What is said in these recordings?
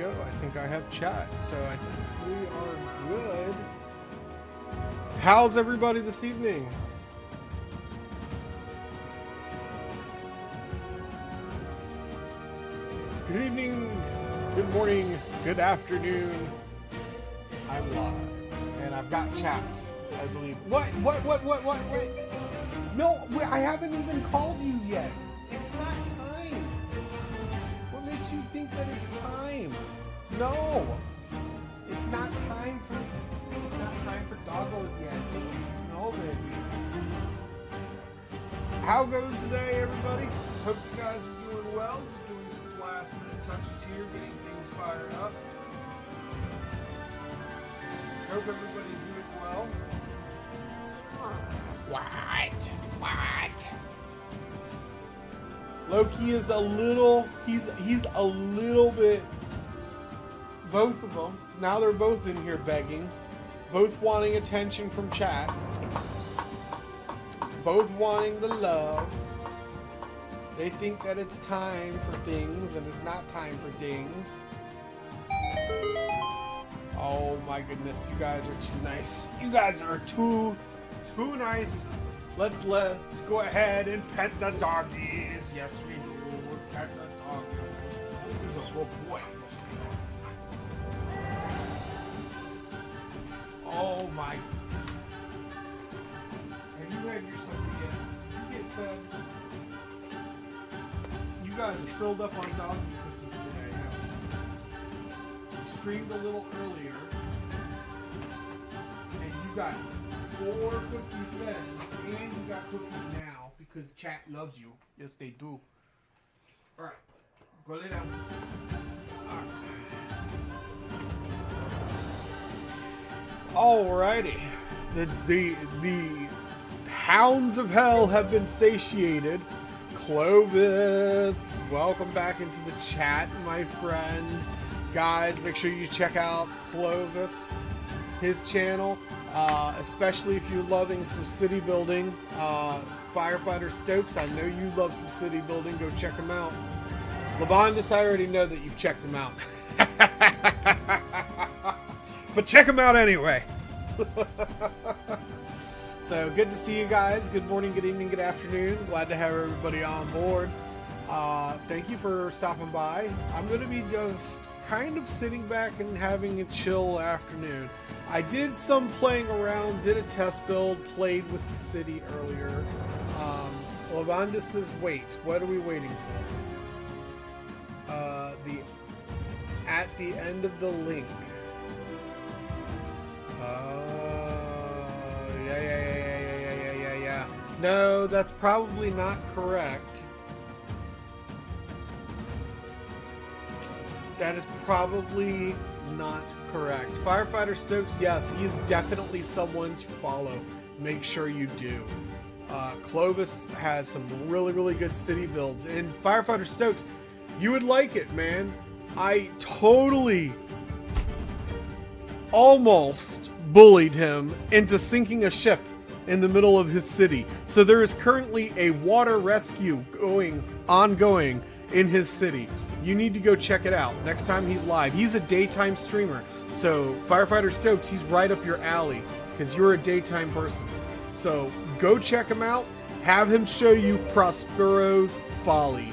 go. I think I have chat, so I think we are good. How's everybody this evening? Good evening, good morning, good afternoon. I'm live, and I've got chat, I believe. What? No, I haven't even called you yet. It's not time. What makes you think that it's time? No, it's not time for doggos yet. No, baby. How goes today, everybody? Hope you guys are doing well. Just doing some last minute touches here, getting things fired up. Hope everybody's doing well. What? Loki is a little, he's a little bit, both of them, now they're both in here begging, both wanting attention from chat, both wanting the love. They think that it's time for things, and it's not time for things. Oh my goodness, you guys are too nice. You guys are too nice. Let's go ahead and pet the doggies. Yes, we do. We'll pet the doggies. He's a good boy. Oh my goodness. Have you had your supper yet? Did you get fed? You guys are filled up on doggy cookies today, haven't you? We streamed a little earlier, and you got 4 cookies then, and you got cookies now because chat loves you. Yes, they do. All right, go lay down. All righty. The hounds of hell have been satiated. Clovis, welcome back into the chat, my friend. Guys, make sure you check out Clovis, his channel, especially if you're loving some city building. Firefighter Stokes, I know you love some city building. Go check him out. Lavondis, I already know that you've checked him out. But check him out anyway. So good to see you guys. Good morning, good evening, good afternoon. Glad to have everybody on board. Thank you for stopping by. I'm going to be just kind of sitting back and having a chill afternoon. I did some playing around, did a test build, played with the city earlier. Lavanda says, wait, what are we waiting for? At the end of the link. Yeah. No, that's probably not correct. That is probably not correct. Firefighter Stokes, yes, he is definitely someone to follow. Make sure you do. Clovis has some really good city builds. And Firefighter Stokes, you would like it, man. I totally almost bullied him into sinking a ship in the middle of his city. So there is currently a water rescue ongoing in his city. You need to go check it out next time he's live. He's a daytime streamer. So Firefighter Stokes, he's right up your alley because you're a daytime person. So go check him out. Have him show you Prospero's Folly.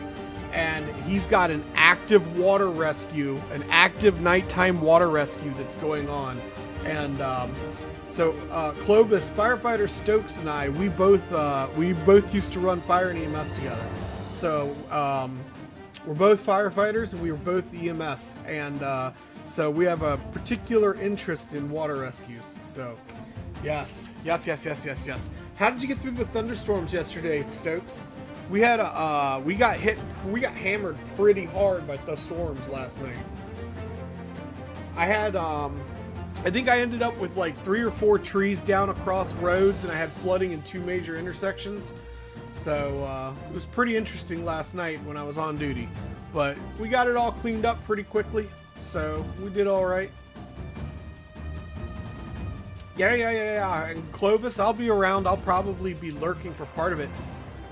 And he's got an active water rescue, an active nighttime water rescue that's going on. And so Clovis, Firefighter Stokes, and I, we both used to run fire and EMS together. So we're both firefighters and we were both EMS, and so we have a particular interest in water rescues. So yes. How did you get through the thunderstorms yesterday, Stokes? We had we got hammered pretty hard by the storms last night. I think I ended up with like 3 or 4 trees down across roads, and I had flooding in 2 major intersections. So it was pretty interesting last night when I was on duty. But we got it all cleaned up pretty quickly, so we did all right. Yeah. And Clovis, I'll be around. I'll probably be lurking for part of it.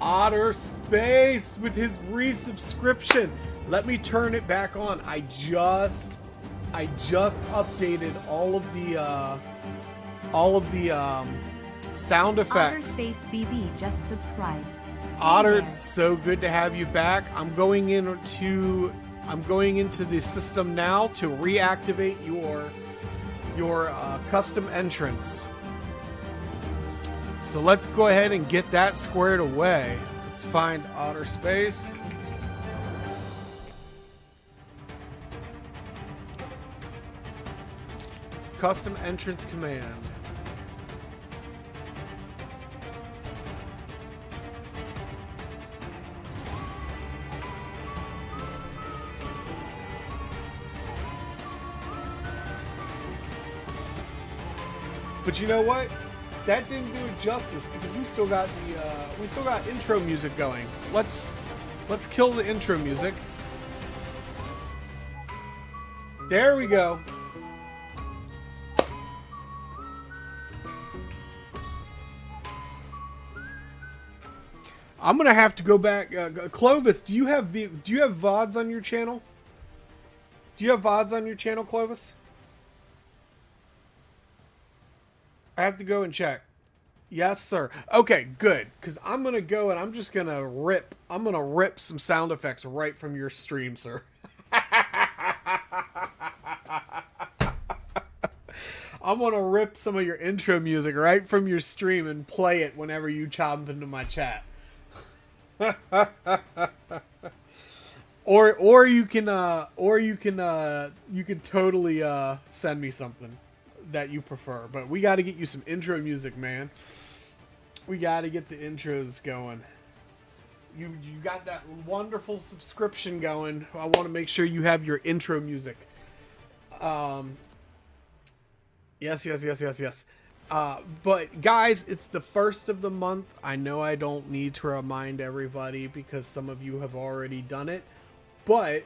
Otter Space with his resubscription. Let me turn it back on. I just I just updated all of the sound Otter effects. Space BB just subscribed. Otter, Hey it's so good to have you back. I'm going into the system now to reactivate your custom entrance. So let's go ahead and get that squared away. Let's find Otter Space. Custom entrance command. But you know what? That didn't do it justice because we still got intro music going. Let's kill the intro music. There we go. I'm gonna have to go back. Clovis, do you have VODs on your channel? Do you have VODs on your channel, Clovis? I have to go and check. Yes, sir. Okay, good. Because I'm going to go and I'm just going to rip. I'm going to rip some sound effects right from your stream, sir. I'm going to rip some of your intro music right from your stream and play it whenever you chop into my chat. or you can totally send me something that you prefer, but we got to get you some intro music, man. We got to get the intros going. You got that wonderful subscription going. I want to make sure you have your intro music. Yes. But guys, it's the first of the month. I know I don't need to remind everybody because some of you have already done it, but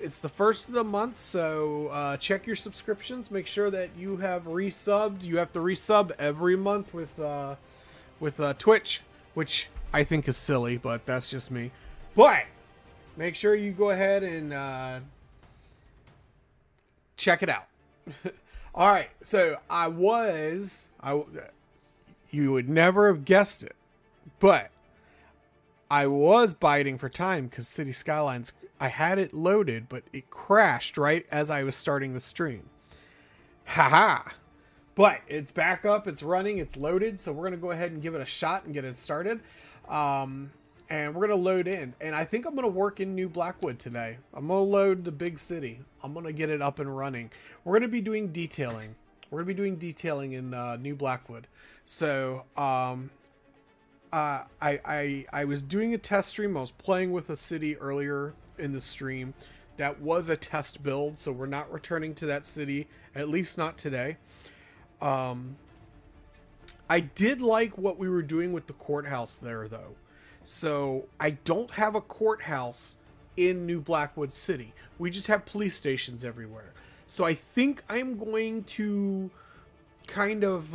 it's the first of the month, so check your subscriptions. Make sure that you have resubbed. You have to resub every month with Twitch, which I think is silly, but that's just me. But make sure you go ahead and check it out. All right, so you would never have guessed it, but I was biding for time because Cities Skylines, I had it loaded, but it crashed right as I was starting the stream. Haha. But it's back up, it's running, it's loaded, so we're going to go ahead and give it a shot and get it started. And we're going to load in. And I think I'm going to work in New Blackwood today. I'm going to load the big city. I'm going to get it up and running. We're going to be doing detailing. We're going to be doing detailing in New Blackwood. So, I was doing a test stream. I was playing with a city earlier in the stream. That was a test build, so we're not returning to that city, at least not today. I did like what we were doing with the courthouse there, though. So I don't have a courthouse in New Blackwood City. We just have police stations everywhere. So I think I'm going to kind of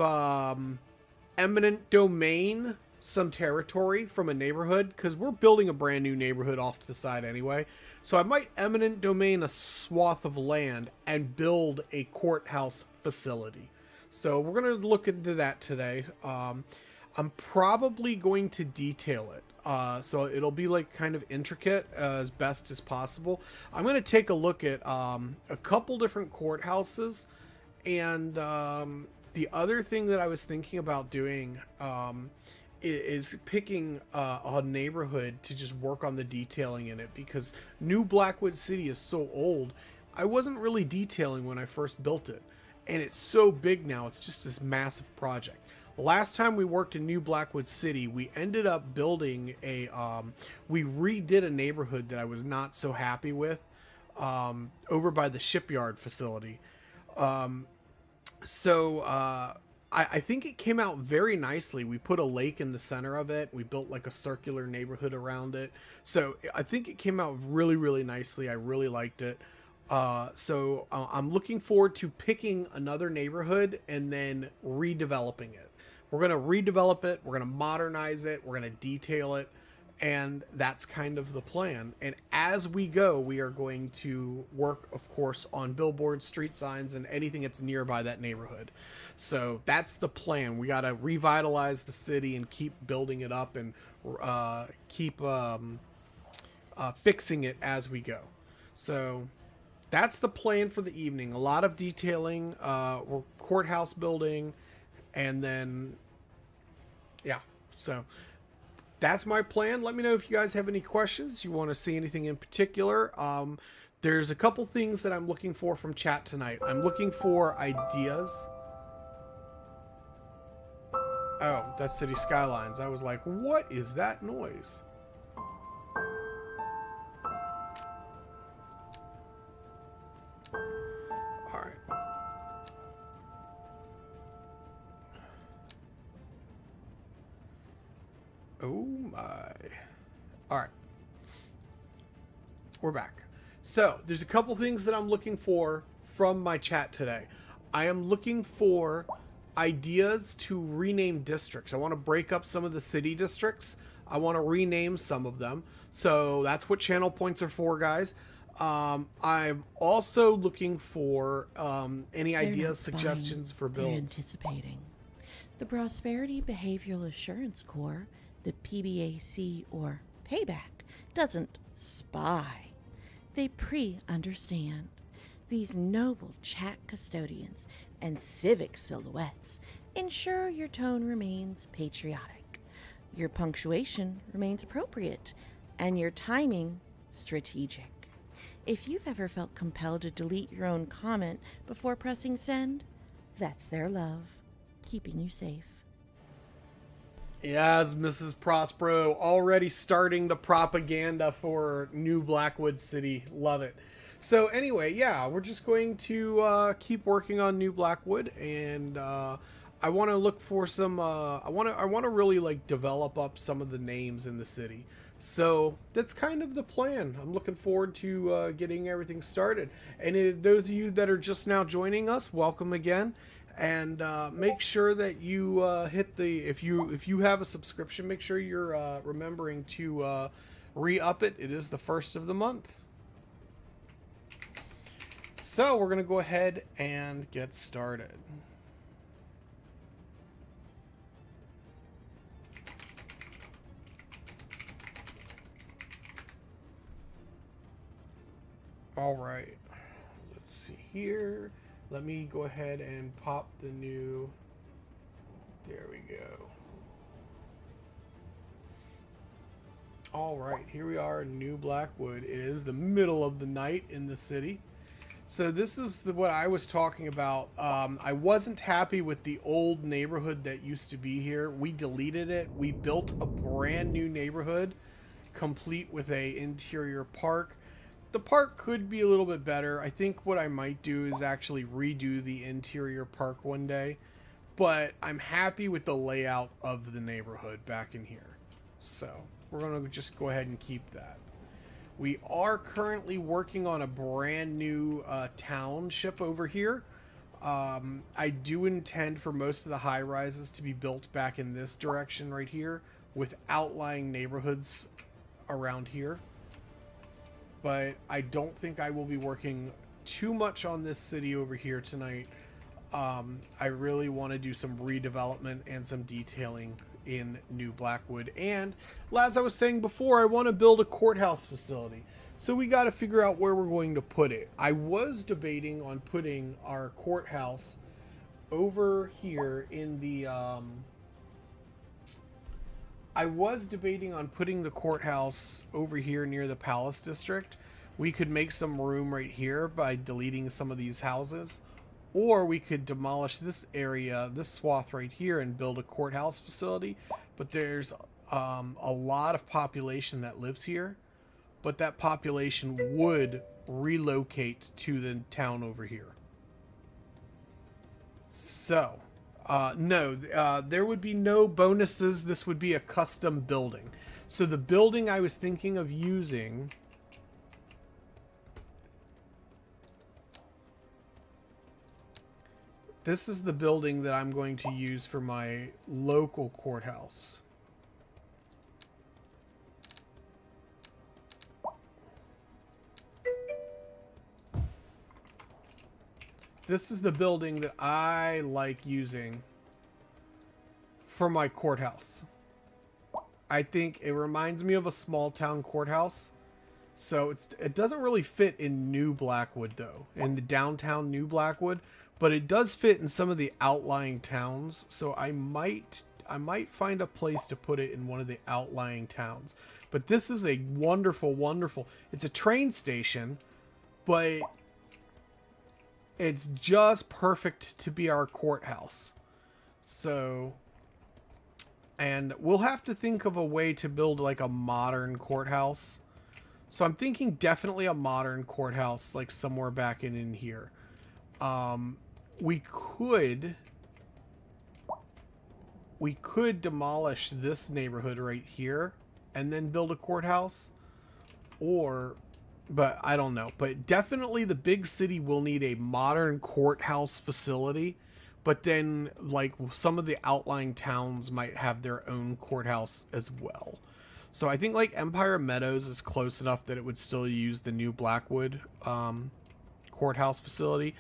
eminent domain some territory from a neighborhood, because we're building a brand new neighborhood off to the side anyway. So I might eminent domain a swath of land and build a courthouse facility. So we're going to look into that today. I'm probably going to detail it. So it'll be like kind of intricate as best as possible. I'm going to take a look at a couple different courthouses. And the other thing that I was thinking about doing is picking a neighborhood to just work on the detailing in it, because New Blackwood City is so old. I wasn't really detailing when I first built it, and it's so big now. It's just this massive project. Last time we worked in New Blackwood City, we ended up building we redid a neighborhood that I was not so happy with over by the shipyard facility. I think it came out very nicely. We put a lake in the center of it. We built like a circular neighborhood around it. So I think it came out really, really nicely. I really liked it. I'm looking forward to picking another neighborhood and then redeveloping it. We're going to redevelop it. We're going to modernize it. We're going to detail it. And that's kind of the plan. And as we go, we are going to work, of course, on billboards, street signs, and anything that's nearby that neighborhood. So that's the plan. We got to revitalize the city and keep building it up and keep fixing it as we go. So that's the plan for the evening. A lot of detailing, courthouse building, and then, yeah. So that's my plan. Let me know if you guys have any questions. You want to see anything in particular. There's a couple things that I'm looking for from chat tonight. I'm looking for ideas. Oh, that's City Skylines. I was like, what is that noise? Alright. Oh my. Alright. We're back. So, there's a couple things that I'm looking for from my chat today. I am looking for ideas to rename districts. I want to break up some of the city districts. I want to rename some of them. So that's what channel points are for, guys. I'm also looking for any ideas, suggestions for builds. Anticipating. The Prosperity Behavioral Assurance Corps, the PBAC or Payback, doesn't spy. They pre-understand. These noble chat custodians and civic silhouettes ensure your tone remains patriotic, your punctuation remains appropriate, and your timing strategic. If you've ever felt compelled to delete your own comment before pressing send, that's their love, keeping you safe. Yes, Mrs. Prospero, already starting the propaganda for New Blackwood City. Love it. So anyway, yeah, we're just going to keep working on New Blackwood, and I want to look for some. I want to really like develop up some of the names in the city. So that's kind of the plan. I'm looking forward to getting everything started. And those of you that are just now joining us, welcome again. And make sure that you hit the if you have a subscription, make sure you're remembering to re-up it. It is the first of the month. So we're gonna go ahead and get started. All right, let's see here. Let me go ahead and pop the new. There we go. All right, here we are in New Blackwood. It is the middle of the night in the city. So this is what I was talking about. I wasn't happy with the old neighborhood that used to be here. We deleted it. We built a brand new neighborhood, complete with a interior park. The park could be a little bit better. I think what I might do is actually redo the interior park one day. But I'm happy with the layout of the neighborhood back in here. So we're going to just go ahead and keep that. We are currently working on a brand new township over here. I do intend for most of the high rises to be built back in this direction right here with outlying neighborhoods around here. But I don't think I will be working too much on this city over here tonight. I really want to do some redevelopment and some detailing in New Blackwood. And as I was saying before, I want to build a courthouse facility. So we got to figure out where we're going to put it. I was debating on putting our courthouse over here in the I was debating on putting the courthouse over here near the Palace District. We could make some room right here by deleting some of these houses. Or we could demolish this area, this swath right here, and build a courthouse facility. But there's a lot of population that lives here. But that population would relocate to the town over here. So, no, there would be no bonuses. This would be a custom building. So the building I was thinking of using... This is the building that I'm going to use for my local courthouse. this is the building that I like using for my courthouse. I think it reminds me of a small town courthouse. So it doesn't really fit in New Blackwood though, in the downtown New Blackwood, but it does fit in some of the outlying towns. So I might find a place to put it in one of the outlying towns. But this is a wonderful, wonderful. It's a train station, but it's just perfect to be our courthouse. So, and we'll have to think of a way to build like a modern courthouse. So I'm thinking definitely a modern courthouse, like somewhere back in here. We could demolish this neighborhood right here and then build a courthouse, but I don't know. But definitely the big city will need a modern courthouse facility, but then like some of the outlying towns might have their own courthouse as well. So I think like Empire Meadows is close enough that it would still use the New Blackwood courthouse facility.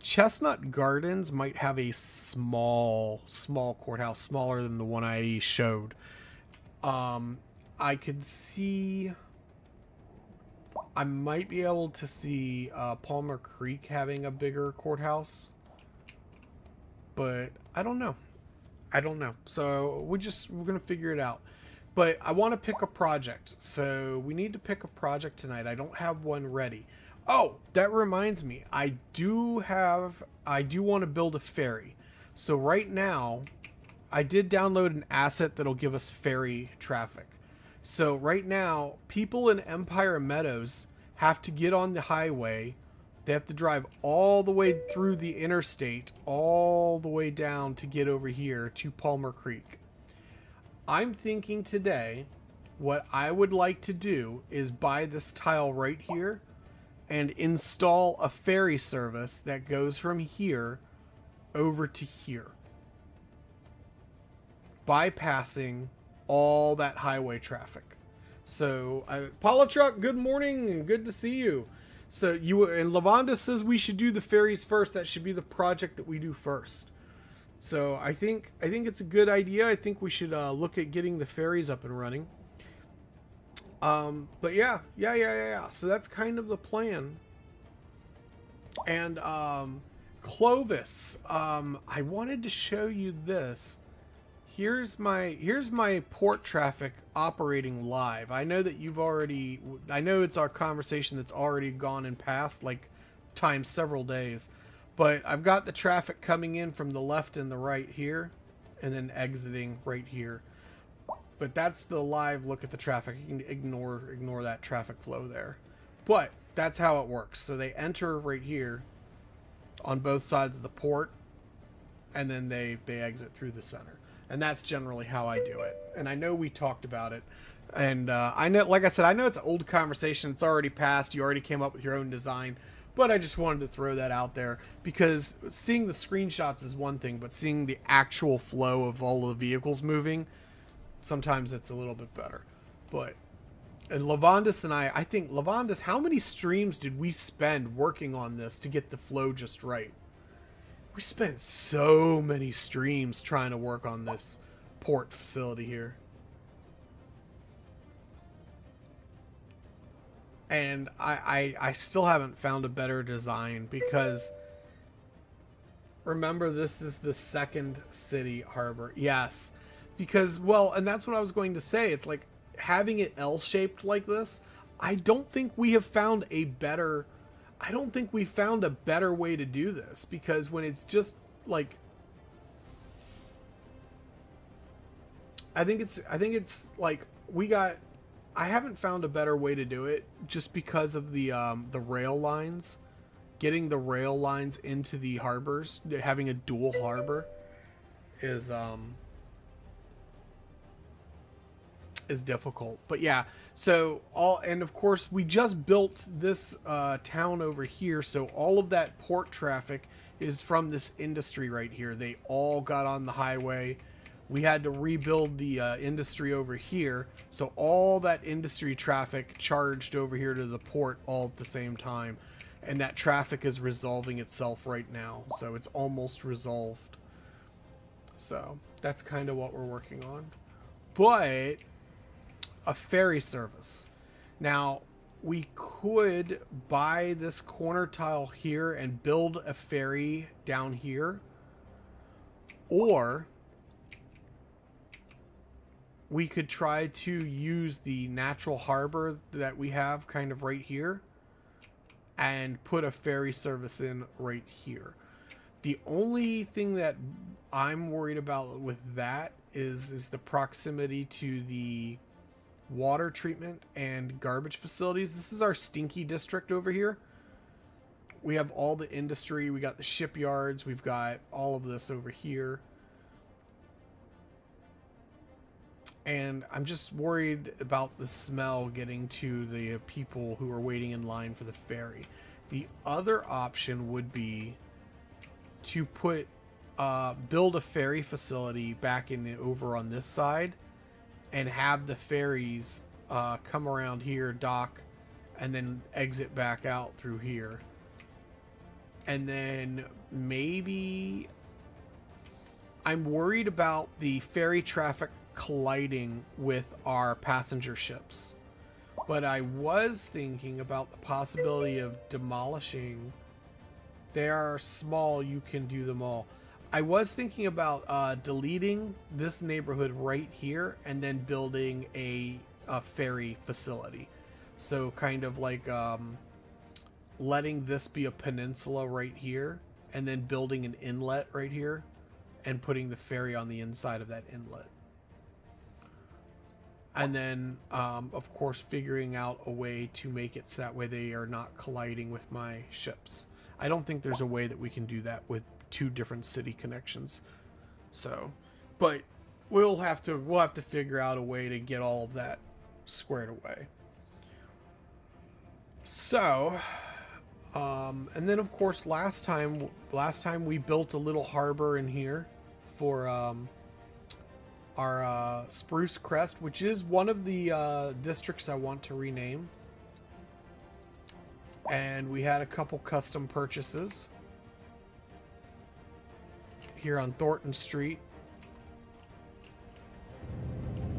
Chestnut Gardens might have a small courthouse, smaller than the one I showed. I could see, I might be able to see Palmer Creek having a bigger courthouse, but I don't know. So we're gonna figure it out. But I want to pick a project, so we need to pick a project tonight. I don't have one ready. Oh, that reminds me. I do want to build a ferry. So right now, I did download an asset that'll give us ferry traffic. So right now, people in Empire Meadows have to get on the highway. They have to drive all the way through the interstate, all the way down to get over here to Palmer Creek. I'm thinking today, what I would like to do is buy this tile right here and install a ferry service that goes from here over to here, bypassing all that highway traffic. So, Paula Truck, good morning and good to see you. So and Lavonda says we should do the ferries first. That should be the project that we do first. So I think it's a good idea. I think we should look at getting the ferries up and running. But yeah. So that's kind of the plan. And Clovis, I wanted to show you this. Here's my port traffic operating live. I know that I know it's our conversation that's already gone and passed like times several days. But I've got the traffic coming in from the left and the right here, and then exiting right here. But that's the live look at the traffic. You can ignore that traffic flow there. But that's how it works. So they enter right here on both sides of the port, and then they exit through the center. And that's generally how I do it. And I know we talked about it. And I know, like I said, I know it's an old conversation. It's already passed. You already came up with your own design. But I just wanted to throw that out there because seeing the screenshots is one thing, but seeing the actual flow of all the vehicles moving, sometimes it's a little bit better. But and Lavondis and I think, Lavondis, how many streams did we spend working on this to get the flow just right? We spent so many streams trying to work on this port facility here. And I still haven't found a better design because remember, this is the second city harbor. Yes, because, well, and that's what I was going to say. It's like having it L-shaped like this. I don't think we found a better way to do this, because when it's just like, I think it's like I haven't found a better way to do it just because of the rail lines. Getting the rail lines into the harbors, having a dual harbor is difficult. But yeah, so and of course we just built this town over here, so all of that port traffic is from this industry right here. They all got on the highway. We had to rebuild the industry over here, so all that industry traffic charged over here to the port all at the same time. and that traffic is resolving itself right now. So it's almost resolved. So that's kind of what we're working on. But a ferry service. Now, we could buy this corner tile here and build a ferry down here. Or we could try to use the natural harbor that we have kind of right here and put a ferry service in right here. The only thing that I'm worried about with that is the proximity to the water treatment and garbage facilities. This is our stinky district over here. We have all the industry, we got the shipyards, we've got all of this over here. And I'm just worried about the smell getting to the people who are waiting in line for the ferry. The other option would be to put build a ferry facility back in over on this side and have the ferries come around here, dock, and then exit back out through here. And then maybe I'm worried about the ferry traffic colliding with our passenger ships. But I was thinking about the possibility of demolishing. They are small, you can do them all. I was thinking about deleting this neighborhood right here and then building a ferry facility. So kind of like letting this be a peninsula right here and then building an inlet right here and putting the ferry on the inside of that inlet. And then, of course, figuring out a way to make it so that way they are not colliding with my ships. I don't think there's a way that we can do that with two different city connections. So, but we'll have to figure out a way to get all of that squared away. So, and then of course last time we built a little harbor in here for our Spruce Crest, which is one of the districts I want to rename. And we had a couple custom purchases here on Thornton Street.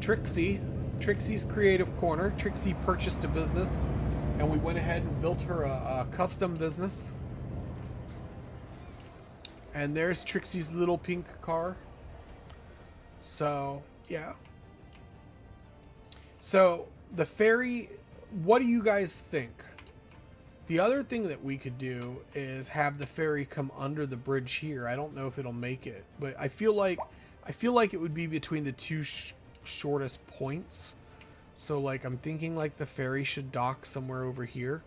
Trixie's Creative Corner. Trixie purchased a business, and we went ahead and built her a custom business. And there's Trixie's little pink car. So, yeah. So, the ferry, what do you guys think? The other thing that we could do is have the ferry come under the bridge here. I don't know if it'll make it, but I feel like it would be between the two shortest points. So, like, I'm thinking like the ferry should dock somewhere over here.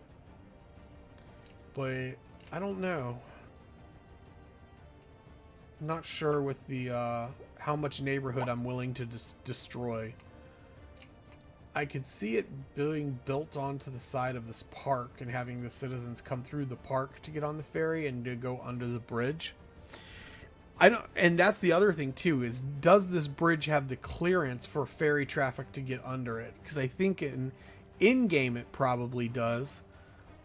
But I don't know. I'm not sure with the how much neighborhood I'm willing to destroy. I could see it being built onto the side of this park and having the citizens come through the park to get on the ferry and to go under the bridge. And that's the other thing too, is does this bridge have the clearance for ferry traffic to get under it? Because I think in game it probably does,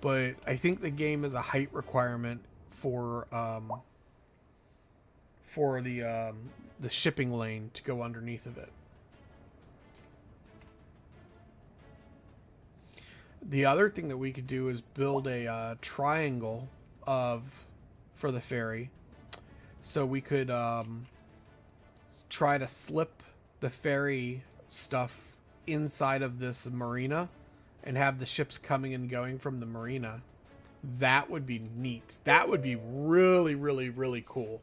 but I think the game is a height requirement for the shipping lane to go underneath of it. The other thing that we could do is build a triangle for the ferry. So we could try to slip the ferry stuff inside of this marina and have the ships coming and going from the marina. That would be neat. That would be really, really, really cool.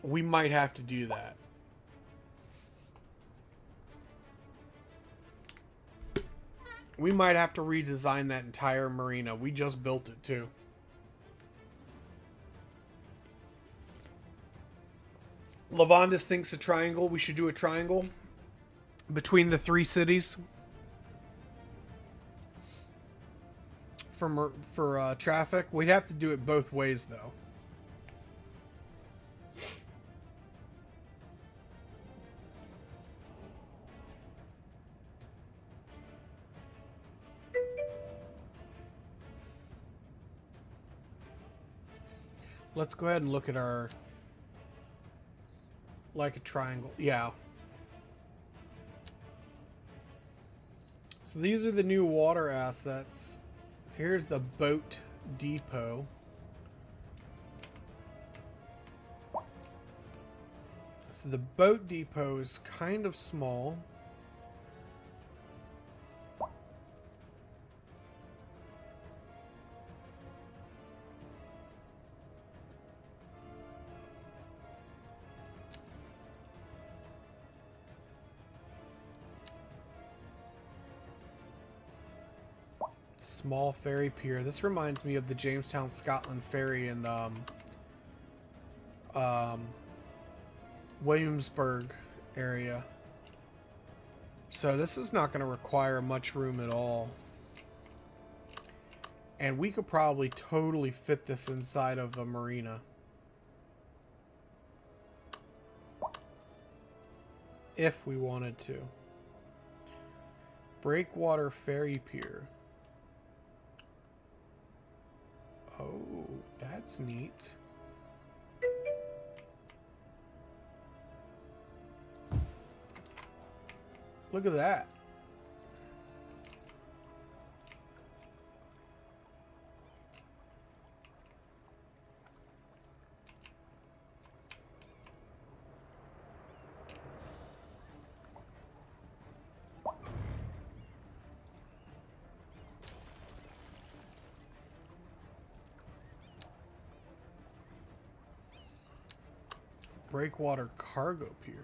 We might have to do that. We might have to redesign that entire marina. We just built it too. Lavandis thinks a triangle. We should do a triangle between the three cities for traffic. We'd have to do it both ways though. let's go ahead and look at our, like a triangle. Yeah. So these are the new water assets. Here's the boat depot. So the boat depot is kind of small. Small ferry pier. This reminds me of the Jamestown, Scotland ferry in Williamsburg area. So this is not going to require much room at all. And we could probably totally fit this inside of a marina. If we wanted to. Breakwater ferry pier. Oh, that's neat. Look at that. Breakwater cargo pier.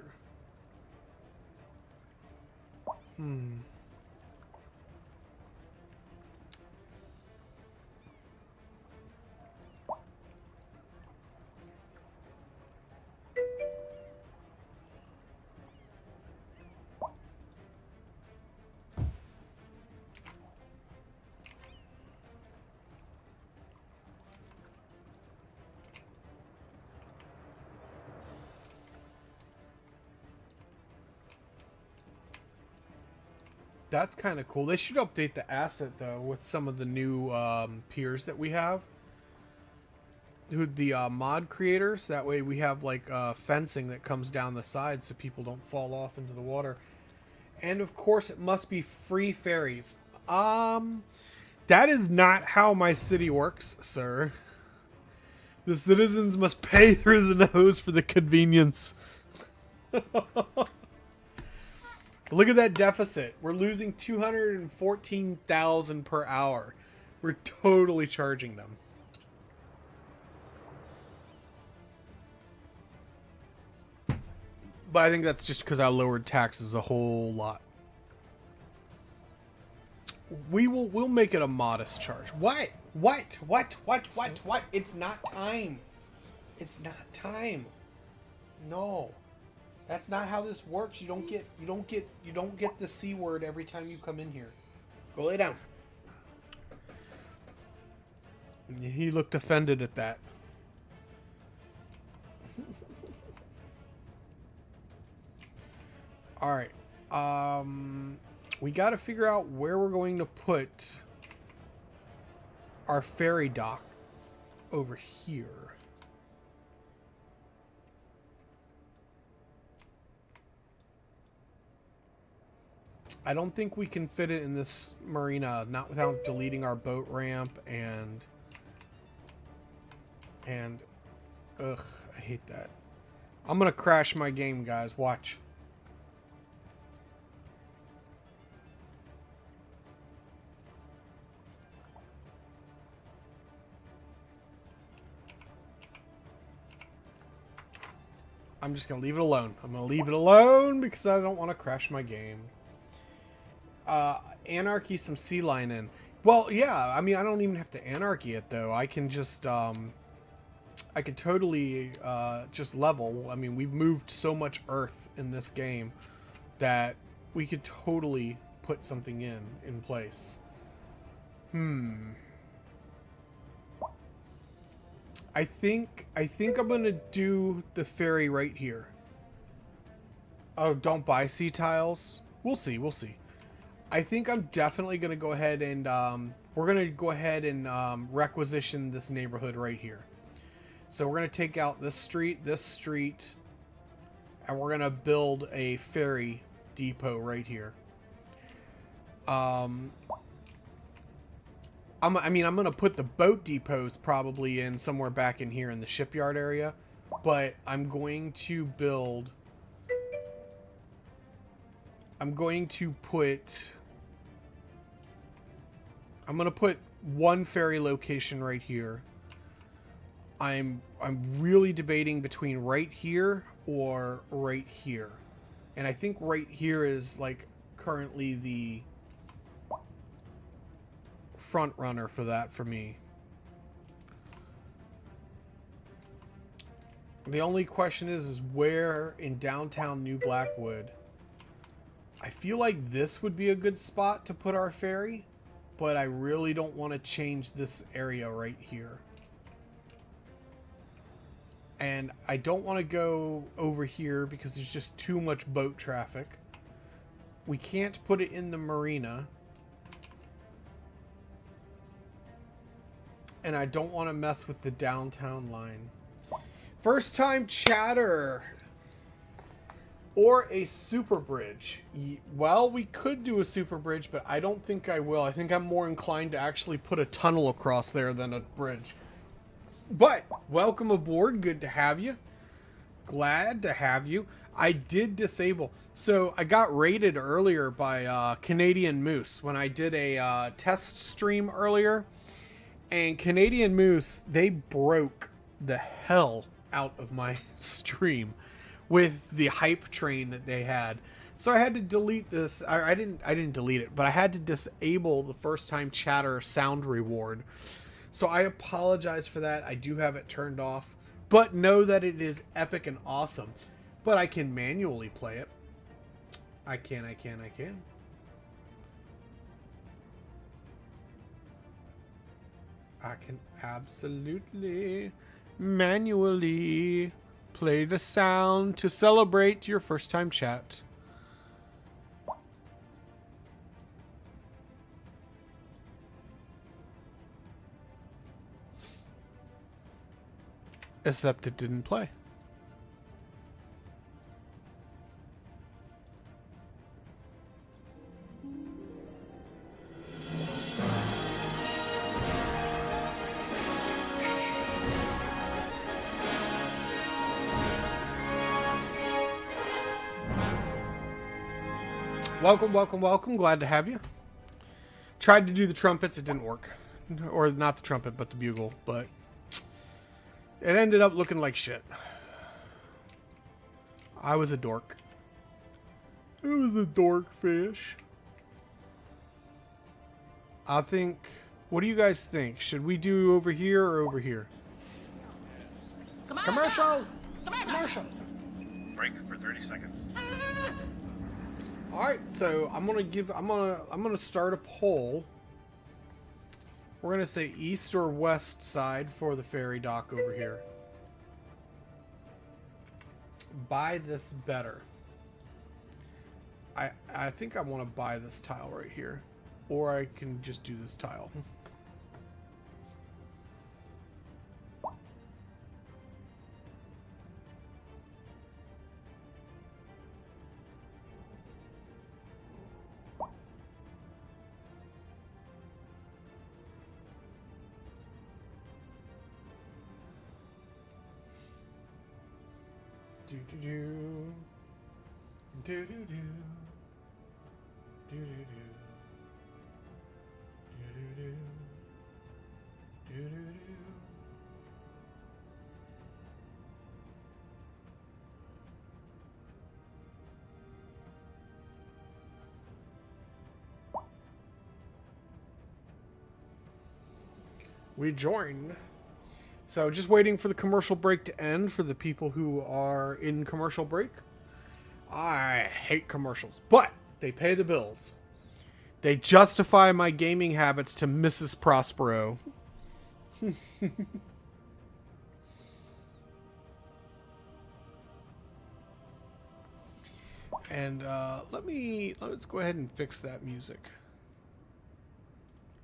That's kind of cool. They should update the asset though with some of the new piers that we have. Who the mod creators? That way we have like fencing that comes down the side so people don't fall off into the water. And of course, it must be free ferries. That is not how my city works, sir. The citizens must pay through the nose for the convenience. Look at that deficit. We're losing 214,000 per hour. We're totally charging them. But I think that's just because I lowered taxes a whole lot. We'll make it a modest charge. What? It's not time. It's not time. No. That's not how this works. You don't get the C word every time you come in here. Go lay down. He looked offended at that. All right. We got to figure out where we're going to put our ferry dock over here. I don't think we can fit it in this marina, not without deleting our boat ramp and ugh, I hate that. I'm gonna crash my game, guys. Watch. I'm just gonna leave it alone. I'm gonna leave it alone because I don't want to crash my game. Anarchy some sea line in. Well, yeah, I mean, I don't even have to anarchy it though. I can just I could totally just level. I mean, we've moved so much earth in this game that we could totally put something in place. I think I'm gonna do the ferry right here. Oh, don't buy sea tiles. We'll see. I think I'm definitely going to go ahead and, we're going to go ahead and requisition this neighborhood right here. So we're going to take out this street, and we're going to build a ferry depot right here. I'm going to put the boat depots probably in somewhere back in here in the shipyard area, but I'm going to put one ferry location right here. I'm really debating between right here or right here. And I think right here is like currently the front runner for that for me. The only question is where in downtown New Blackwood. I feel like this would be a good spot to put our ferry, but I really don't want to change this area right here. And I don't want to go over here because there's just too much boat traffic. We can't put it in the marina. And I don't want to mess with the downtown line. First time chatter. Or a super bridge. Well, we could do a super bridge, but I don't think I will. I think I'm more inclined to actually put a tunnel across there than a bridge. But, welcome aboard. Good to have you. Glad to have you. I did disable. So, I got raided earlier by Canadian Moose when I did a test stream earlier. And Canadian Moose, they broke the hell out of my stream with the hype train that they had. So I had to delete this. I didn't delete it, but I had to disable the first time chatter sound reward. So I apologize for that. I do have it turned off, but know that it is epic and awesome. But I can manually play it. I can. I can absolutely manually play the sound to celebrate your first time chat. Except it didn't play. Welcome, welcome, welcome. Glad to have you. Tried to do the trumpets. It didn't work. Or not the trumpet, but the bugle. But it ended up looking like shit. I was a dork. I was a dork fish. I think... What do you guys think? Should we do over here or over here? Commercial! Commercial! Break for 30 seconds. All right, so I'm gonna start a poll. We're gonna say east or west side for the ferry dock over here. Buy this better. I think I want to buy this tile right here, or I can just do this tile. Do do do do do do do do do do do do. We joined. So just waiting for the commercial break to end for the people who are in commercial break. I hate commercials, but they pay the bills. They justify my gaming habits to Mrs. Prospero. And let's go ahead and fix that music.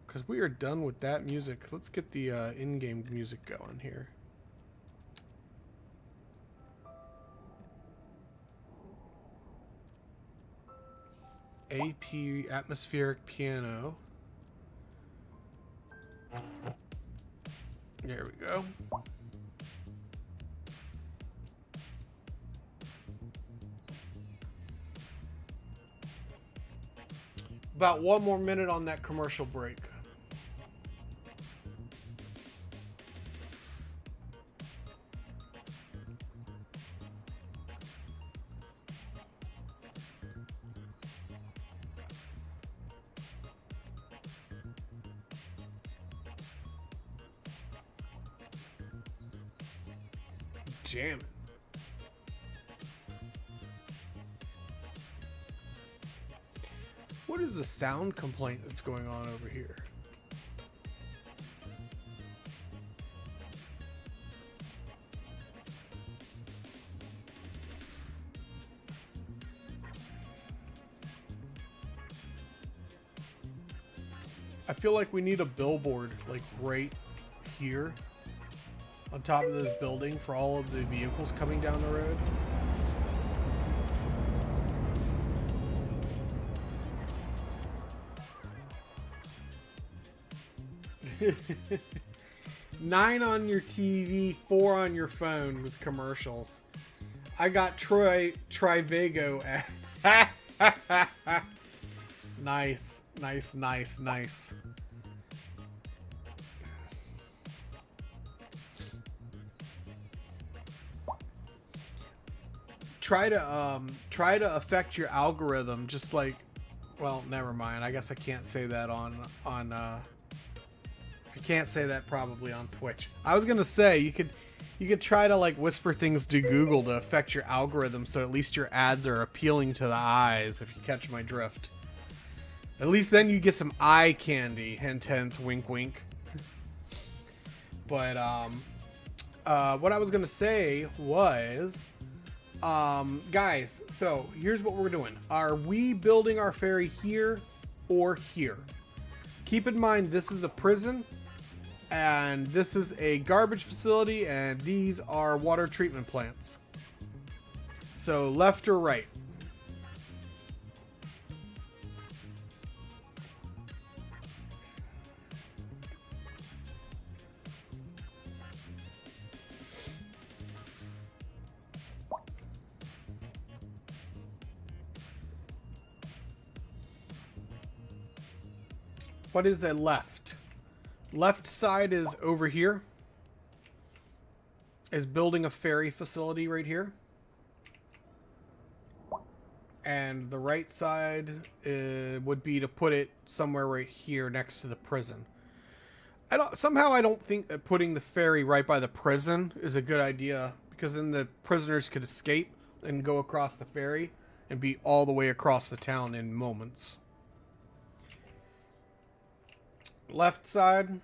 Because we are done with that music. Let's get the in-game music going here. AP atmospheric piano. There we go. About 1 more minute on that commercial break. Jamming. What is the sound complaint that's going on over here? I feel like we need a billboard like right here on top of this building for all of the vehicles coming down the road. Nine on your TV, 4 on your phone with commercials. I got Trivago at nice, nice, nice, nice. Try to affect your algorithm, just like, well, never mind. I guess I can't say that on I can't say that probably on Twitch. I was gonna say you could try to like whisper things to Google to affect your algorithm, so at least your ads are appealing to the eyes, if you catch my drift. At least then you get some eye candy. Hint, hint, wink, wink. But what I was gonna say was, guys, so here's what we're doing. Are we building our ferry here or here? Keep in mind, this is a prison, and this is a garbage facility, and these are water treatment plants. So left or right? What is a left? Left side is over here. Is building a ferry facility right here. And the right side would be to put it somewhere right here next to the prison. Somehow I don't think that putting the ferry right by the prison is a good idea, because then the prisoners could escape and go across the ferry and be all the way across the town in moments. Left side,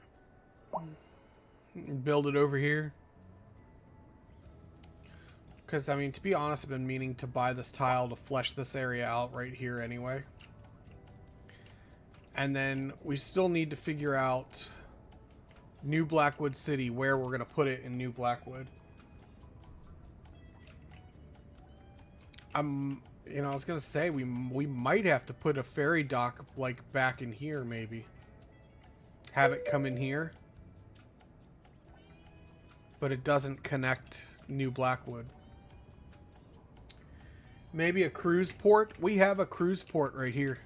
build it over here. Because, I mean, to be honest, I've been meaning to buy this tile to flesh this area out right here anyway. And then we still need to figure out New Blackwood City, where we're going to put it in New Blackwood. You know, I was going to say, we might have to put a ferry dock, like, back in here, maybe. Have it come in here, but it doesn't connect New Blackwood. Maybe a cruise port. We have a cruise port right here.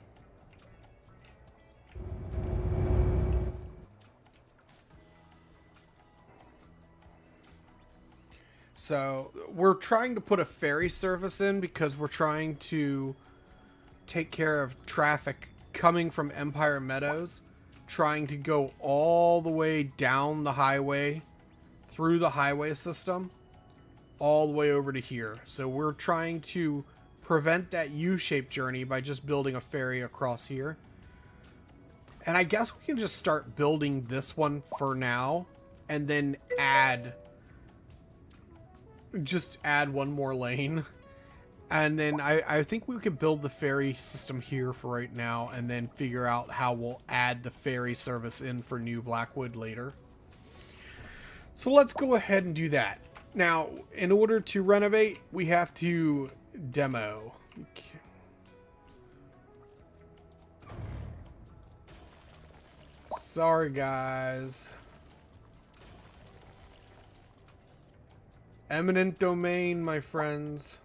So we're trying to put a ferry service in because we're trying to take care of traffic coming from Empire Meadows, trying to go all the way down the highway, through the highway system, all the way over to here. So we're trying to prevent that U-shaped journey by just building a ferry across here. And I guess we can just start building this one for now, and then just add one more lane. And then I think we could build the ferry system here for right now, and then figure out how we'll add the ferry service in for New Blackwood later. So let's go ahead and do that. Now, in order to renovate, we have to demo. Sorry, guys. Eminent domain, my friends.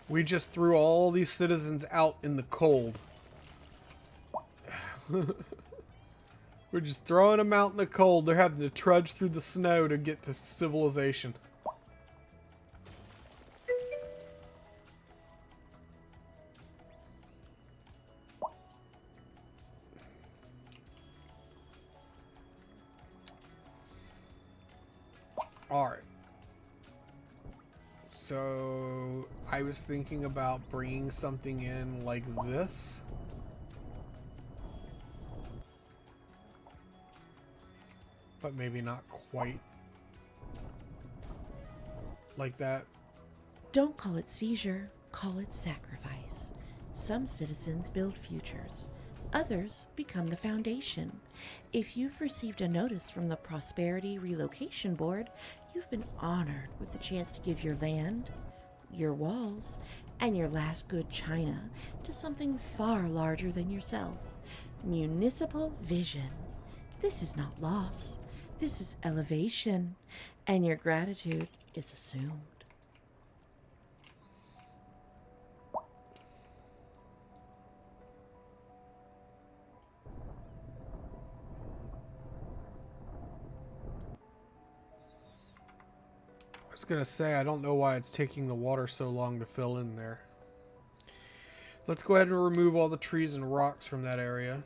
We just threw all these citizens out in the cold. We're just throwing them out in the cold. They're having to trudge through the snow to get to civilization. Alright. So, I was thinking about bringing something in like this. But maybe not quite like that. Don't call it seizure, call it sacrifice. Some citizens build futures. Others become the foundation. If you've received a notice from the Prosperity Relocation Board, you've been honored with the chance to give your land, your walls, and your last good china to something far larger than yourself. Municipal vision. This is not loss. This is elevation, and your gratitude is assumed. I was gonna say, I don't know why it's taking the water so long to fill in there. Let's go ahead and remove all the trees and rocks from that area.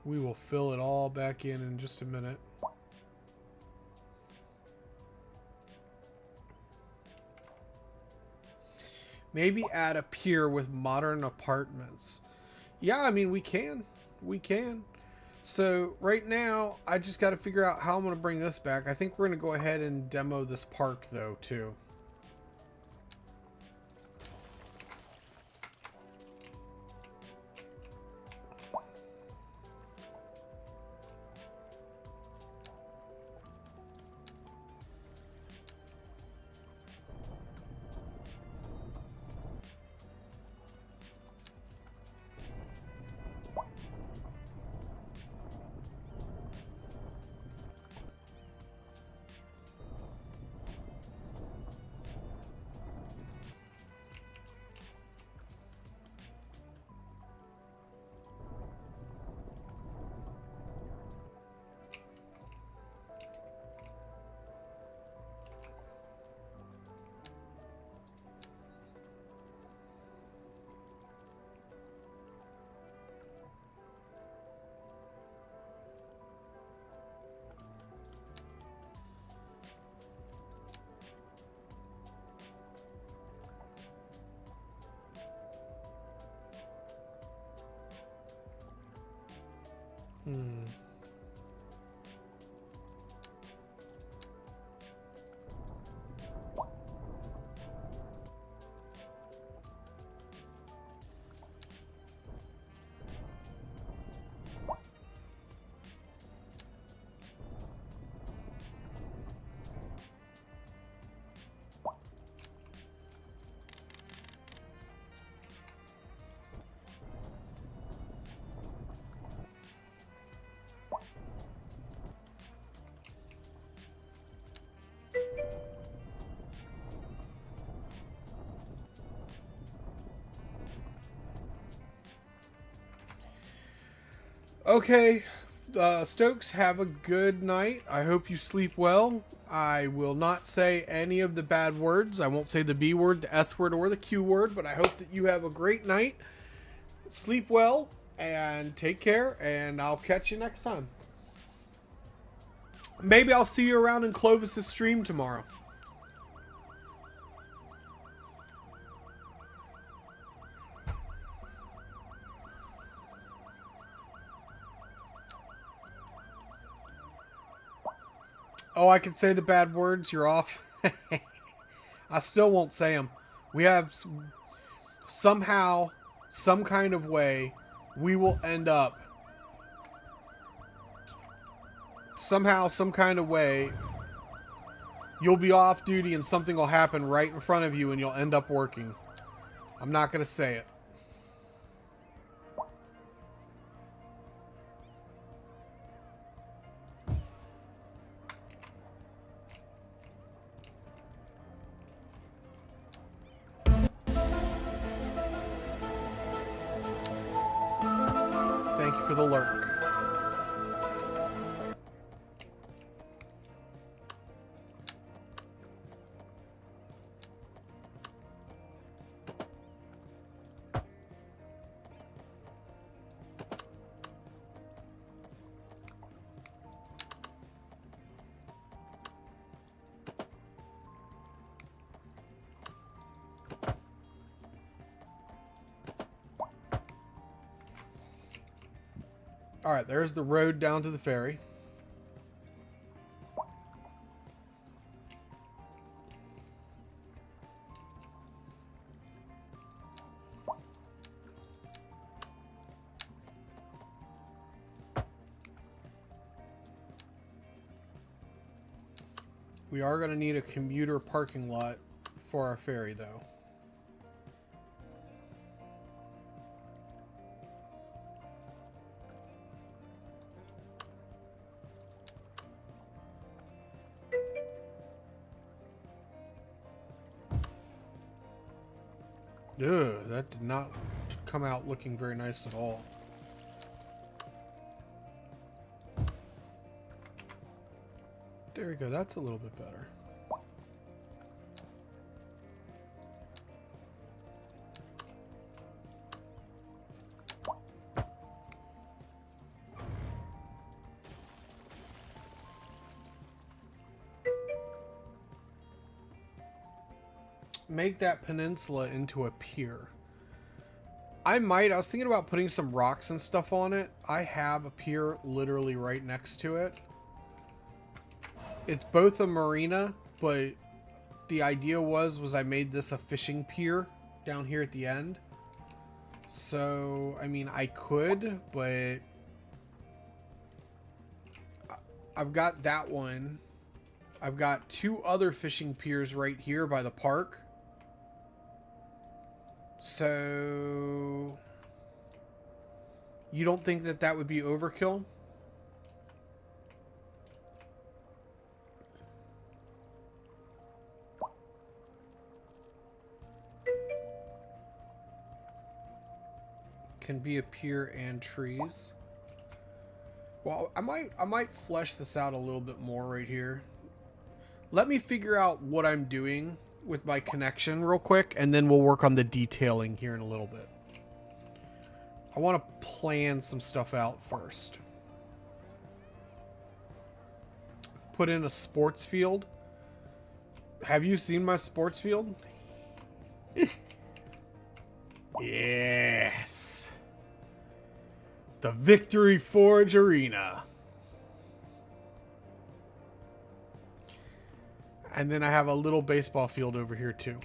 We will fill it all back in just a minute. Maybe add a pier with modern apartments. Yeah, I mean, we can. We can. So right now, I just got to figure out how I'm going to bring this back. I think we're going to go ahead and demo this park, though, too. Okay, Stokes, have a good night. I hope you sleep well. I will not say any of the bad words. I won't say the B word, the S word, or the Q word, but I hope that you have a great night. Sleep well, and take care, and I'll catch you next time. Maybe I'll see you around in Clovis's stream tomorrow. Oh, I can say the bad words. You're off. I still won't say them. We have somehow, some kind of way, we will end up. Somehow, some kind of way, you'll be off duty and something will happen right in front of you and you'll end up working. I'm not going to say it. Thank you for the lurk. Alright, there's the road down to the ferry. We are going to need a commuter parking lot for our ferry, though. Ugh, that did not come out looking very nice at all. There we go, that's a little bit better. Make that peninsula into a pier. I was thinking about putting some rocks and stuff on it. I have a pier literally right next to it. It's both a marina, but the idea was I made this a fishing pier down here at the end. So, I mean, I could, but I've got that one. I've got two other fishing piers right here by the park. So, you don't think that that would be overkill? Can be a pier and trees. Well, I might flesh this out a little bit more right here. Let me figure out what I'm doing with my connection real quick, and then we'll work on the detailing here in a little bit. I want to plan some stuff out first. Put in a sports field. Have you seen my sports field? Yes. The Victory Forge Arena. And then I have a little baseball field over here too.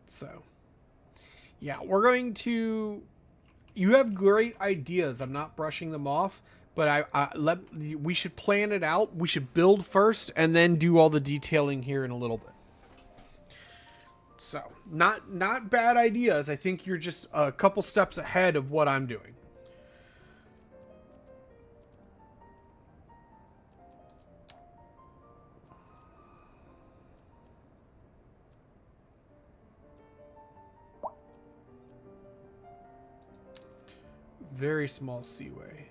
So, yeah, we're going to... You have great ideas. I'm not brushing them off, but we should plan it out. We should build first and then do all the detailing here in a little bit. So, not bad ideas. I think you're just a couple steps ahead of what I'm doing. Very small seaway.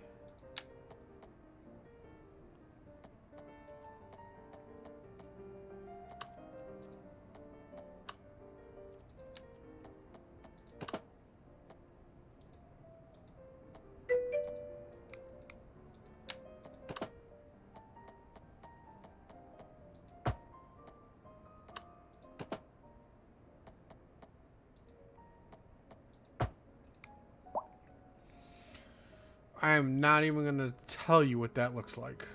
I am not even going to tell you what that looks like.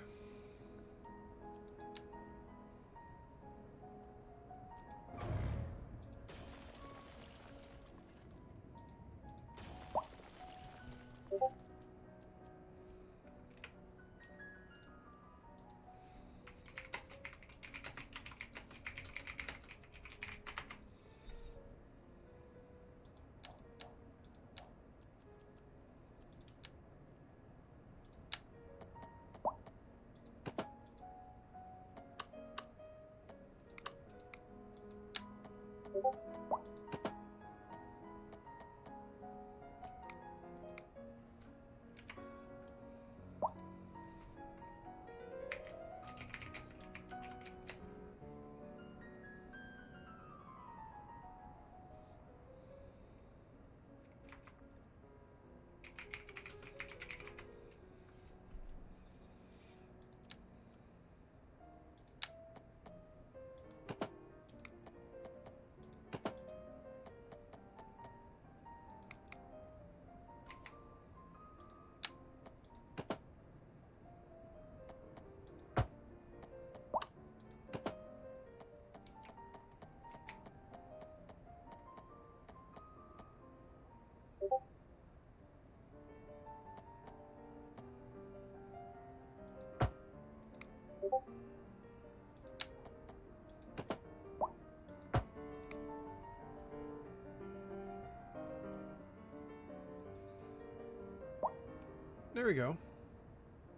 There we go.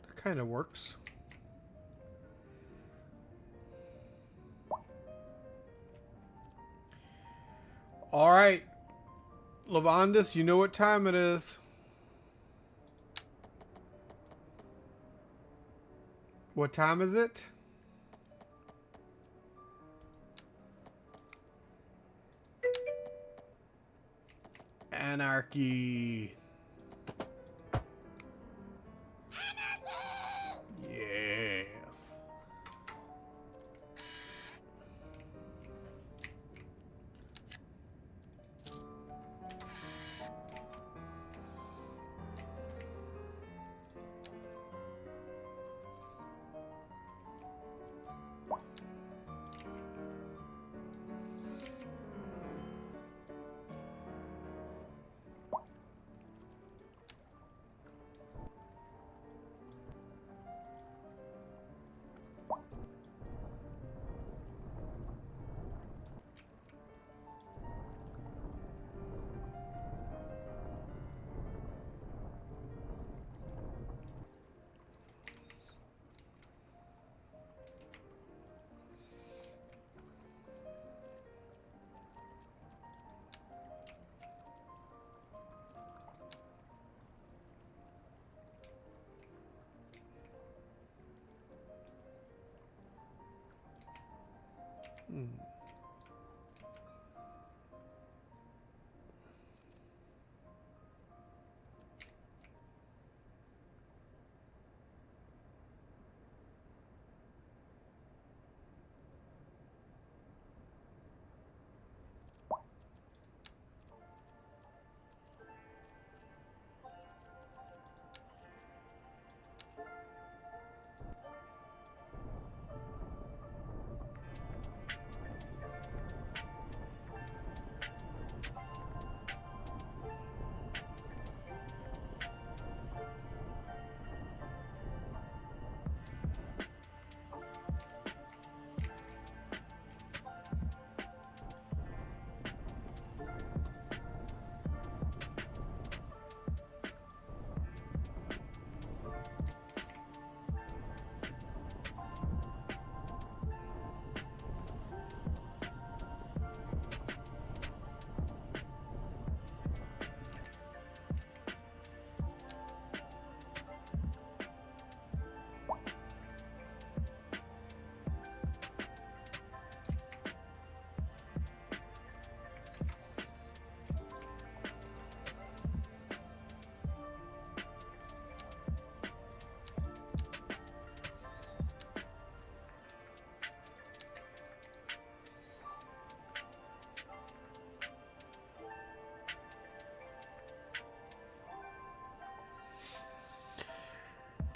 That kind of works. All right, Lavandis, you know what time it is. What time is it? Anarchy. Yes.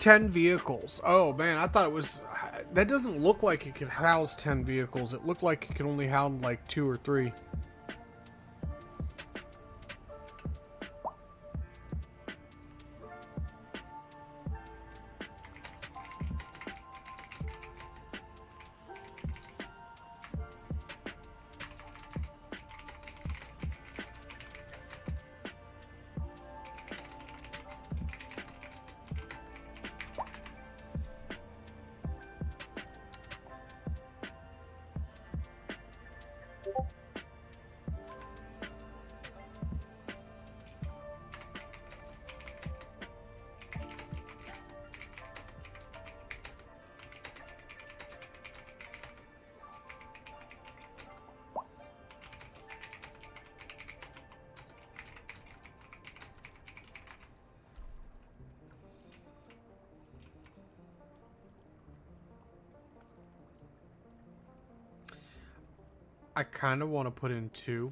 10 vehicles. Oh man, I thought it was... That doesn't look like it could house 10 vehicles. It looked like it could only house like 2 or 3. I kind of want to put in 2.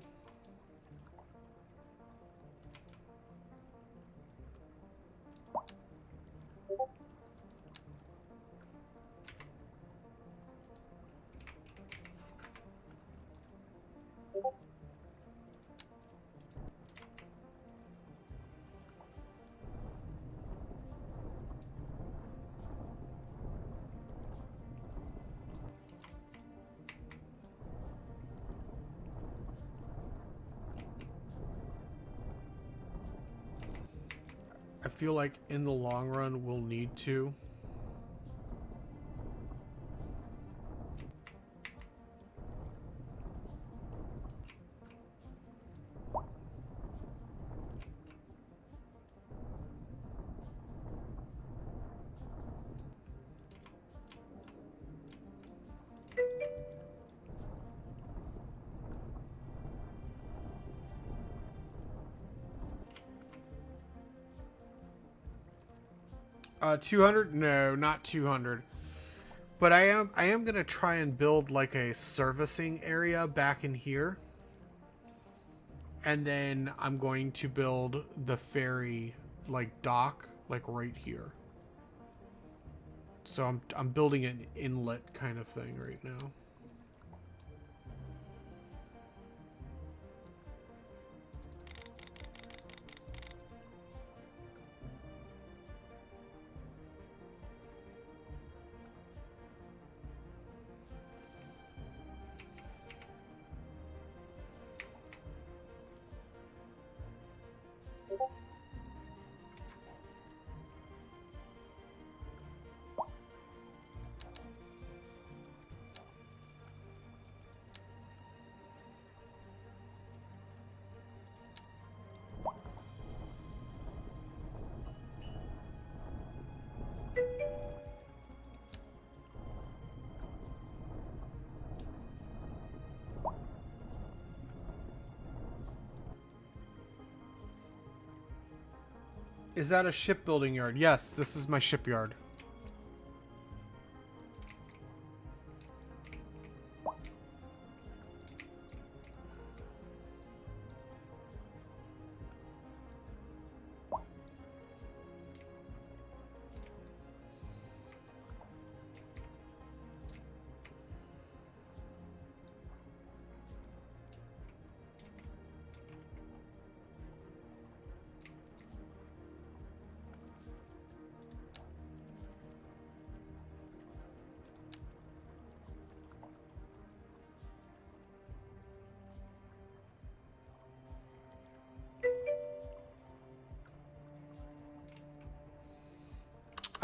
I feel like in the long run we'll need to. Uh, 200? No, not 200. But I am gonna try and build like a servicing area back in here. And then I'm going to build the ferry like dock like right here. So I'm building an inlet kind of thing right now. Is that a shipbuilding yard? Yes, this is my shipyard.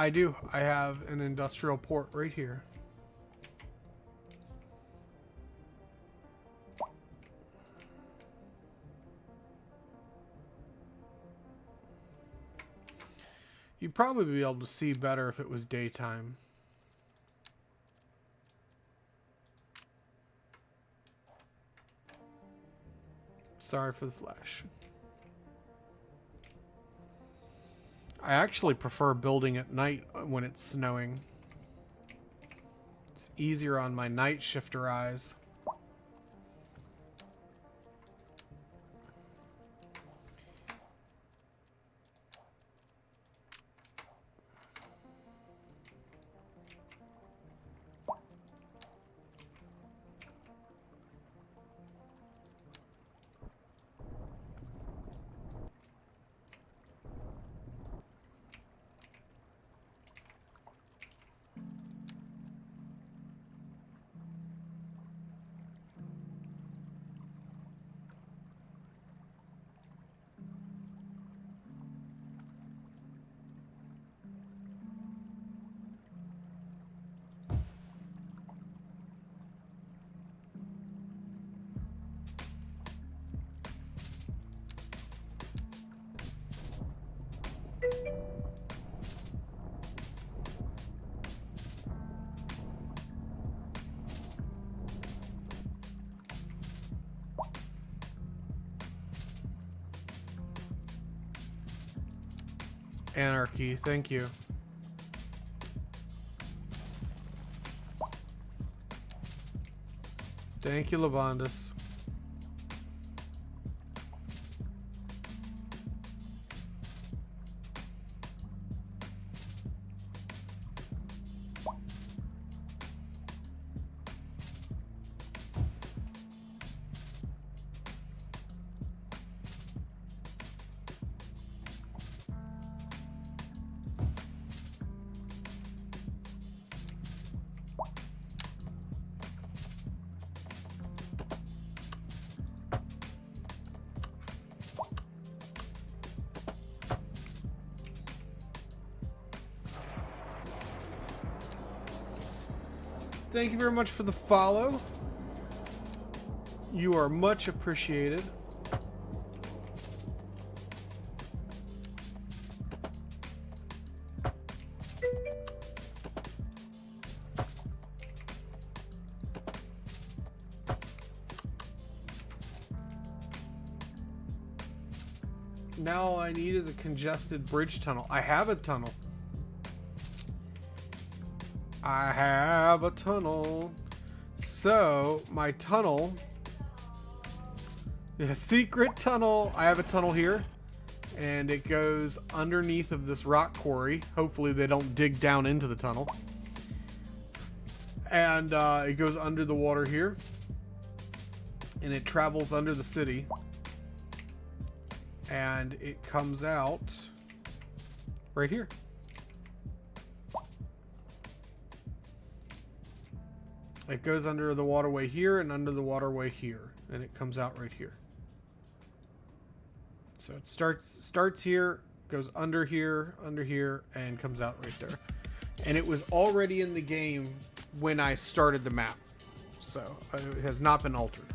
I do. I have an industrial port right here. You'd probably be able to see better if it was daytime. Sorry for the flash. I actually prefer building at night when it's snowing. It's easier on my night shifter eyes. Anarchy, thank you. Thank you, Lavandus. Thank you very much for the follow. You are much appreciated. Now all I need is a congested bridge tunnel. I have a tunnel. I have a tunnel. So, my tunnel... a secret tunnel. I have a tunnel here. And it goes underneath of this rock quarry. Hopefully they don't dig down into the tunnel. And it goes under the water here. And it travels under the city. And it comes out right here. It goes under the waterway here and under the waterway here, and it comes out right here. So it starts here, goes under here, and comes out right there. And it was already in the game when I started the map, so it has not been altered.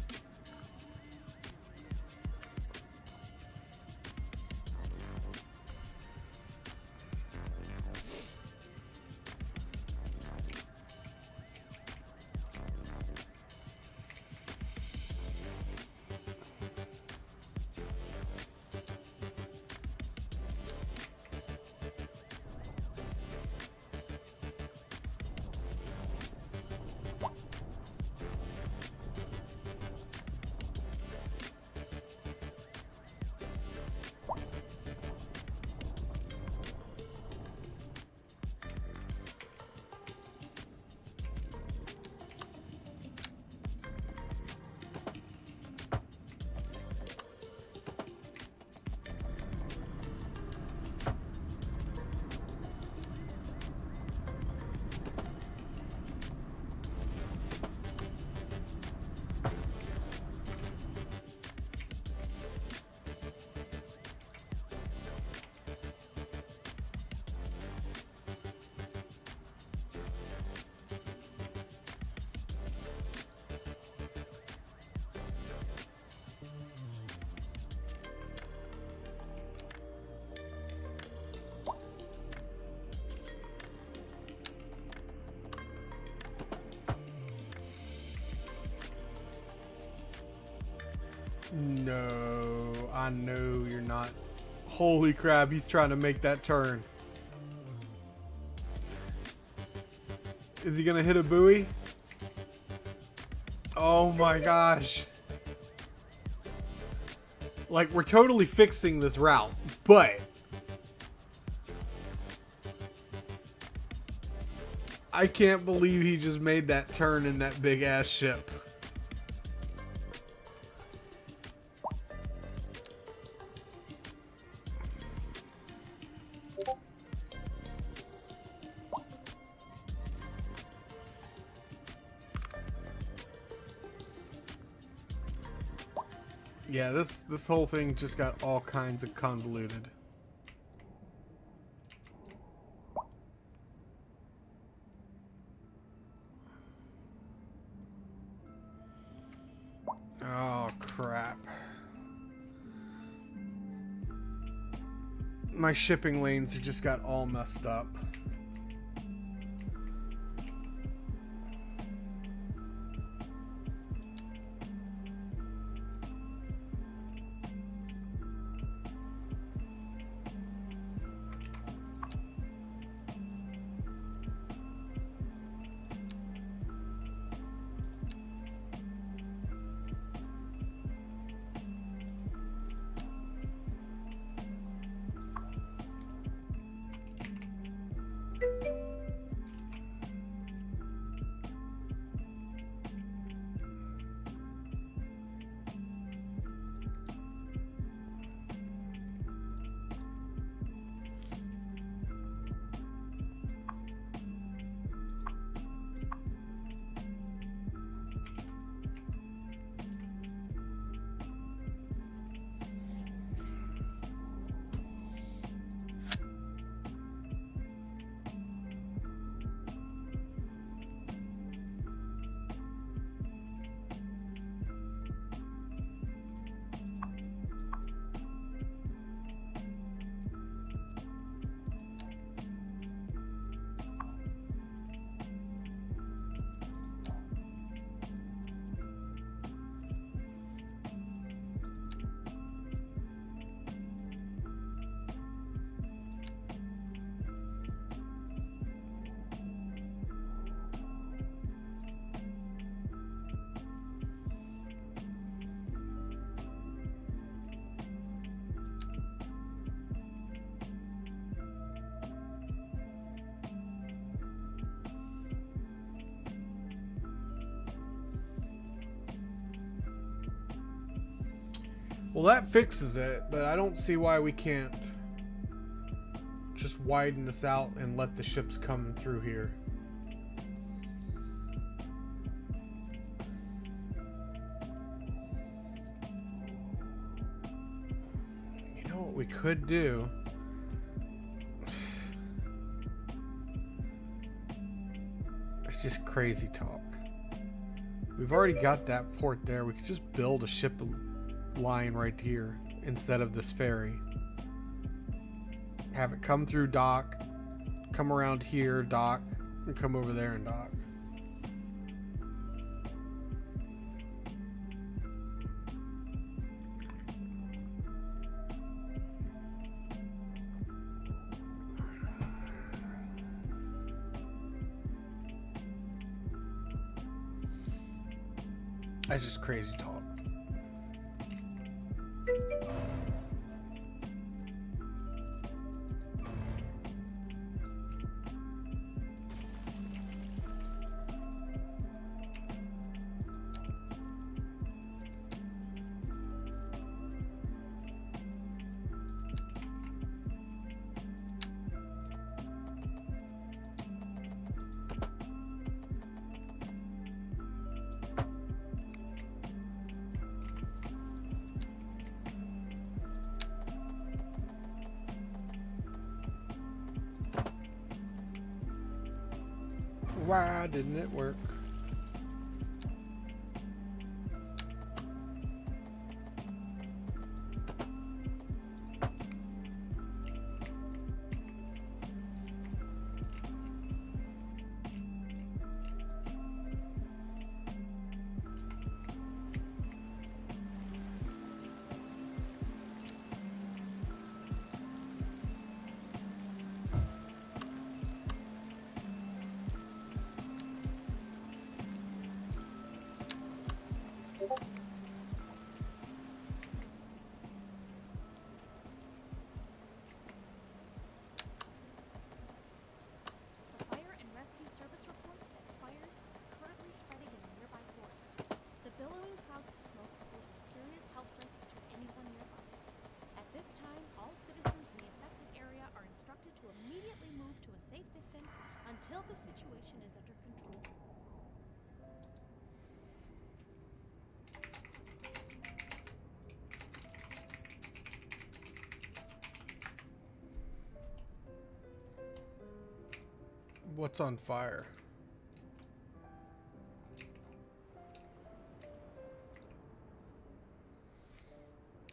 No, I know you're not. Holy crap, he's trying to make that turn. Is he gonna hit a buoy? Oh my gosh. Like, we're totally fixing this route, but I can't believe he just made that turn in that big ass ship. Yeah, this whole thing just got all kinds of convoluted. Oh, crap. My shipping lanes have just got all messed up. Well, that fixes it, but I don't see why we can't just widen this out and let the ships come through here. You know what we could do? It's just crazy talk. We've already got that port there. We could just build a ship line right here instead of this ferry. Have it come through dock, come around here, dock, and come over there and dock. That's just crazy talk. Why didn't it work? Fire and rescue service reports that fires are currently spreading in a nearby forest. The billowing clouds of smoke pose a serious health risk to anyone nearby. At this time, all citizens in the affected area are instructed to immediately move to a safe distance until the situation is under control. What's on fire?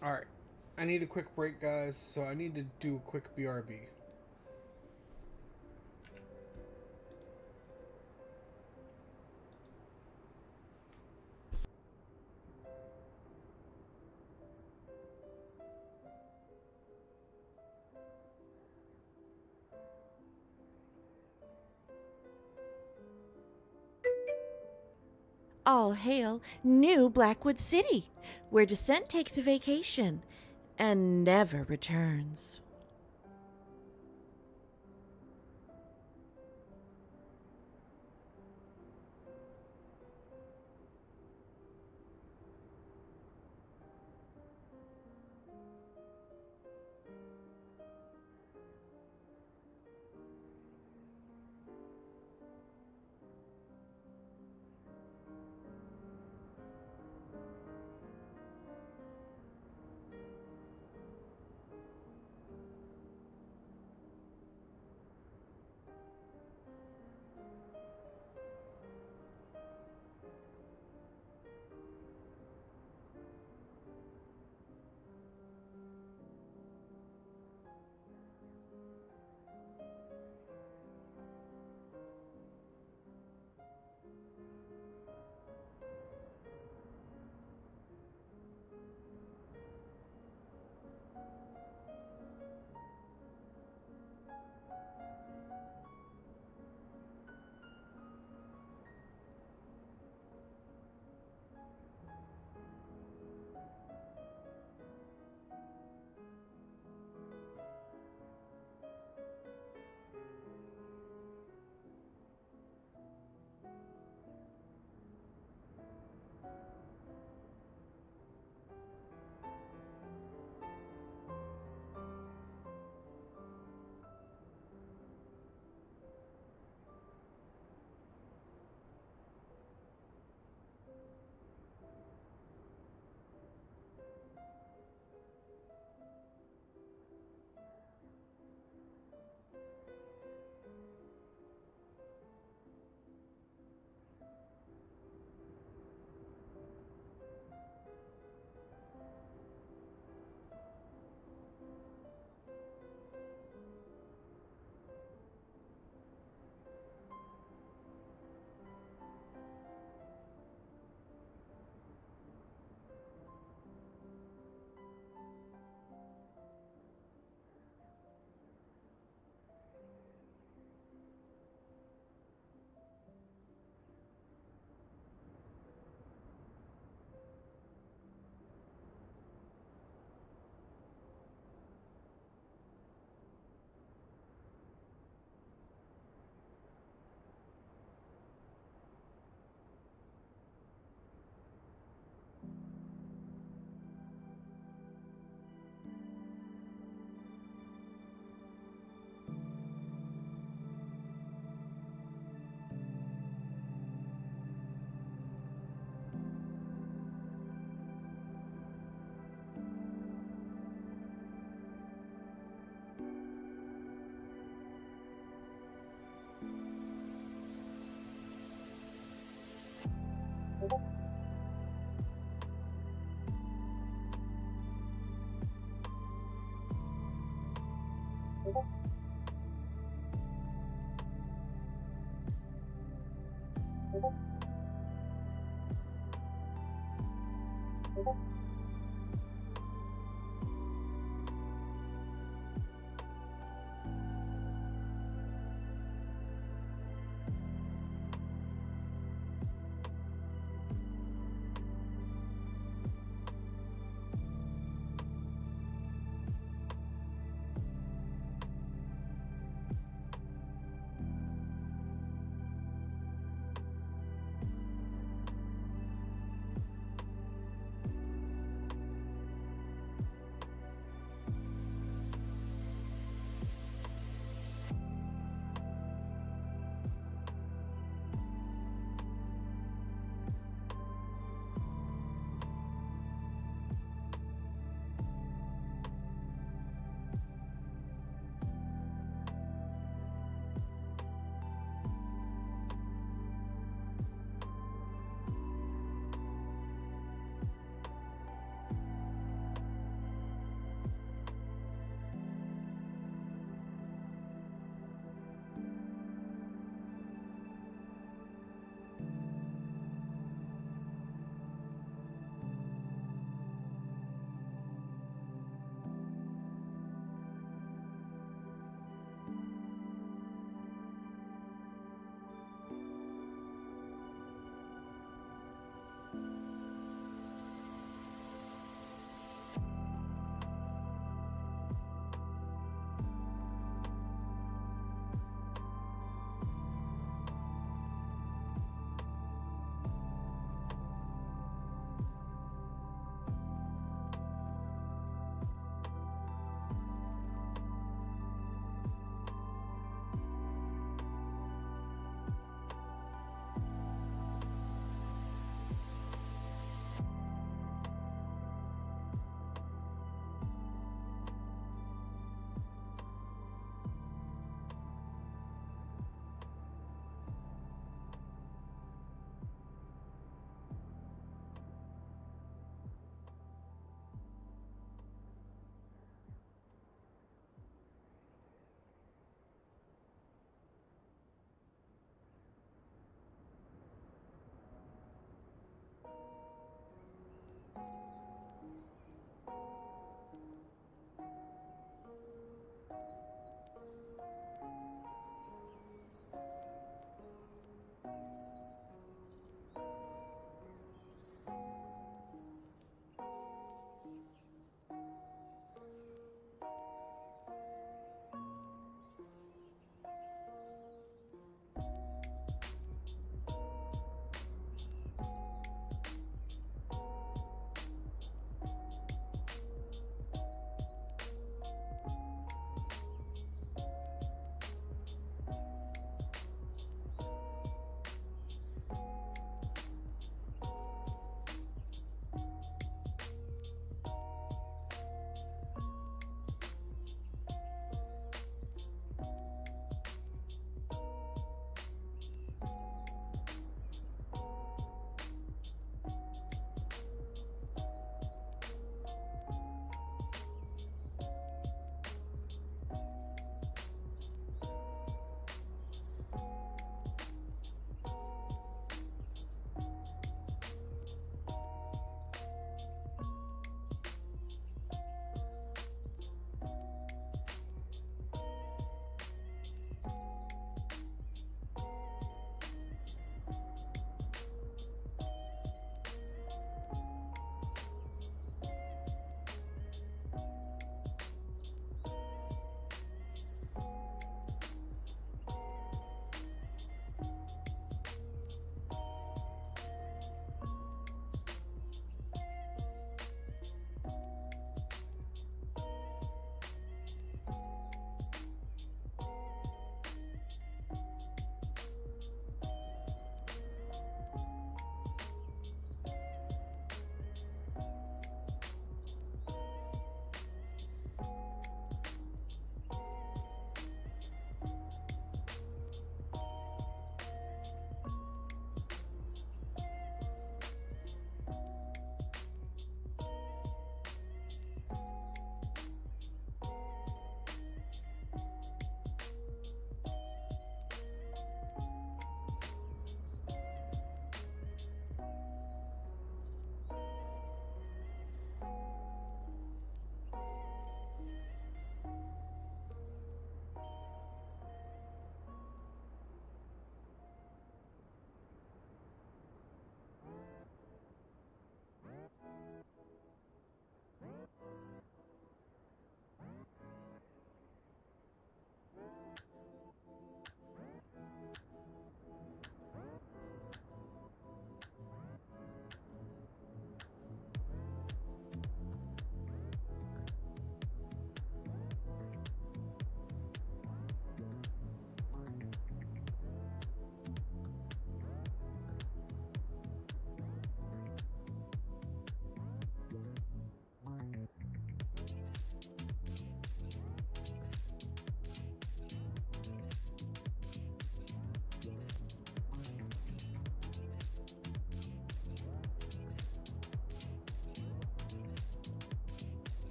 Alright. I need a quick break, guys, so I need to do a quick BRB. All hail New Blackwood City, where Descent takes a vacation and never returns.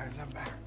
guys, I'm back.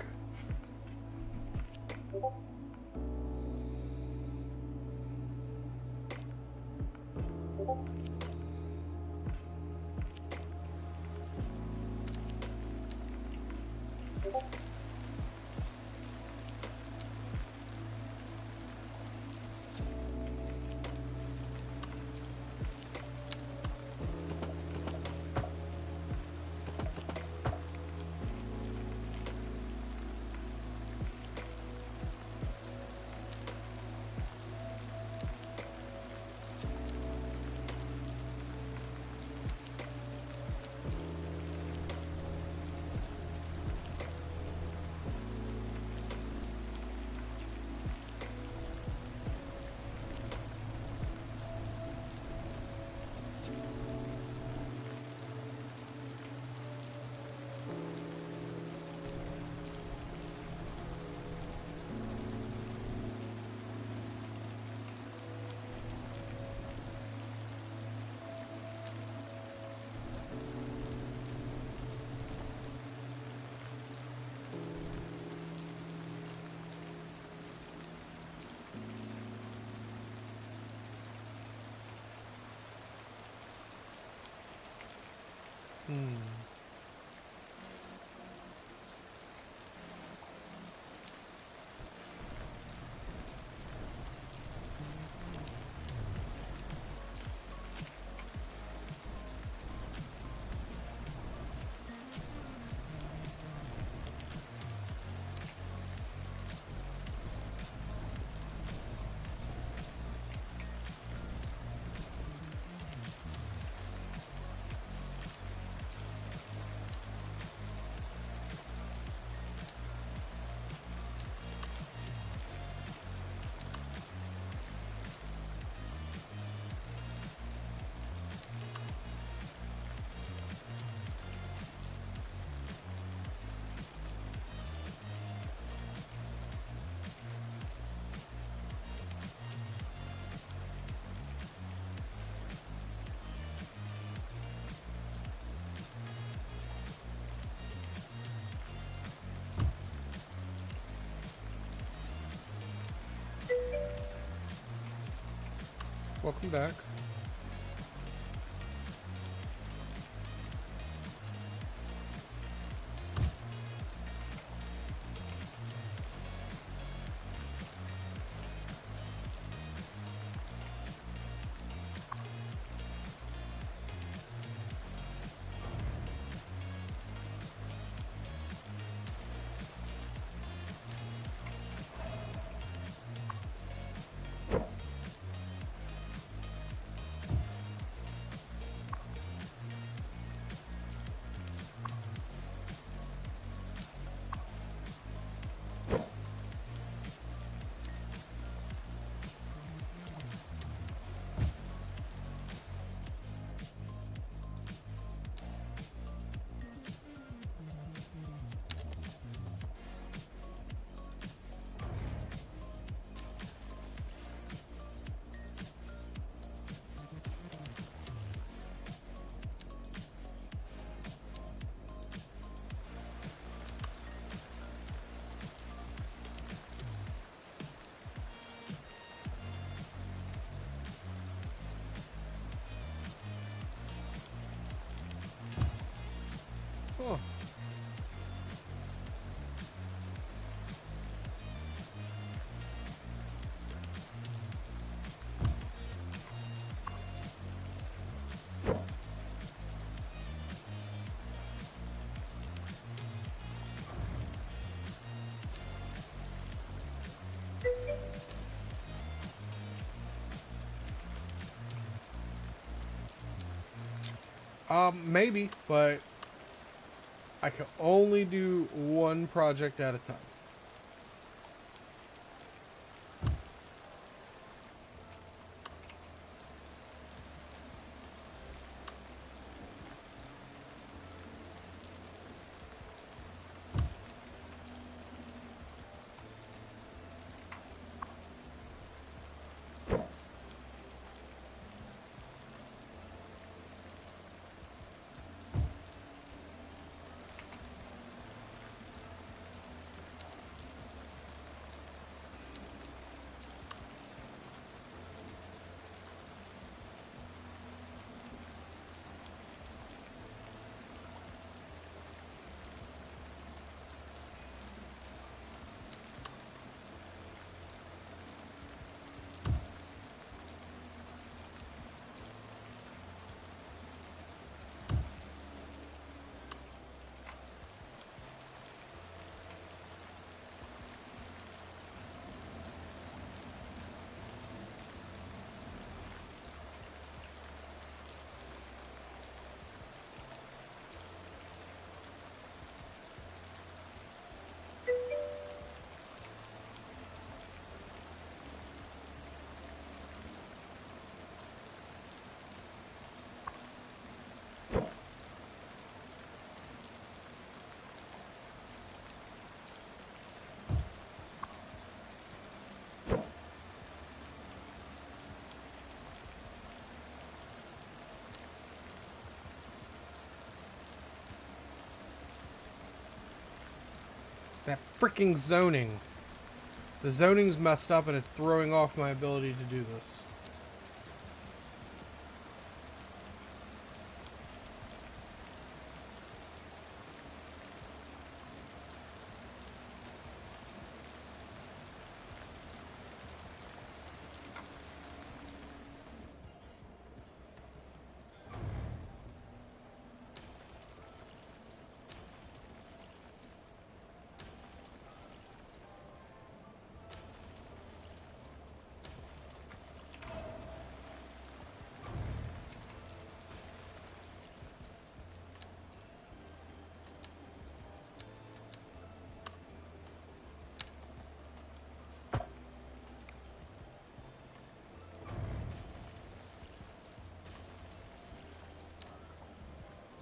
Welcome back. Oh. Maybe, but I can only do one project at a time. that freaking zoning. The zoning's messed up and it's throwing off my ability to do this.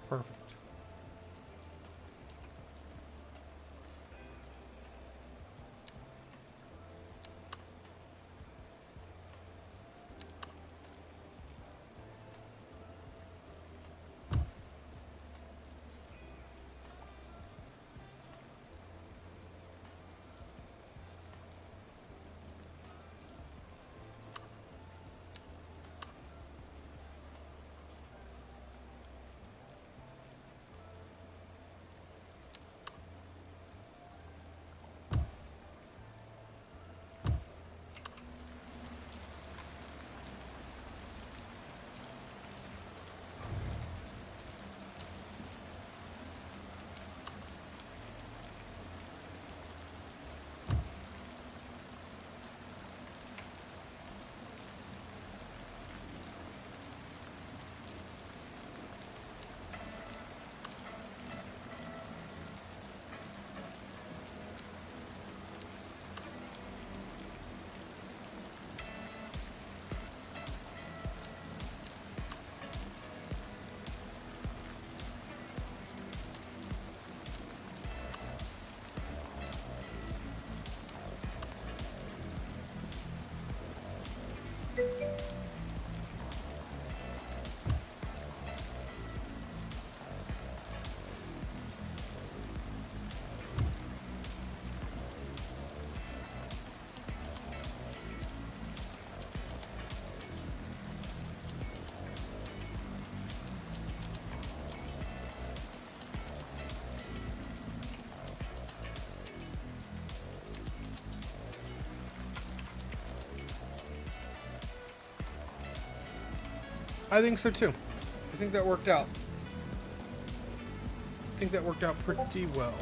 Perfect. I think so too. I think that worked out. I think that worked out pretty well.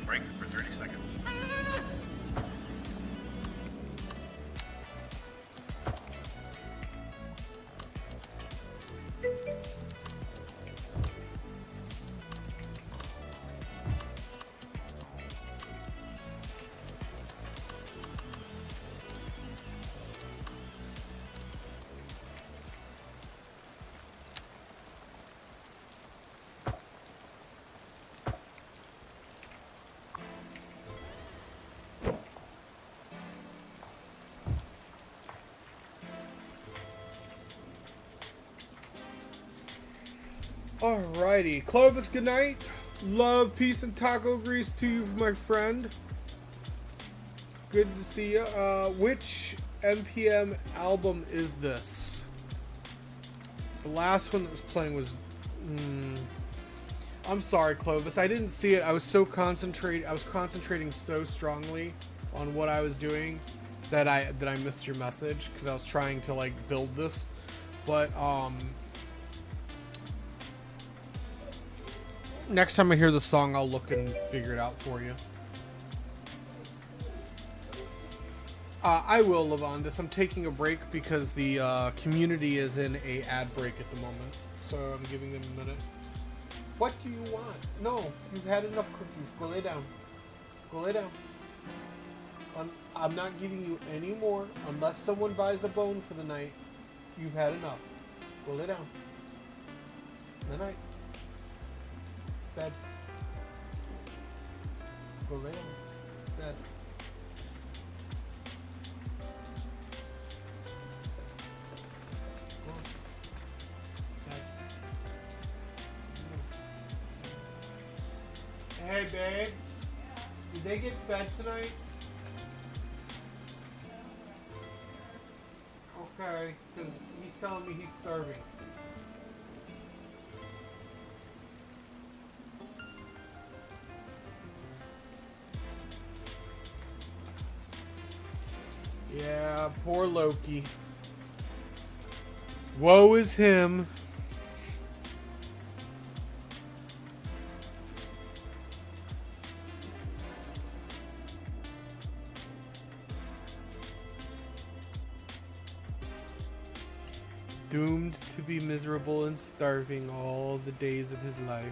Break for 30 seconds. Alrighty, Clovis, good night. Love, peace, and taco grease to you, my friend. Good to see you. Which NPM album is this? The last one that was playing was... I'm sorry, Clovis. I didn't see it. I was so concentrated. I was concentrating so strongly on what I was doing that I missed your message because I was trying to like build this, but next time I hear the song, I'll look and figure it out for you. I will, Lavandis. I'm taking a break because the community is in a ad break at the moment, so I'm giving them a minute. What do you want? No, you've had enough cookies. Go lay down. Go lay down. I'm not giving you any more unless someone buys a bone for the night. You've had enough. Go lay down. Good night. Bed. Go lay down. Bed. Go on. Bed. Hey, babe. Did they get fed tonight? Okay, because he's telling me he's starving. Yeah, poor Loki. Woe is him. Doomed to be miserable and starving all the days of his life.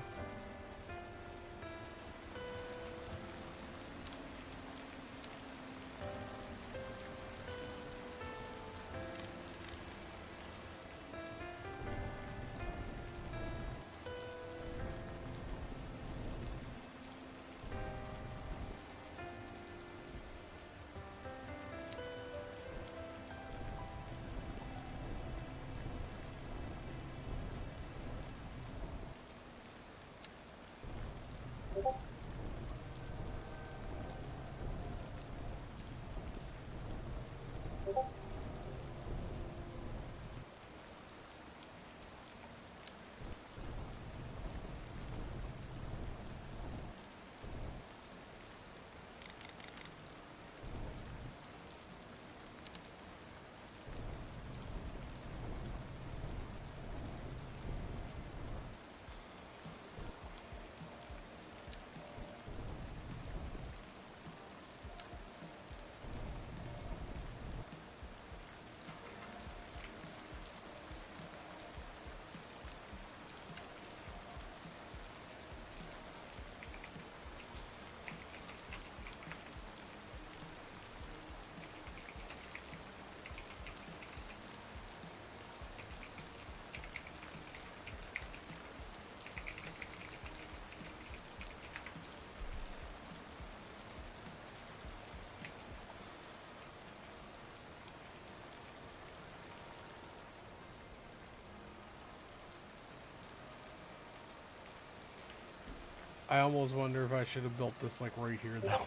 I almost wonder if I should have built this like right here though.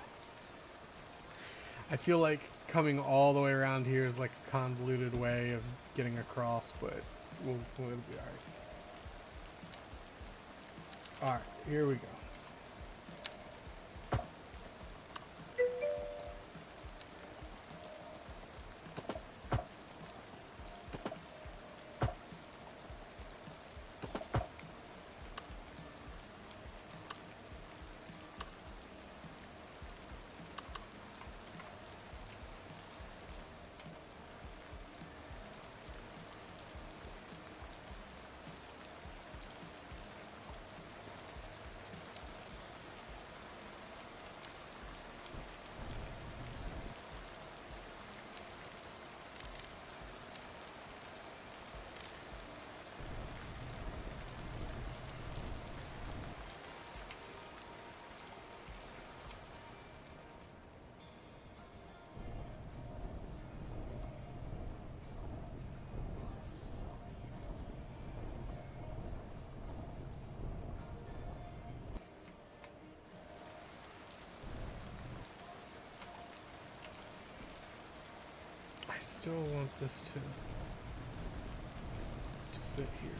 I feel like coming all the way around here is like a convoluted way of getting across, but it'll be alright. Alright, here we go. I still want this to fit here.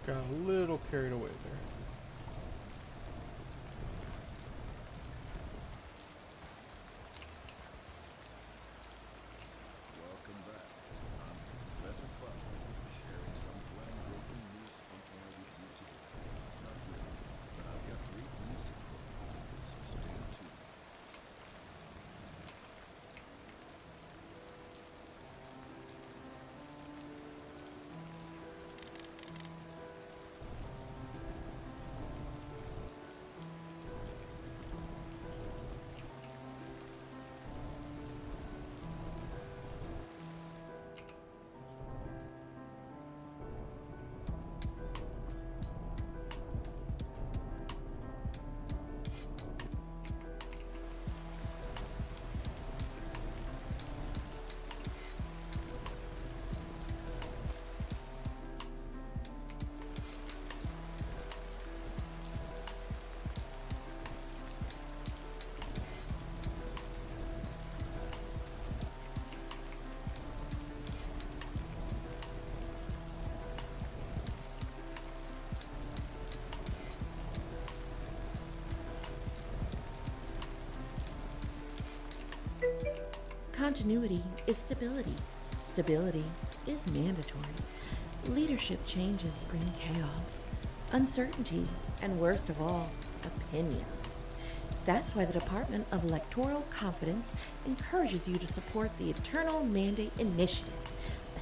Got a little carried away there. Welcome back. I'm Professor Fowler, sharing some groundbreaking news on air with you today. Not really, but I've got great music for you, so stay tuned. Continuity is stability. Stability is mandatory. Leadership changes bring chaos, uncertainty, and worst of all, opinions. That's why the Department of Electoral Confidence encourages you to support the Eternal Mandate Initiative,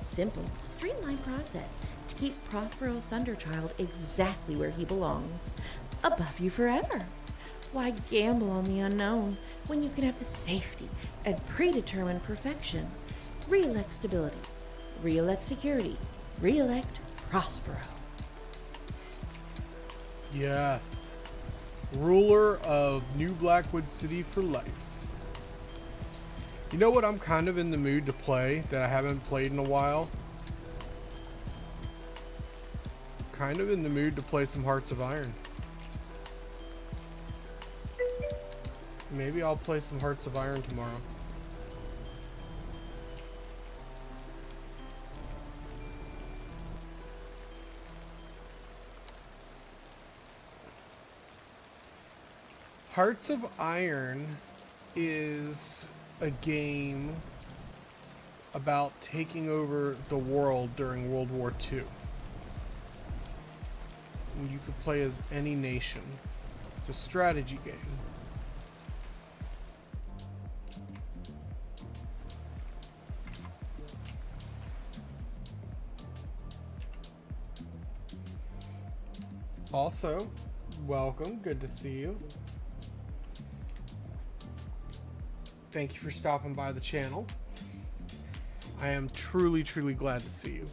a simple, streamlined process to keep Prospero Thunderchild exactly where he belongs, above you forever. Why gamble on the unknown when you can have the safety and predetermined perfection? Re-elect stability, re-elect security, re-elect Prospero. Yes. Ruler of New Blackwood City for life. You know what I'm kind of in the mood to play that I haven't played in a while? Kind of in the mood to play some Hearts of Iron. Maybe I'll play some Hearts of Iron tomorrow. Hearts of Iron is a game about taking over the world during World War II. And you could play as any nation. It's a strategy game. Also, welcome. Good to see you. Thank you for stopping by the channel. I am truly, truly glad to see you.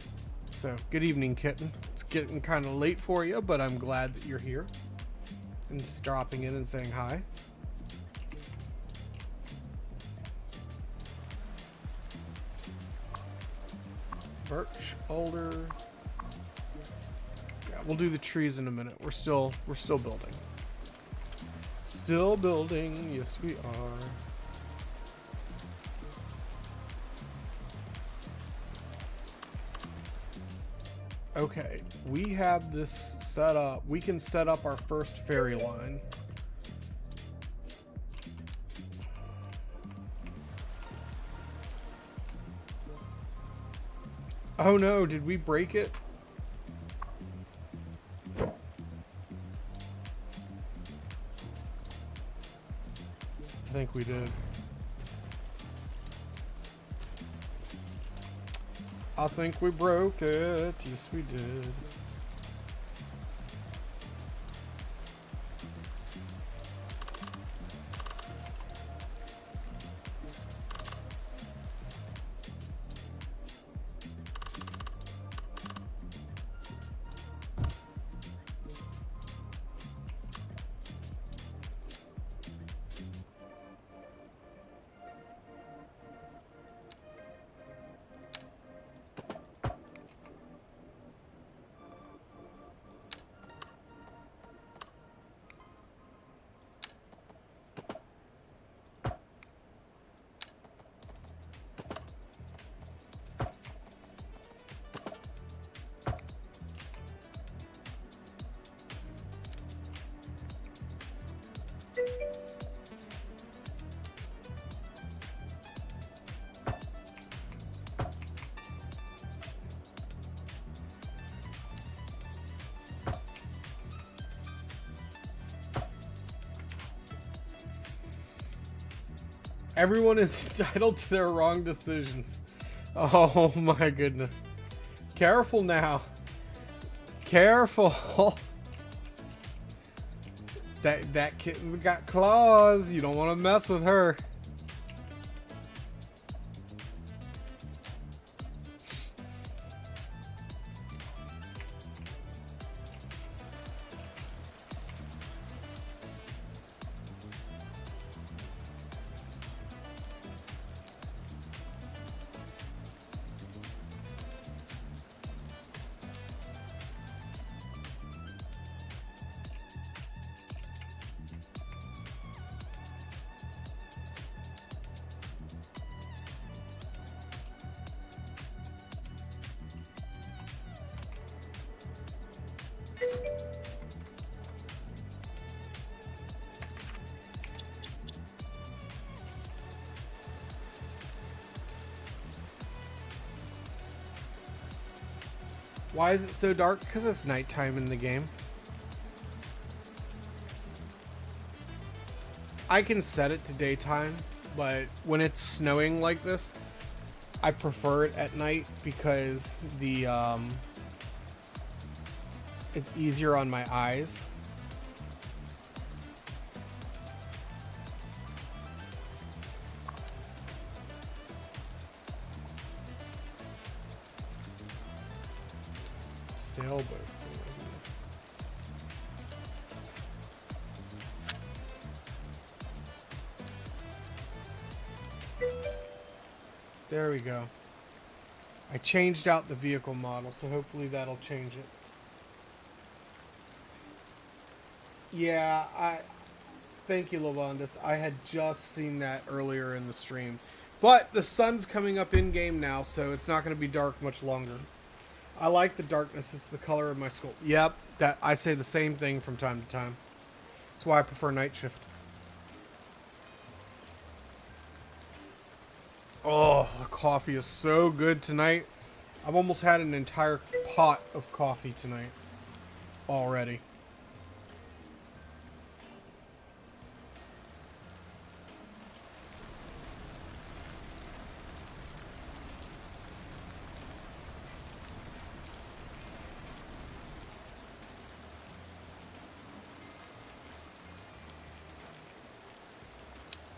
So, good evening, kitten. It's getting kind of late for you, but I'm glad that you're here and just dropping in and saying hi. Birch, alder. Yeah, we'll do the trees in a minute. We're still building. Still building. Yes, we are. Okay, we have this set up. We can set up our first ferry line. Oh no, did we break it? I think we did. I think we broke it. Yes, we did. Everyone is entitled to their wrong decisions. Oh my goodness. Careful now. Careful. That kitten's got claws. You don't want to mess with her. Why is it so dark? Because it's nighttime in the game. I can set it to daytime, but when it's snowing like this, I prefer it at night because the it's easier on my eyes. Sailboats. Oh my goodness. There we go. I changed out the vehicle model, so hopefully that'll change it. Yeah, thank you, Lavandus. I had just seen that earlier in the stream. But the sun's coming up in game now, so it's not going to be dark much longer. I like the darkness. It's the color of my skull. Yep, that I say the same thing from time to time. That's why I prefer night shift. Oh, the coffee is so good tonight. I've almost had an entire pot of coffee tonight already.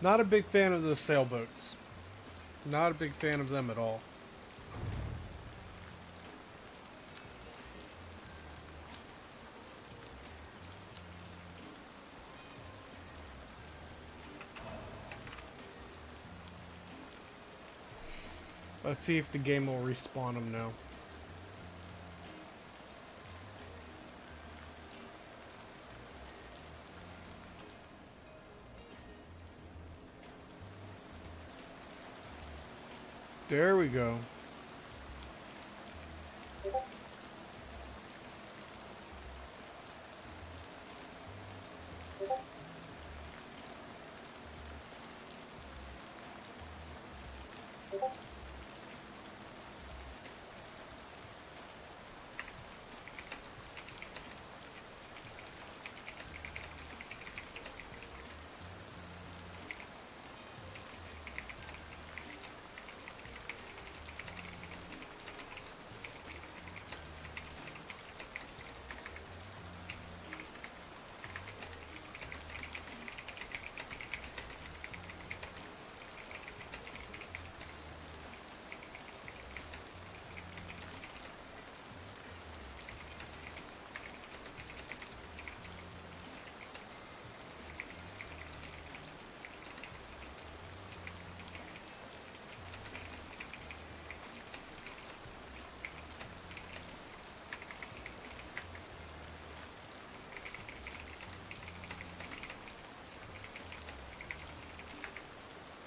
Not a big fan of those sailboats. Not a big fan of them at all. Let's see if the game will respawn them now. There we go.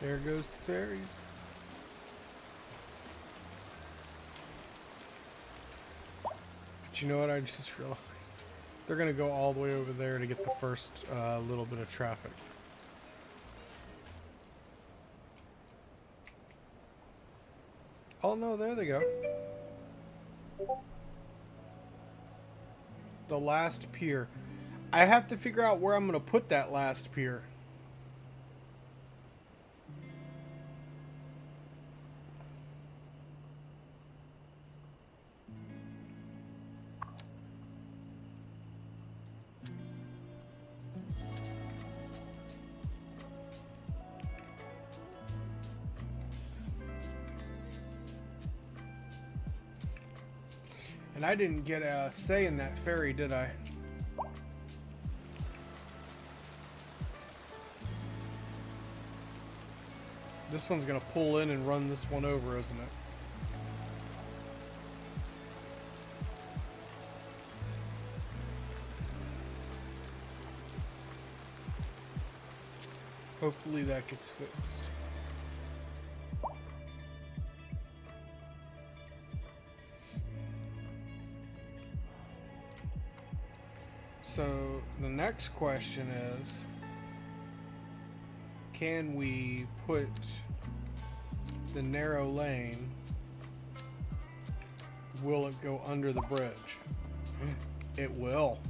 There goes the ferries. But you know what I just realized? They're going to go all the way over there to get the first little bit of traffic. Oh no, there they go. The last pier. I have to figure out where I'm going to put that last pier. And I didn't get a say in that ferry, did I? This one's gonna pull in and run this one over, isn't it? Hopefully that gets fixed. So the next question is, can we put the narrow lane, will it go under the bridge? It will.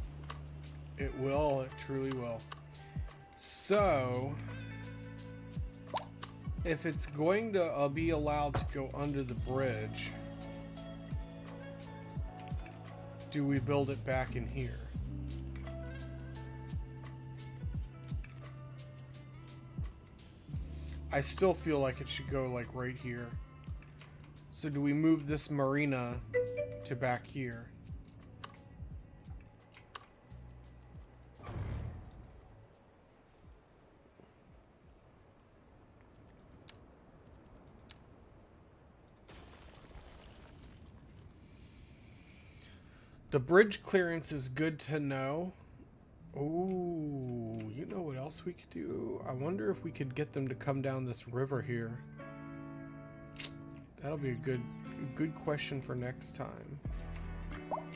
It will, it truly will. So, if it's going to be allowed to go under the bridge, do we build it back in here? I still feel like it should go like right here. So do we move this marina to back here? The bridge clearance is good to know. Ooh, you know what else we could do? I wonder if we could get them to come down this river here. That'll be a good question for next time.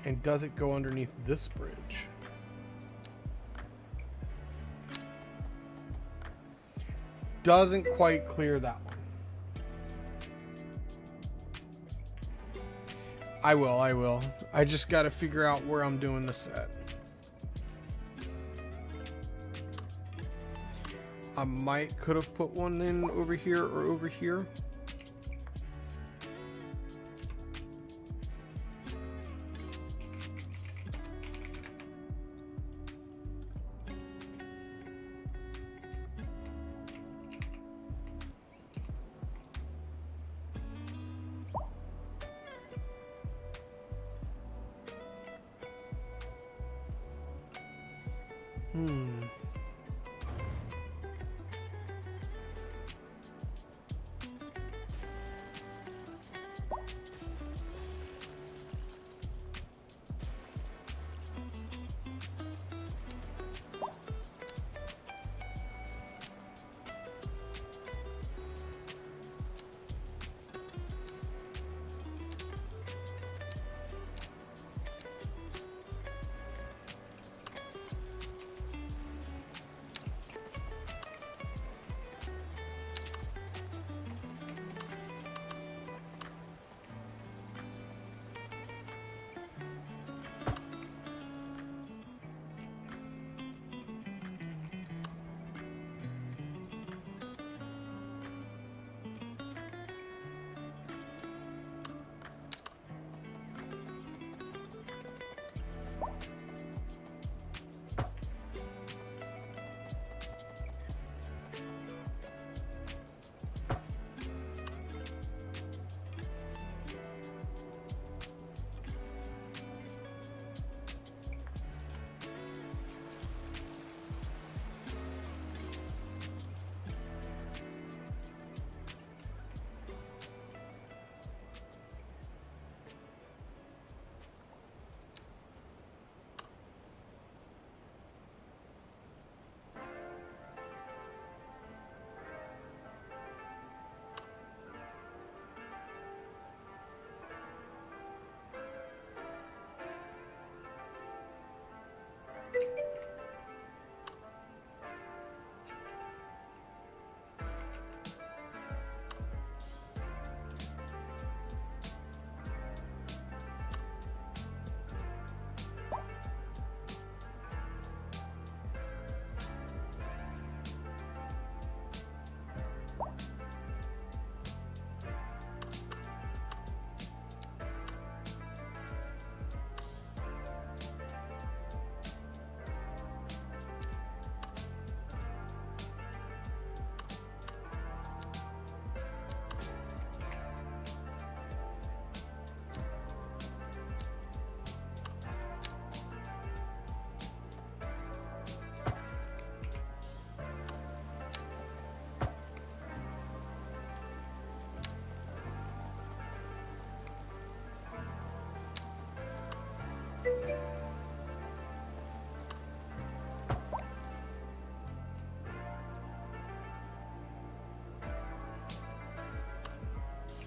And does it go underneath this bridge? Doesn't quite clear that one. I will. I just gotta figure out where I'm doing this at. I could have put one in over here or over here.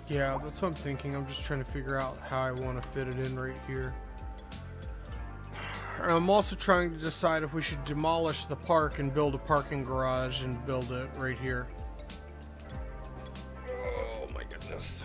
Yeah, that's what I'm thinking. I'm just trying to figure out how I want to fit it in right here. And I'm also trying to decide if we should demolish the park and build a parking garage and build it right here. Oh my goodness.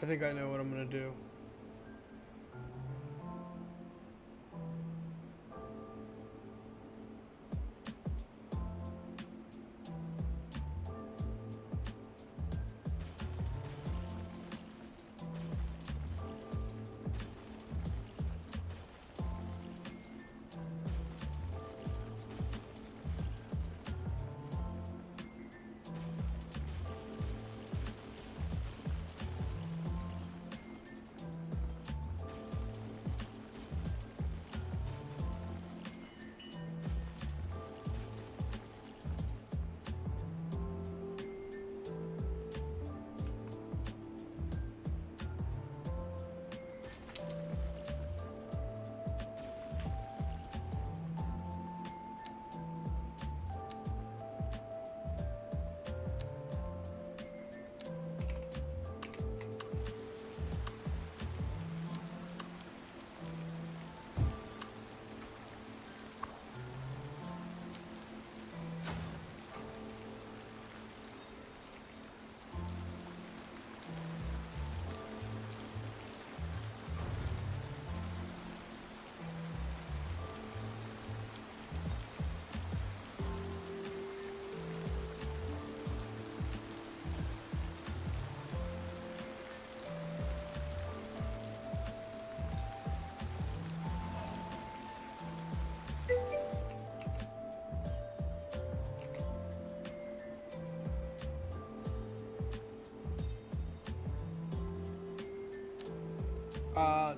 I think I know what I'm gonna do.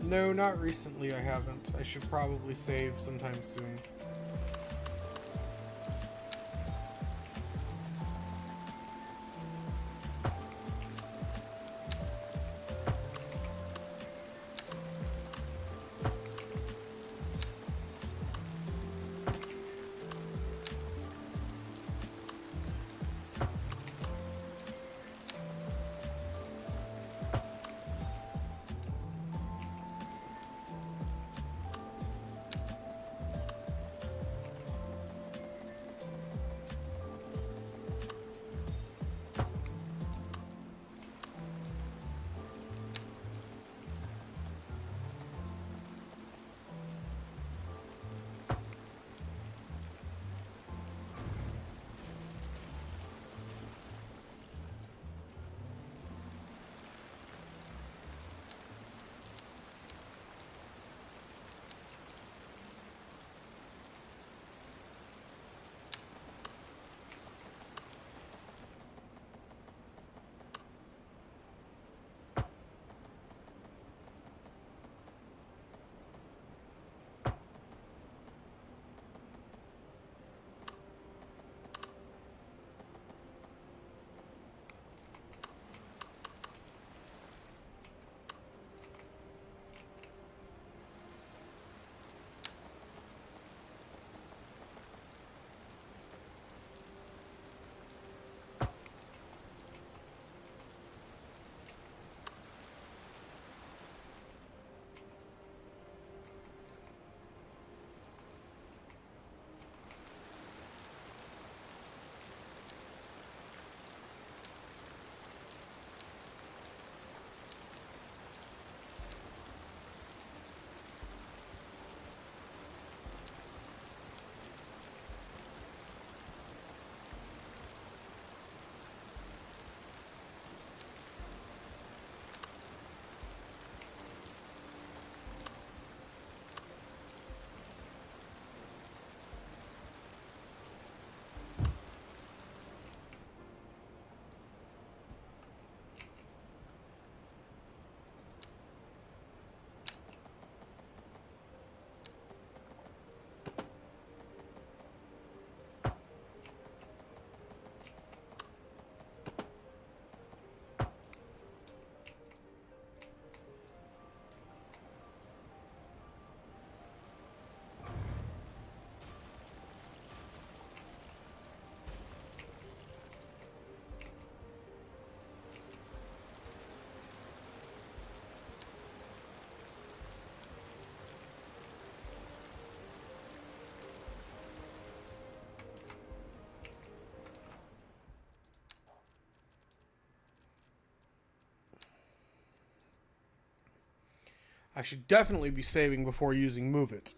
No, not recently I haven't. I should probably save sometime soon. I should definitely be saving before using Move It.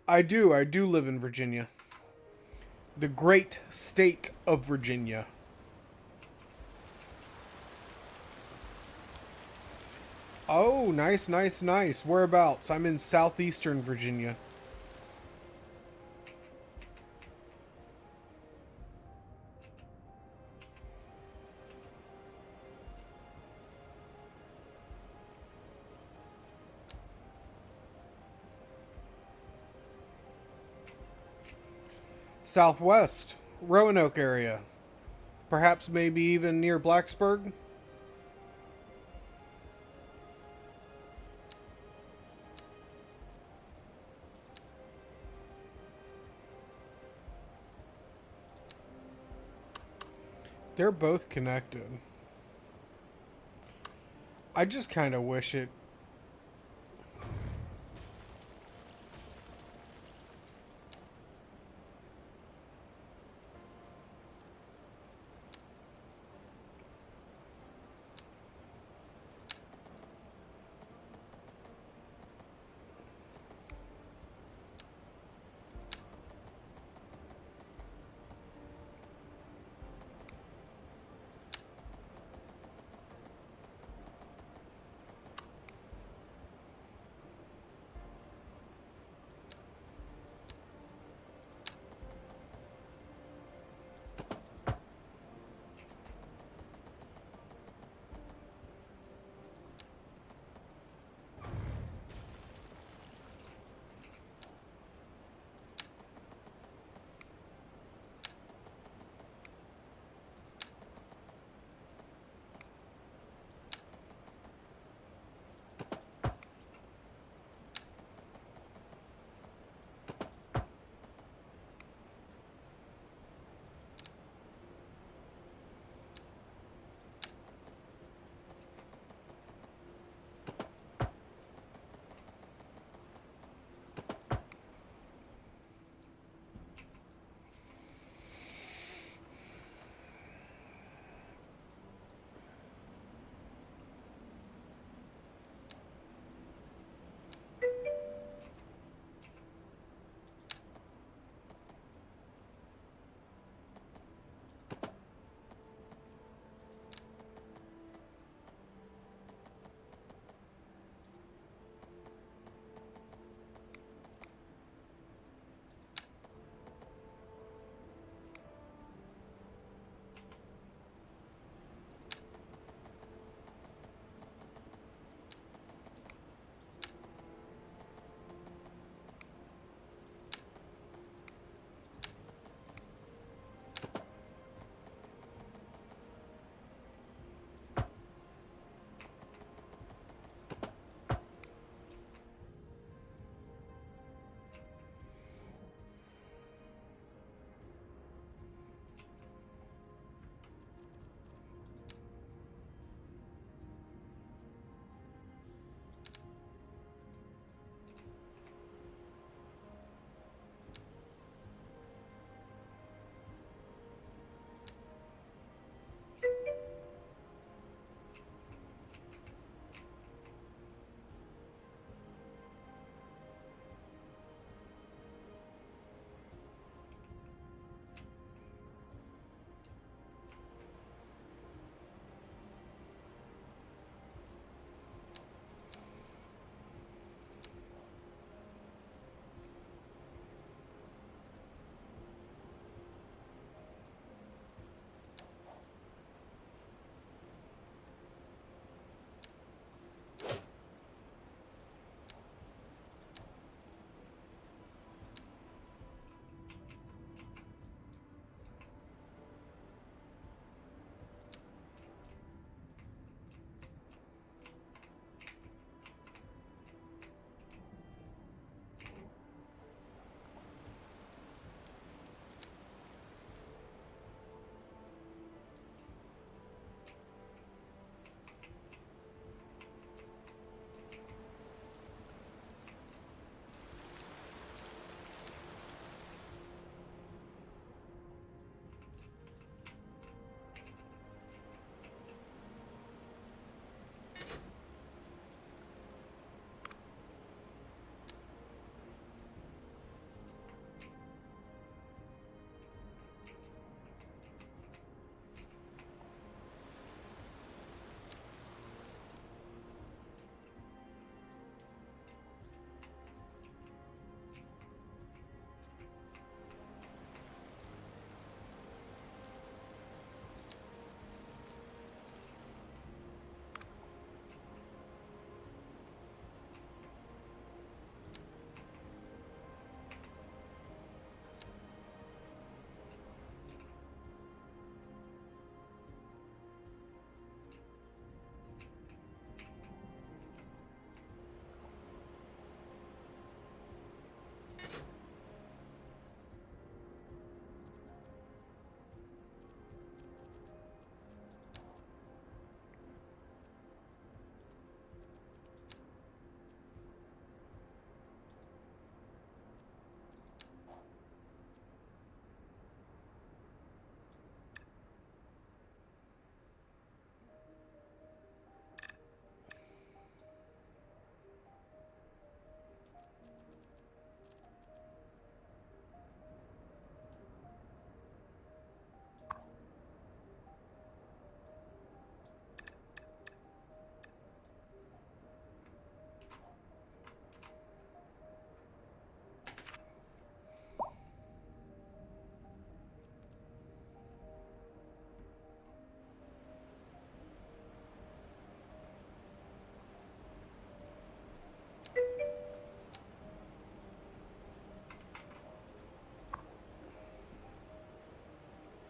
I do live in Virginia. The great state of Virginia. Oh, nice, nice, nice. Whereabouts? I'm in southeastern Virginia. Southwest, Roanoke area. Perhaps maybe even near Blacksburg. They're both connected. I just kind of wish it...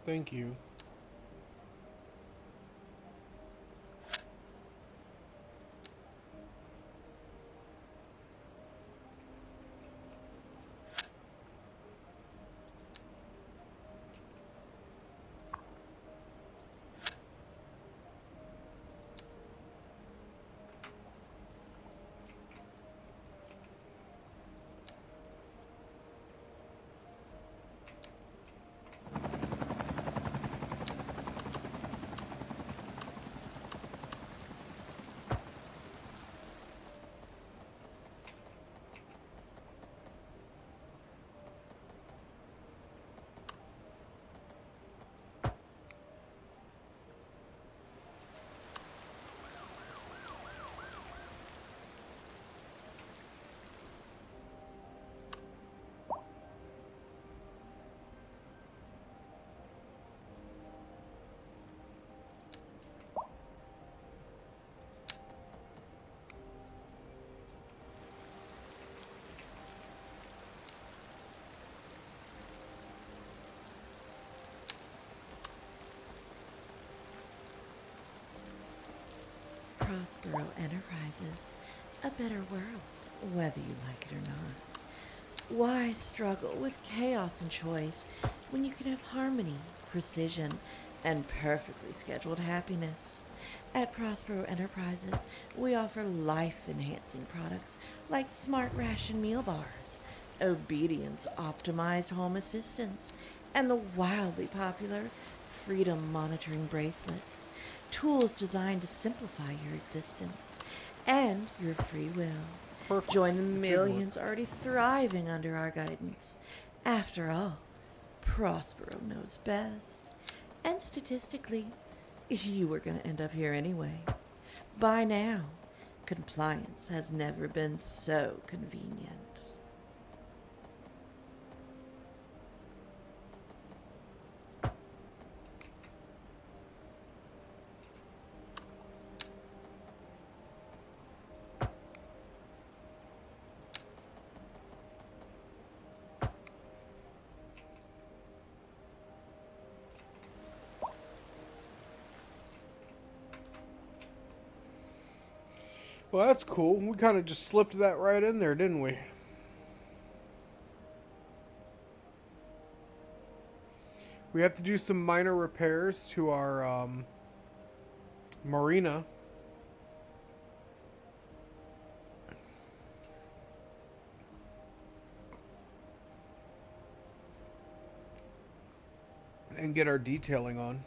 Thank you. Prospero Enterprises, a better world, whether you like it or not. Why struggle with chaos and choice when you can have harmony, precision, and perfectly scheduled happiness? At Prospero Enterprises, we offer life-enhancing products like Smart Ration Meal Bars, Obedience Optimized Home Assistance, and the wildly popular Freedom Monitoring Bracelets, tools designed to simplify your existence and your free will. Perfect. Join the Good millions already thriving under our guidance. After all, Prospero knows best. And statistically, you were going to end up here anyway. By now, compliance has never been so convenient. Well, that's cool. We kind of just slipped that right in there, didn't we? We have to do some minor repairs to our marina. And get our detailing on.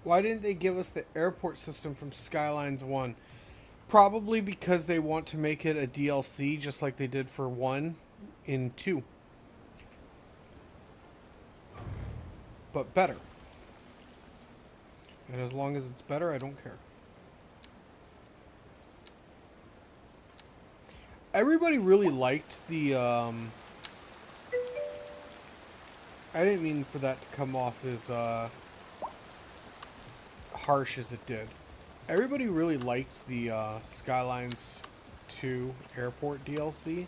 Why didn't they give us the airport system from Skylines 1? Probably because they want to make it a DLC just like they did for 1 in 2. but better. And as long as it's better, I don't care. Everybody really liked the, I didn't mean for that to come off as, harsh as it did. Everybody really liked the, Skylines 2 Airport DLC.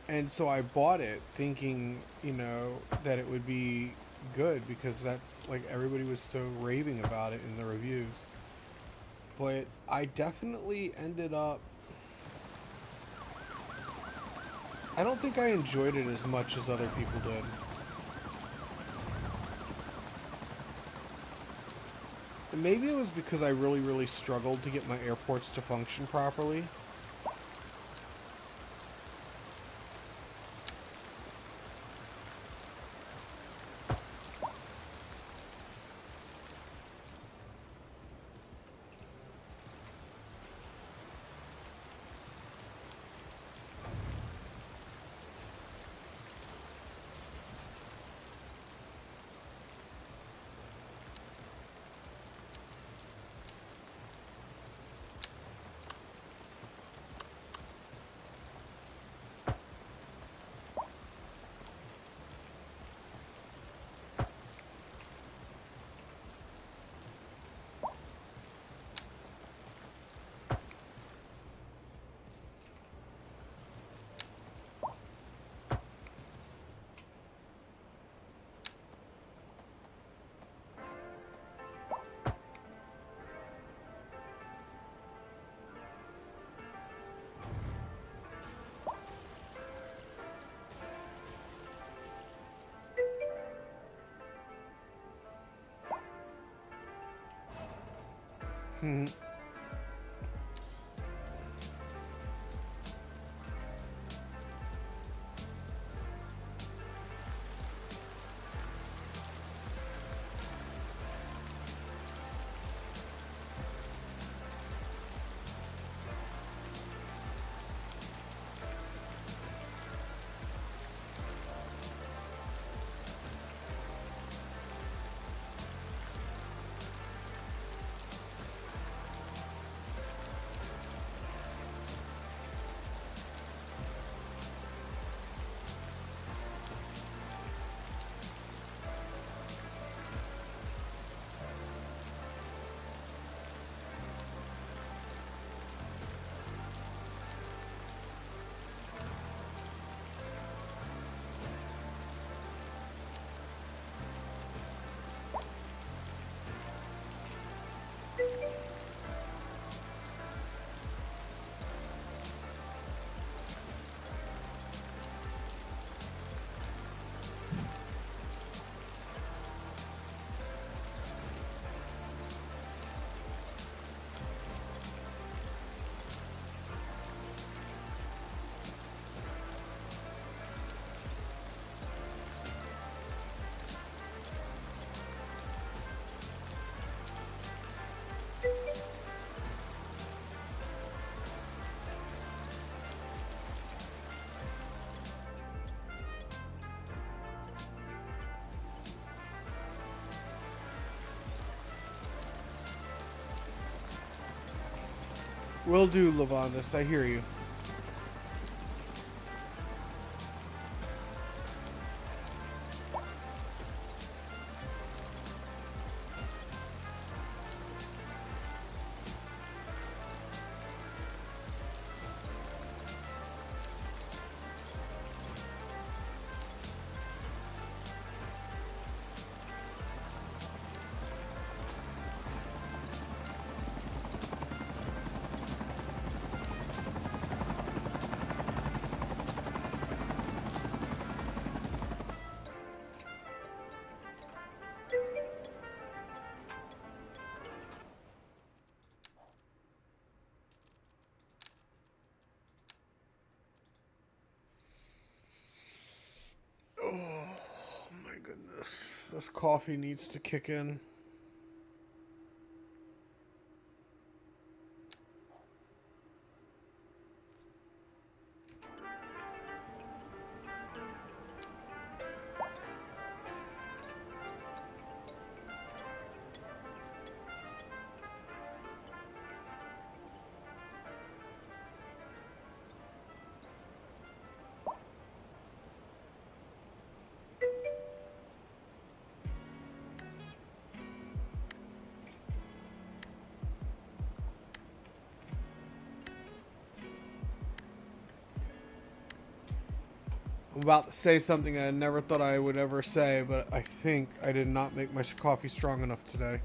And so I bought it thinking, you know, that it would be good because that's, like, everybody was so raving about it in the reviews. But I definitely ended up... I don't think I enjoyed it as much as other people did. And maybe it was because I really struggled to get my airports to function properly. Hmm. Will do, Lavandus. I hear you. This coffee needs to kick in. I'm about to say something I never thought I would ever say, but I think I did not make my coffee strong enough today.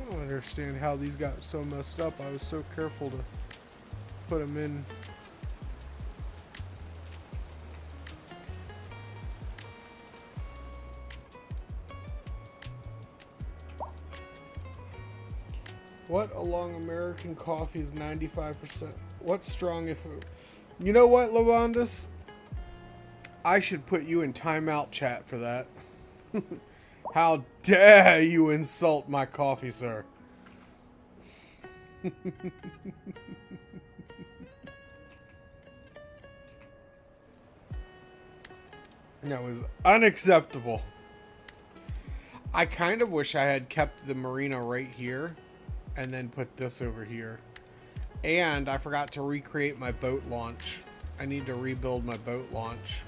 I don't understand how these got so messed up. I was so careful to put them in. What along American coffee is 95%? What's strong if... You know what, Lavandus? I should put you in timeout chat for that. How dare you insult my coffee, sir? That was unacceptable. I kind of wish I had kept the marina right here and then put this over here. And I forgot to recreate my boat launch. I need to rebuild my boat launch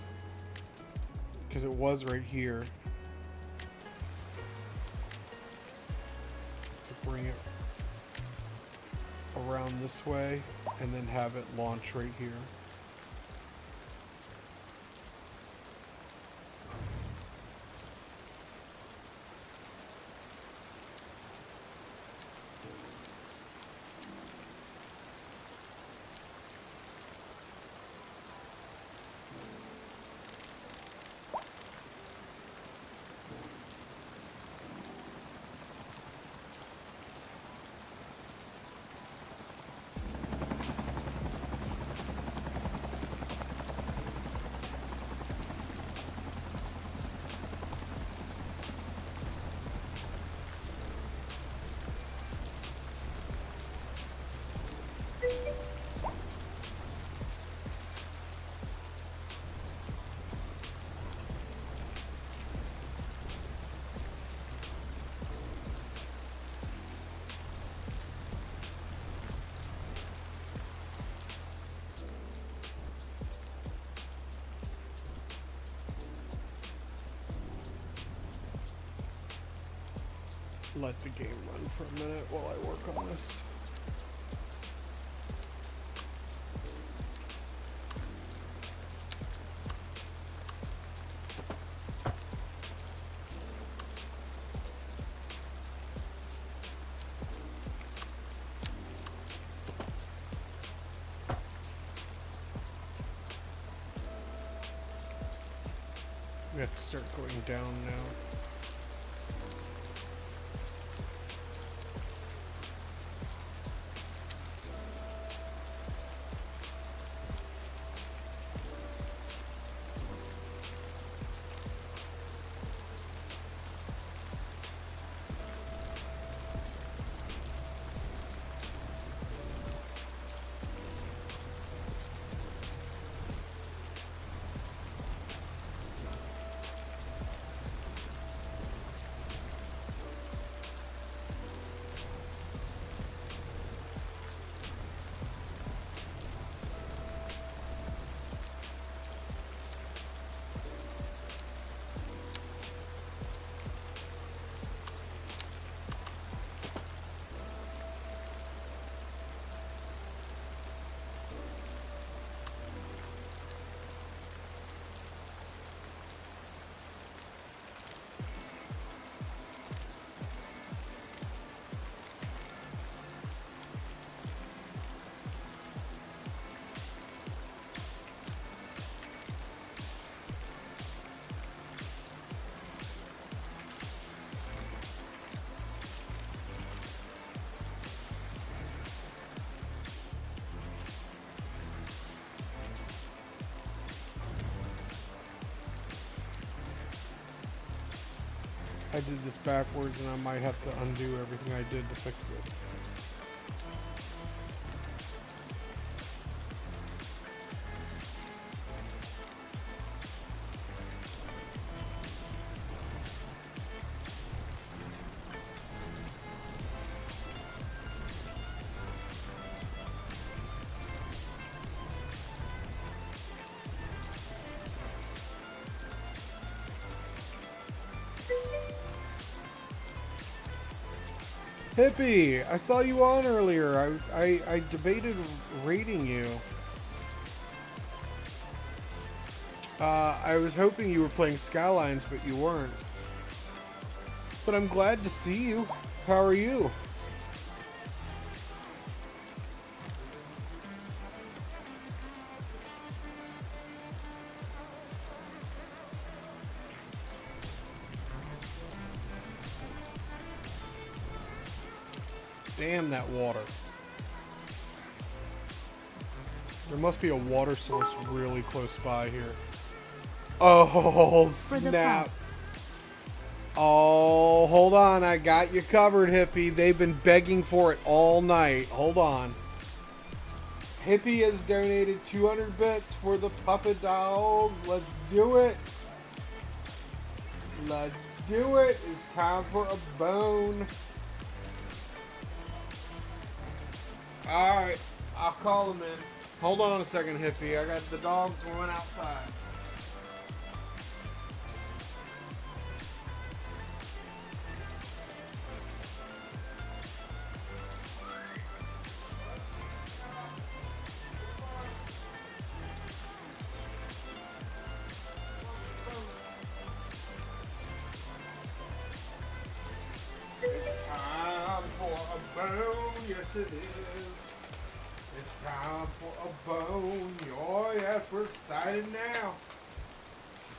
because it was right here. Bring it around this way and then have it launch right here. Let the game run for a minute while I work on this. We have to start going down now. I did this backwards and I might have to undo everything I did to fix it. Hippie, I saw you on earlier. I debated rating you. I was hoping you were playing Skylines, but you weren't. But I'm glad to see you. How are you? Damn that water. There must be a water source really close by here. Oh, snap. Oh, hold on. I got you covered, Hippie. They've been begging for it all night. Hold on. Hippie has donated 200 bits for the puppet dogs. Let's do it. Let's do it. It's time for a bone. Alright, I'll call him in. Hold on a second, Hippie. I got the dogs going outside. It's time for a bone, yes it is. It's time for a bone. Oh yes, we're excited now.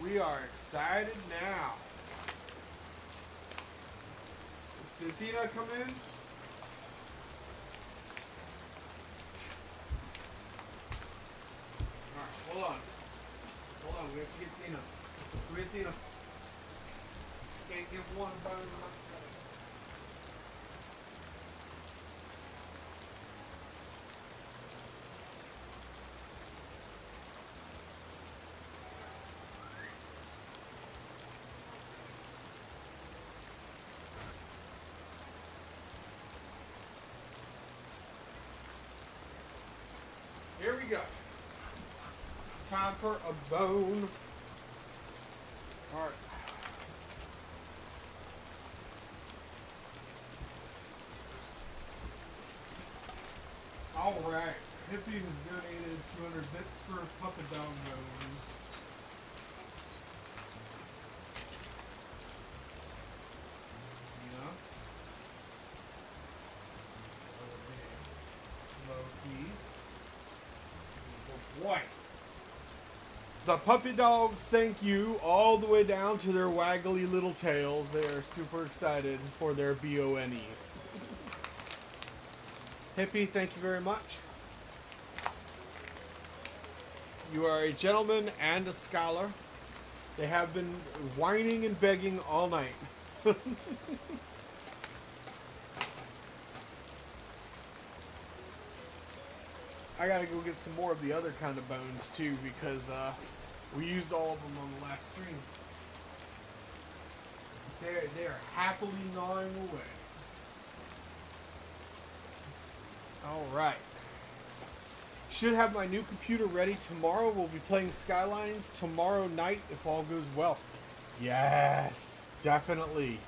We are excited now. Did Tina come in? Alright, hold on. Hold on, we have to get Tina. Let's go get Tina. Can't give one bone. Here we go. Time for a bone. All right. All right. Hippie has donated 200 bits for puppet dog bones. Yeah. Low-key. Boy. The puppy dogs thank you all the way down to their waggly little tails. They are super excited for their BONEs. Hippie, thank you very much. You are a gentleman and a scholar. They have been whining and begging all night. I gotta go get some more of the other kind of bones too, because we used all of them on the last stream. They're happily gnawing away. Alright. Should have my new computer ready tomorrow. We'll be playing Skylines tomorrow night if all goes well. Yes, definitely.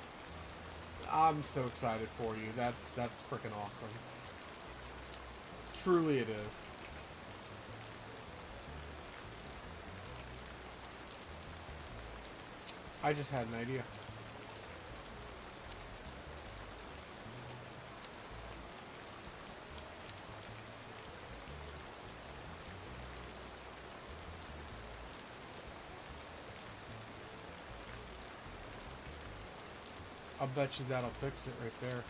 I'm so excited for you. That's freaking awesome. Truly it is. I just had an idea. I'll bet you that'll fix it right there.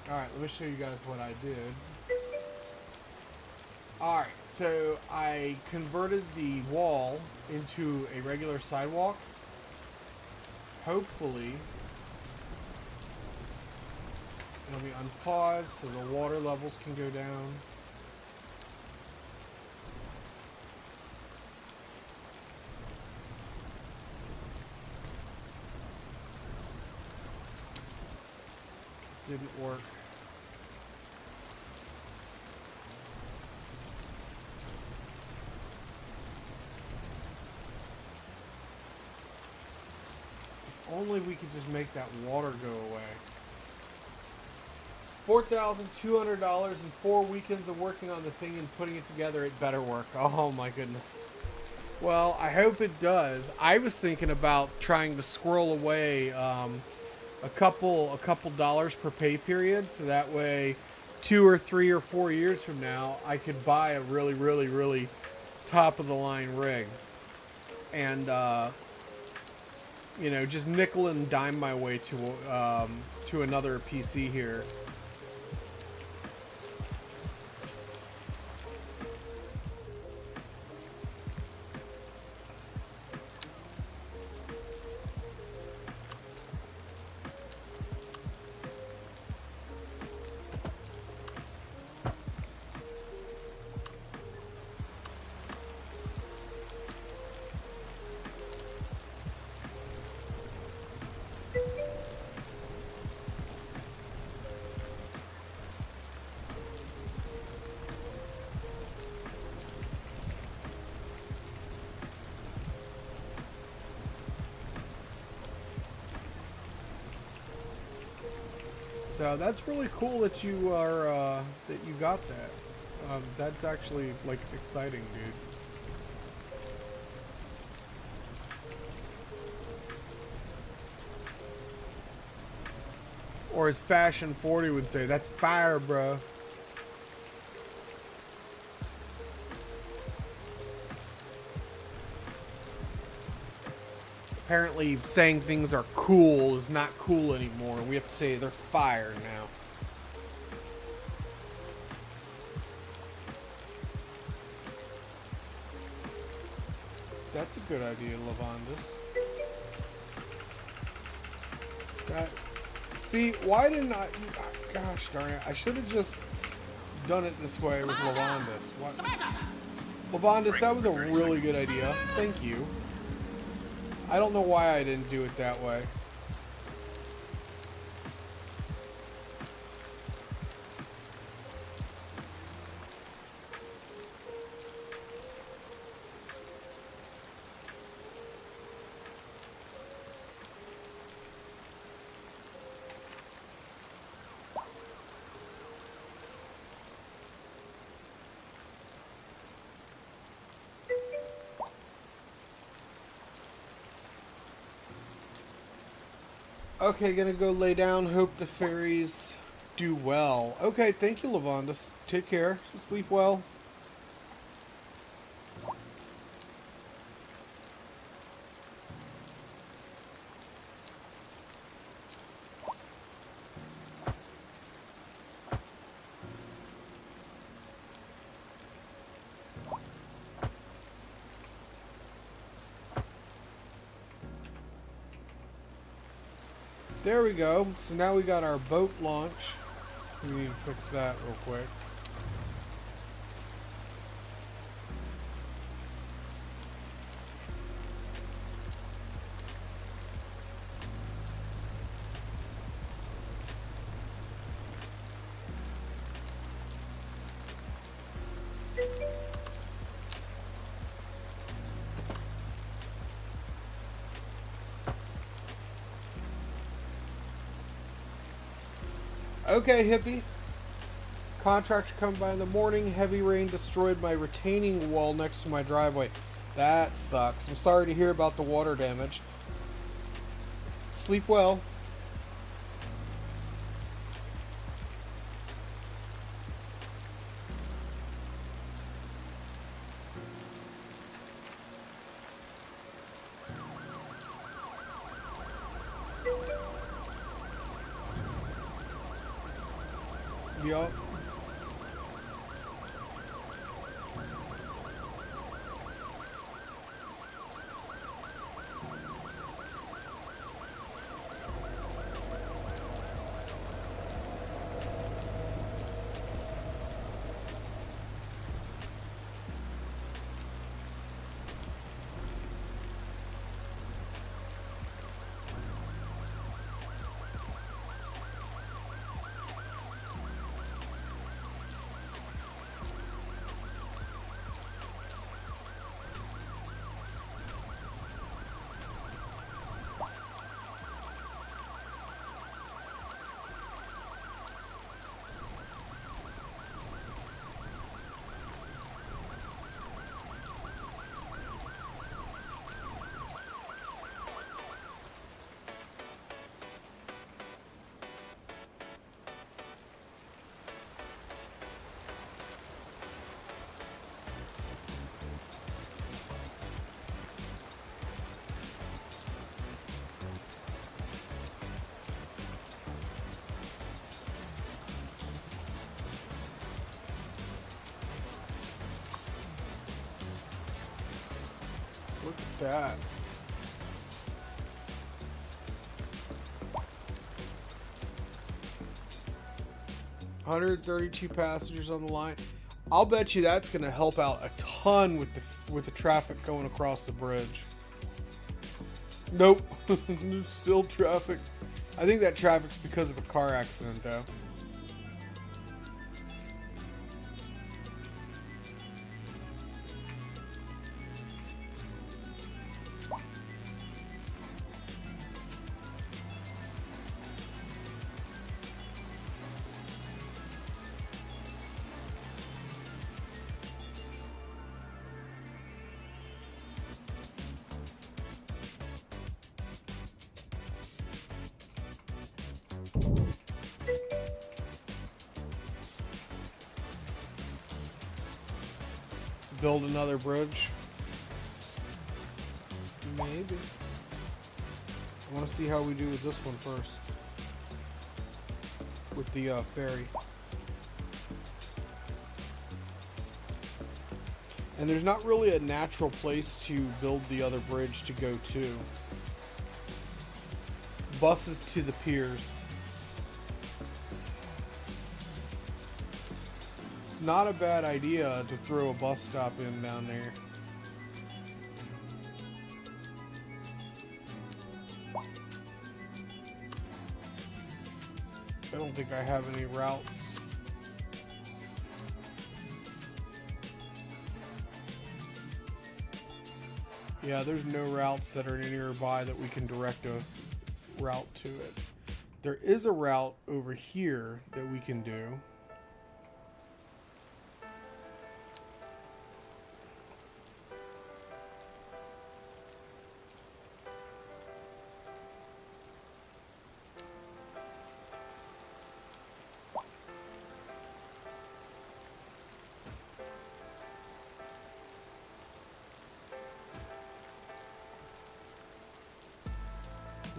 Alright, let me show you guys what I did. Alright, so I converted the wall into a regular sidewalk, hopefully it'll be unpaused so the water levels can go down. Didn't work. If only we could just make that water go away. $4,200 and 4 weekends of working on the thing and putting it together. It better work. Oh my goodness. Well, I hope it does. I was thinking about trying to squirrel away a couple dollars per pay period, so that way 2 or 3 or 4 years from now I could buy a really top of the line rig and you know, just nickel and dime my way to another PC here. So that's really cool that you are that you got that. That's actually like exciting, dude. Or as Fashion 40 would say, that's fire, bro. Apparently saying things are cool is not cool anymore. We have to say they're fire now. That's a good idea, Lavandus. See, why didn't I... Gosh darn it. I should have just done it this way with Lavandus. What? Lavandus, that was a really good idea. Thank you. I don't know why I didn't do it that way. Okay, gonna go lay down. Hope the fairies do well. Okay, thank you, Lavandus. Take care. Sleep well. There we go. So now we got our boat launch. We need to fix that real quick. Okay, hippie. Contractor come by in the morning. Heavy rain destroyed my retaining wall next to my driveway. That sucks. I'm sorry to hear about the water damage. Sleep well. Yup. that. $132 passengers on the line. I'll bet you that's going to help out a ton with the traffic going across the bridge. Nope. There's still traffic. I think that traffic's because of a car accident, though. Build another bridge? Maybe. I want to see how we do with this one first. With the ferry. And there's not really a natural place to build the other bridge to go to. Buses to the piers. It's not a bad idea to throw a bus stop in down there. I don't think I have any routes. Yeah, there's no routes that are nearby that we can direct a route to it. There is a route over here that we can do.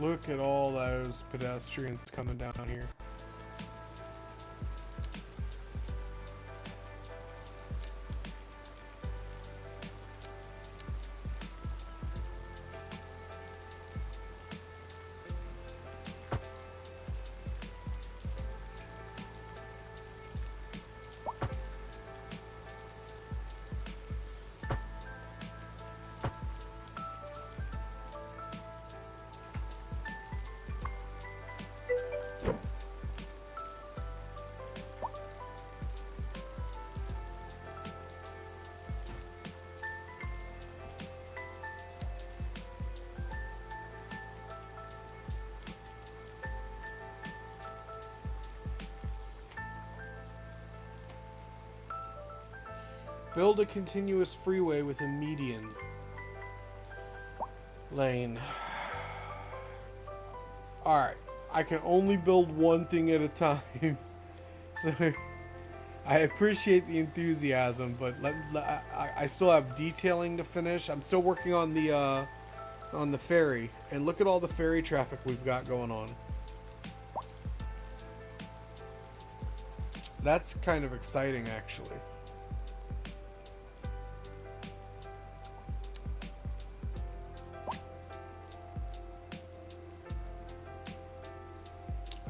Look at all those pedestrians coming down here. Build a continuous freeway with a median lane. Alright, I can only build one thing at a time. So I appreciate the enthusiasm, but I still have detailing to finish. I'm still working on the ferry, and look at all the ferry traffic we've got going on. That's kind of exciting, actually.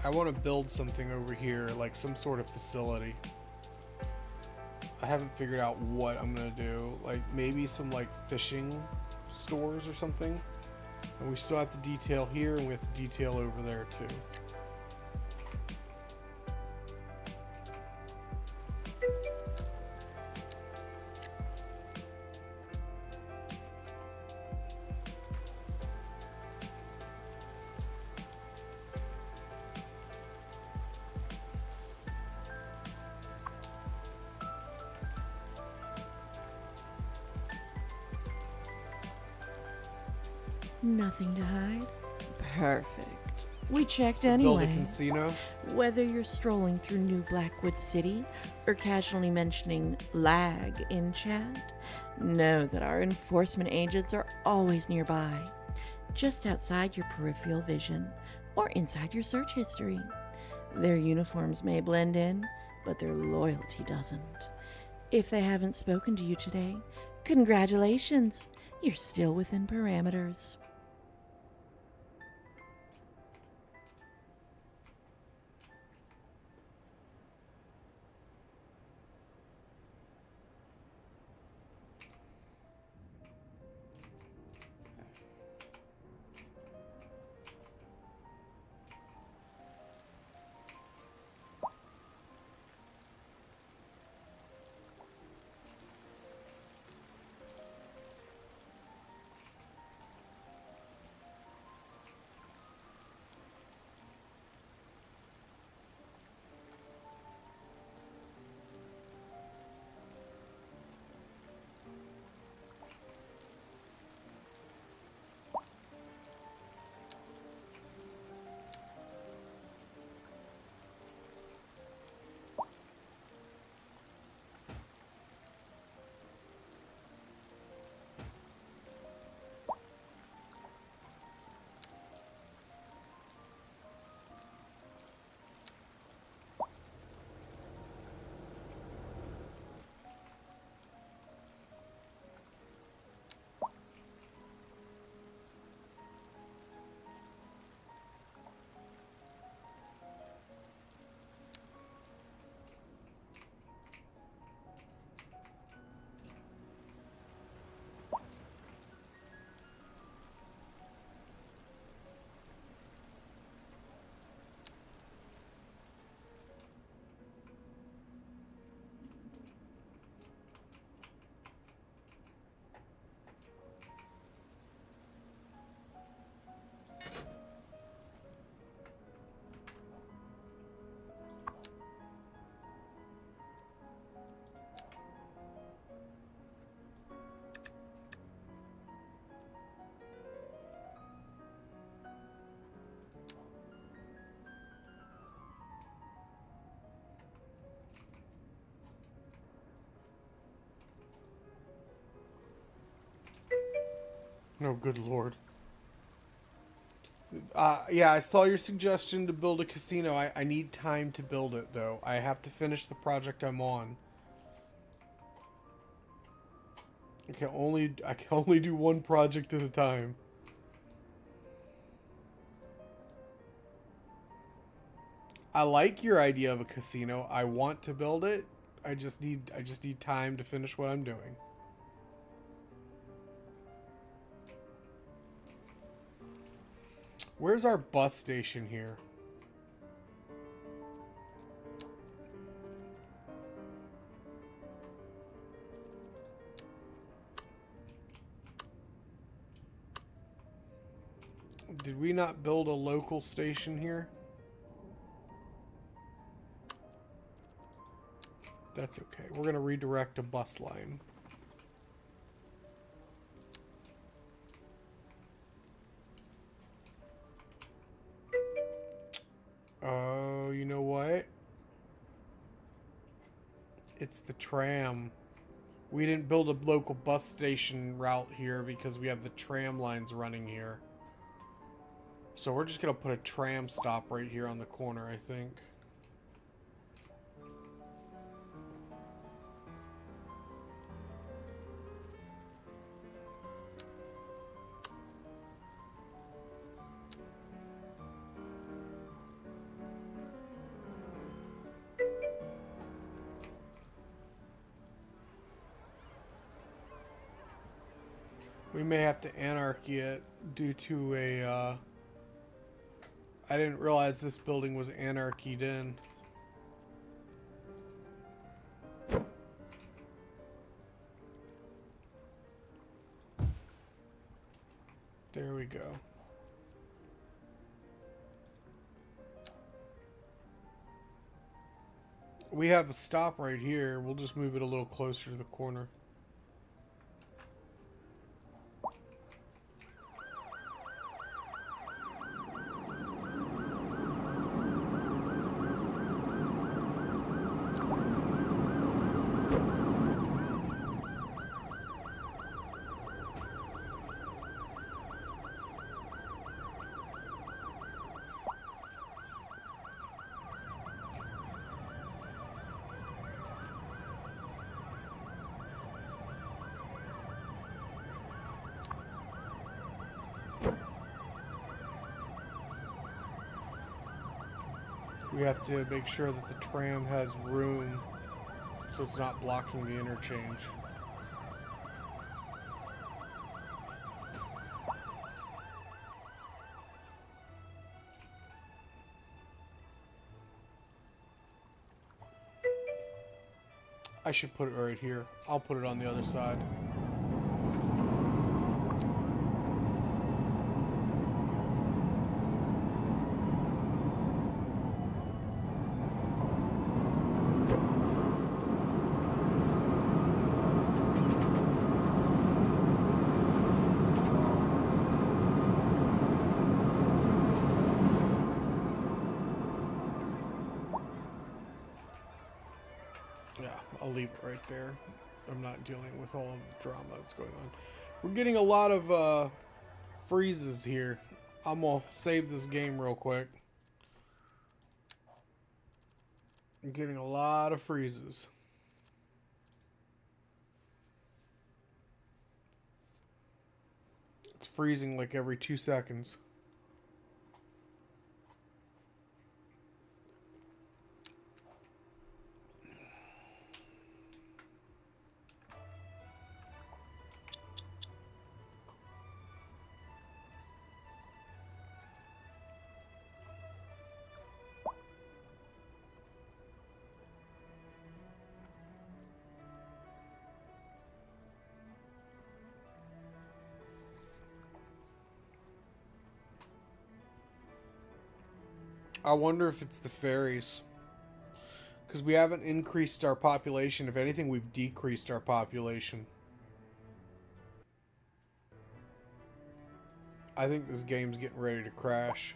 I want to build something over here, like some sort of facility. I haven't figured out what I'm gonna do. Like maybe some like fishing stores or something. And we still have to detail here, and we have to detail over there too. Nothing to hide? Perfect. We checked Build anyway. a casino. Whether you're strolling through New Blackwood City or casually mentioning lag in chat, know that our enforcement agents are always nearby, just outside your peripheral vision or inside your search history. Their uniforms may blend in, but their loyalty doesn't. If they haven't spoken to you today, congratulations! You're still within parameters. Oh, good lord. Yeah, I saw your suggestion to build a casino. I need time to build it, though. I have to finish the project I'm on. I can only do one project at a time. I like your idea of a casino. I want to build it. I just need time to finish what I'm doing. Where's our bus station here? Did we not build a local station here? That's okay. We're going to redirect a bus line. Oh, you know what? It's the tram. We didn't build a local bus station route here because we have the tram lines running here. So we're just going to put a tram stop right here on the corner, I think. We may have to anarchy it due to a, I didn't realize this building was anarchied in. There we go. We have a stop right here. We'll just move it a little closer to the corner. We have to make sure that the tram has room so it's not blocking the interchange. I should put it right here. I'll put it on the other side. Yeah, I'll leave it right there. I'm not dealing with all of the drama that's going on. We're getting a lot of freezes here. I'm gonna save this game real quick. I'm getting a lot of freezes. It's freezing like every 2 seconds. I wonder if it's the ferries. Because we haven't increased our population. If anything, we've decreased our population. I think this game's getting ready to crash.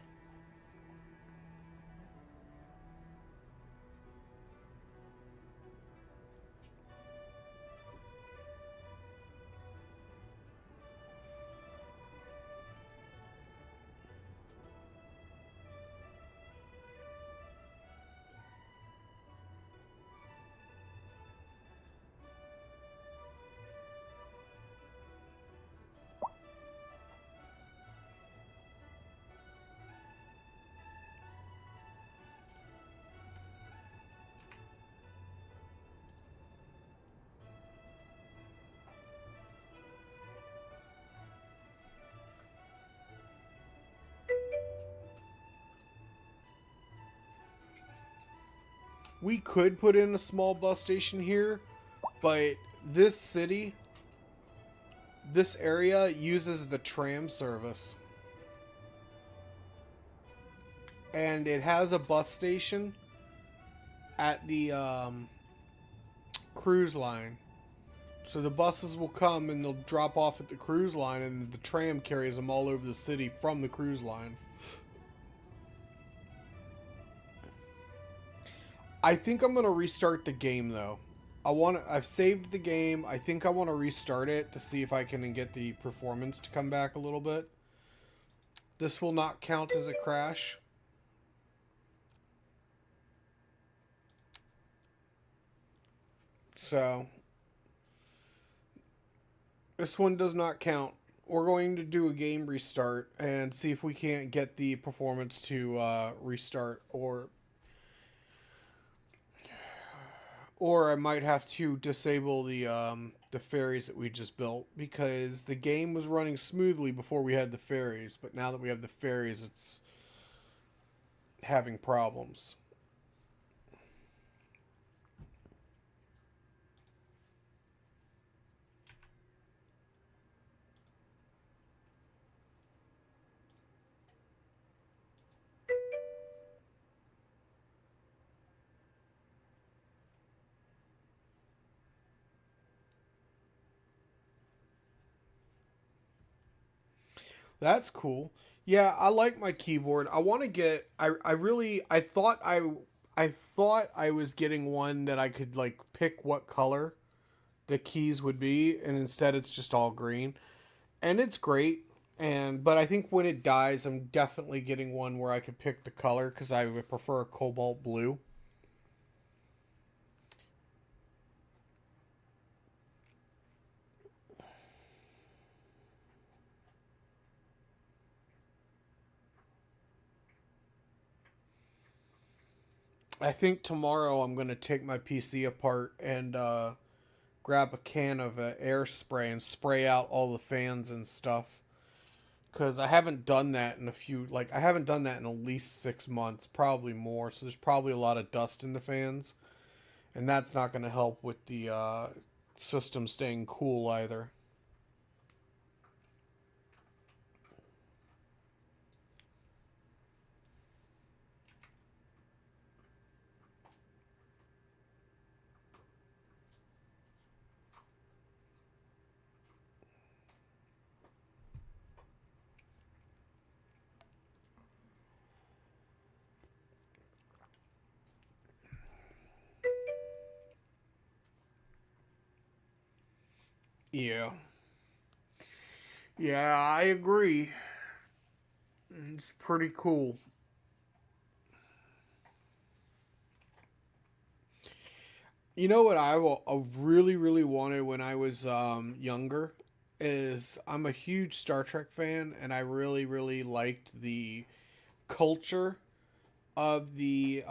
We could put in a small bus station here, but this city, this area uses the tram service. And it has a bus station at the cruise line. So the buses will come and they'll drop off at the cruise line, and the tram carries them all over the city from the cruise line. I think I'm gonna restart the game though. I've saved the game. I think I want to restart it to see if I can get the performance to come back a little bit. This will not count as a crash. So this one does not count. We're going to do a game restart and see if we can't get the performance to restart, or I might have to disable the ferries that we just built, because the game was running smoothly before we had the ferries, but now that we have the ferries, it's having problems. That's cool. Yeah, I like my keyboard. I want to get I thought I was getting one that I could like pick what color the keys would be, and instead it's just all green. And it's great. But I think when it dies, I'm definitely getting one where I could pick the color, cuz I would prefer a cobalt blue. I think tomorrow I'm gonna take my PC apart and grab a can of air spray and spray out all the fans and stuff. Cause I haven't done that in I haven't done that in at least 6 months, probably more. So there's probably a lot of dust in the fans, and that's not gonna help with the system staying cool either. Yeah. Yeah, I agree. It's pretty cool. You know what I really, really wanted when I was younger is I'm a huge Star Trek fan, and I really, really liked the culture of the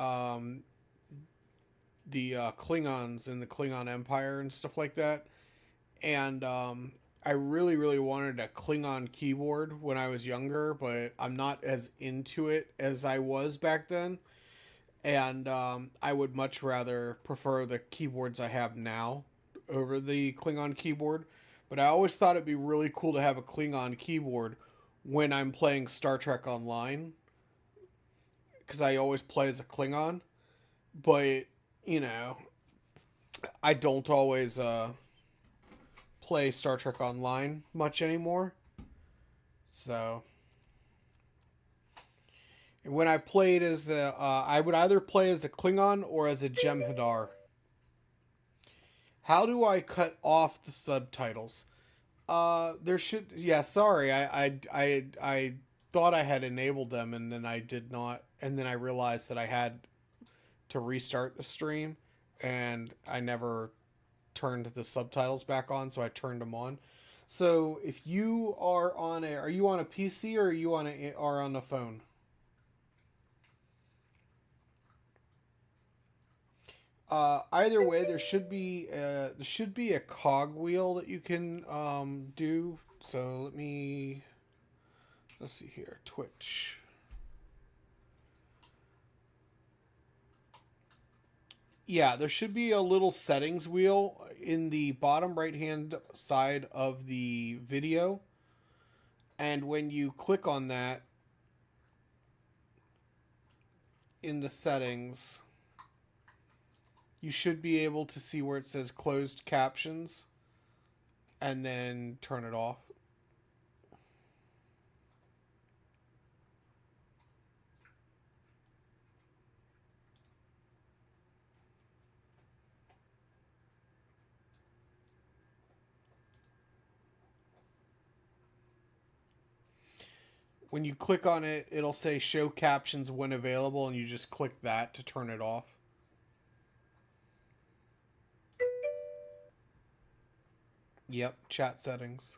Klingons and the Klingon Empire and stuff like that. And I really, really wanted a Klingon keyboard when I was younger, but I'm not as into it as I was back then. And I would much rather prefer the keyboards I have now over the Klingon keyboard. But I always thought it'd be really cool to have a Klingon keyboard when I'm playing Star Trek Online, because I always play as a Klingon. But, you know, I don't always play Star Trek Online much anymore. So, when I played as I would either play as a Klingon or as a Jem'Hadar. How do I cut off the subtitles? There should. Yeah, sorry. I thought I had enabled them, and then I did not, and then I realized that I had to restart the stream, and I never turned the subtitles back on, so I turned them on. So if you are you on a PC or are you on a phone? Either way, there should be a cog wheel that you can do. So let's see here, Twitch. Yeah, there should be a little settings wheel in the bottom right hand side of the video, and when you click on that in the settings, you should be able to see where it says closed captions, and then turn it off. When you click on it, it'll say show captions when available, and you just click that to turn it off. Yep, chat settings.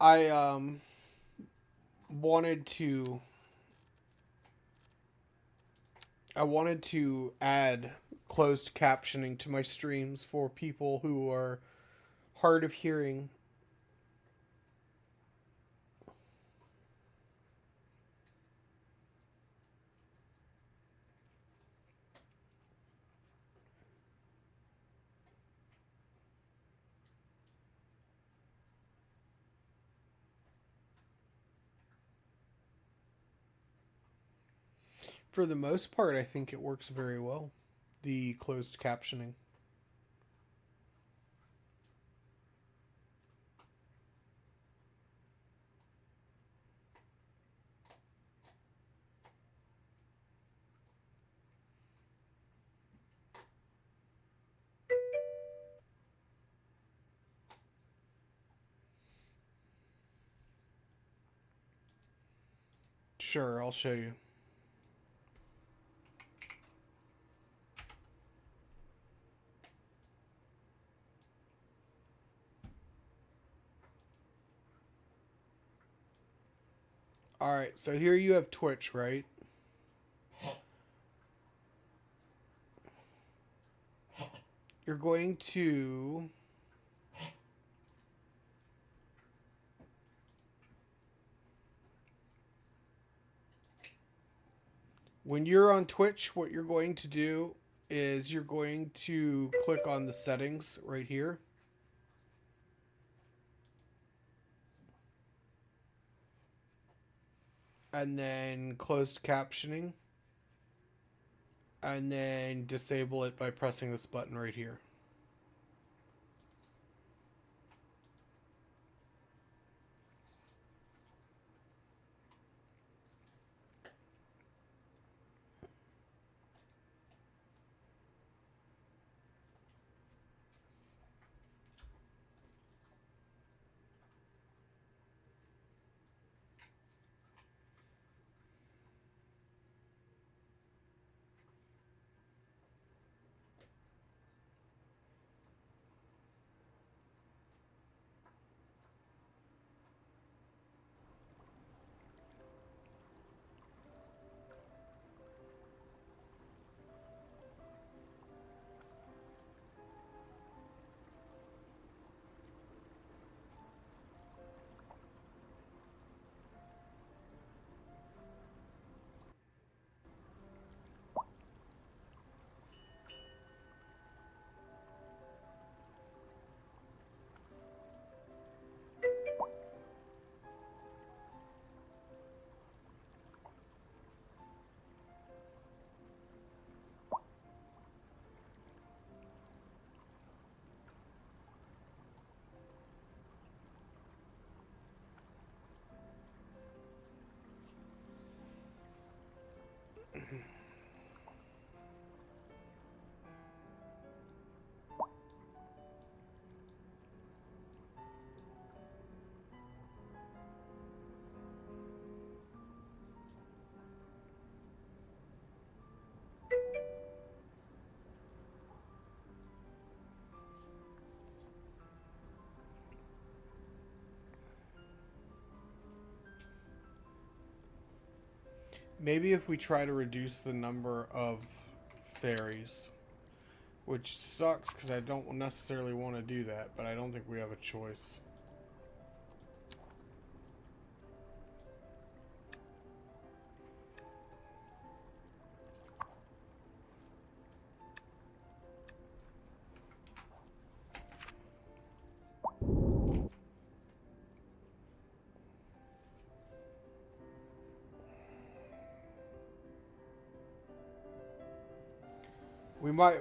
I wanted to I wanted to add closed captioning to my streams for people who are hard of hearing. For the most part, I think it works very well, the closed captioning. Sure, I'll show you. Alright, so here you have Twitch, right? you're going to when you're on Twitch, what you're going to do is you're going to click on the settings right here. And then closed captioning. And then disable it by pressing this button right here. Maybe if we try to reduce the number of fairies, which sucks because I don't necessarily want to do that, but I don't think we have a choice.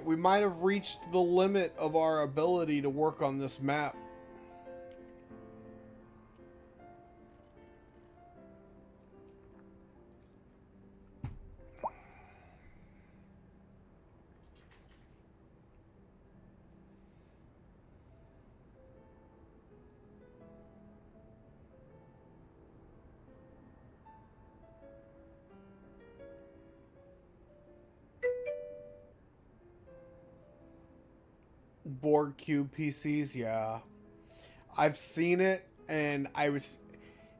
We might have reached the limit of our ability to work on this map. Borg cube PCs, yeah. I've seen it, and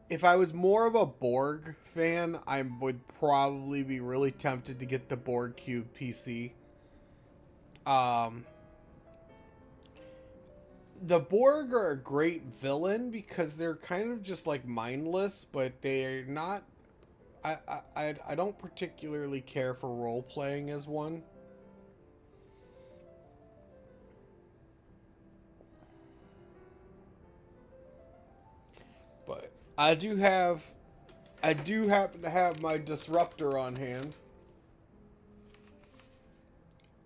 if I was more of a Borg fan, I would probably be really tempted to get the Borg cube PC. The Borg are a great villain because they're kind of just like mindless, but they're not. I don't particularly care for role playing as one. But I do happen to have my disruptor on hand.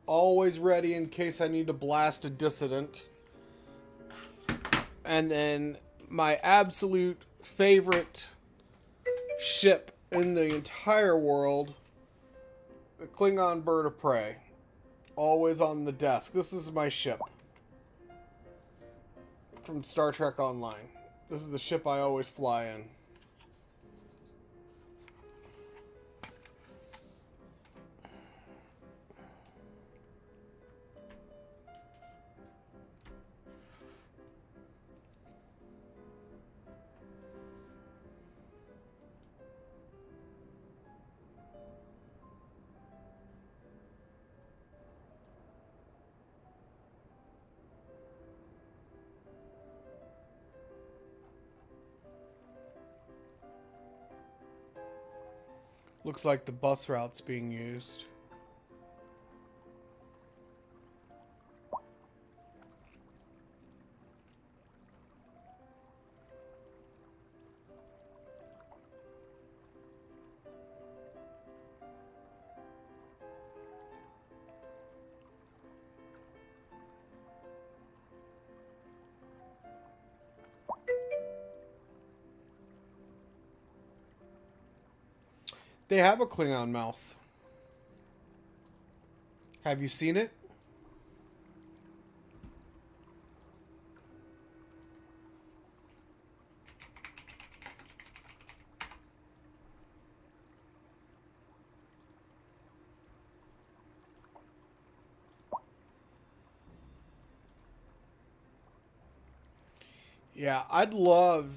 Always ready in case I need to blast a dissident. And then my absolute favorite ship in the entire world, the Klingon bird of prey. Always on the desk. This is my ship. From Star Trek Online. This is the ship I always fly in. Looks like the bus route's being used. They have a Klingon mouse. Have you seen it? Yeah, I love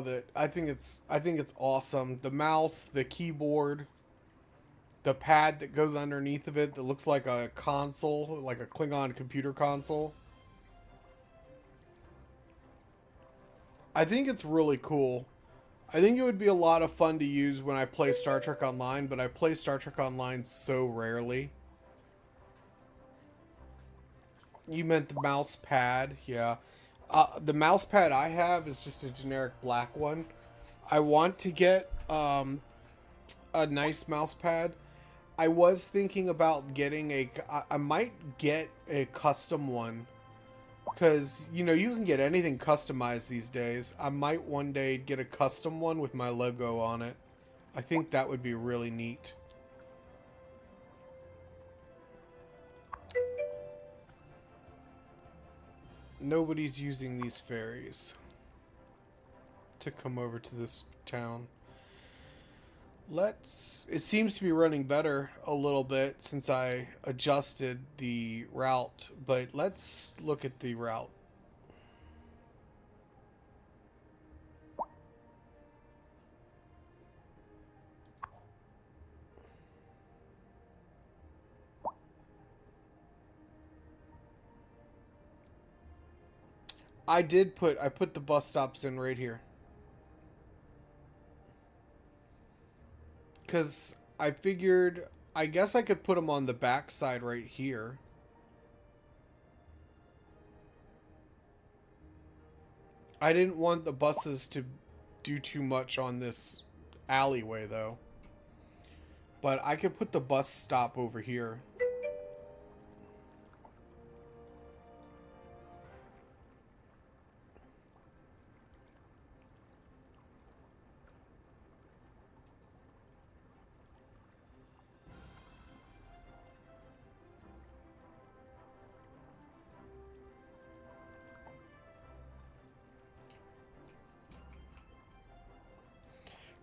it. I think it's awesome. The mouse, the keyboard, the pad that goes underneath of it that looks like a console, like a Klingon computer console. I think it's really cool. I think it would be a lot of fun to use when I play Star Trek Online, but I play Star Trek Online so rarely. You meant the mouse pad, yeah. The mouse pad I have is just a generic black one. I want to get a nice mouse pad. I was thinking about getting I might get a custom one. Because, you know, you can get anything customized these days. I might one day get a custom one with my logo on it. I think that would be really neat. Nobody's using these ferries to come over to this town. It seems to be running better a little bit since I adjusted the route, but let's look at the route. I put the bus stops in right here. Because I figured, I guess I could put them on the back side right here. I didn't want the buses to do too much on this alleyway, though. But I could put the bus stop over here.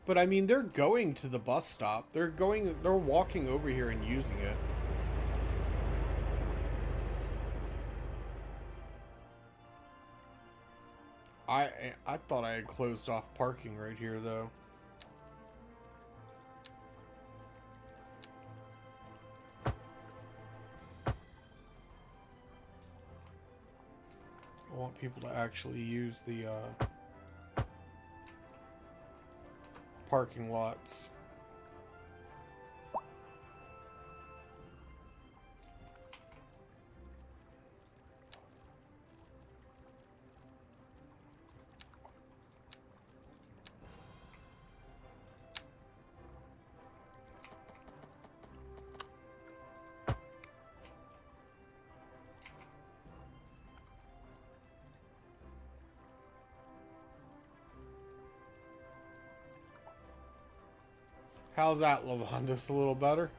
But I mean, they're going to the bus stop. They're walking over here and using it. I thought I had closed off parking right here, though. I want people to actually use the parking lots. How's that, Lavandus? A little better?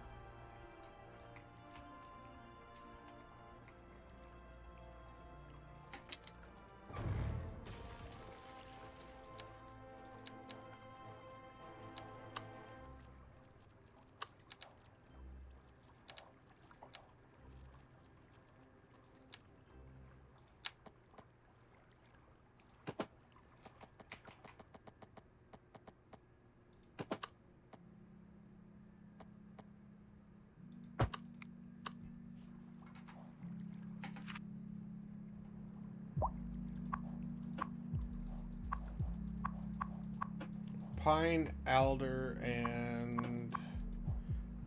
pine, alder, and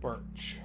birch.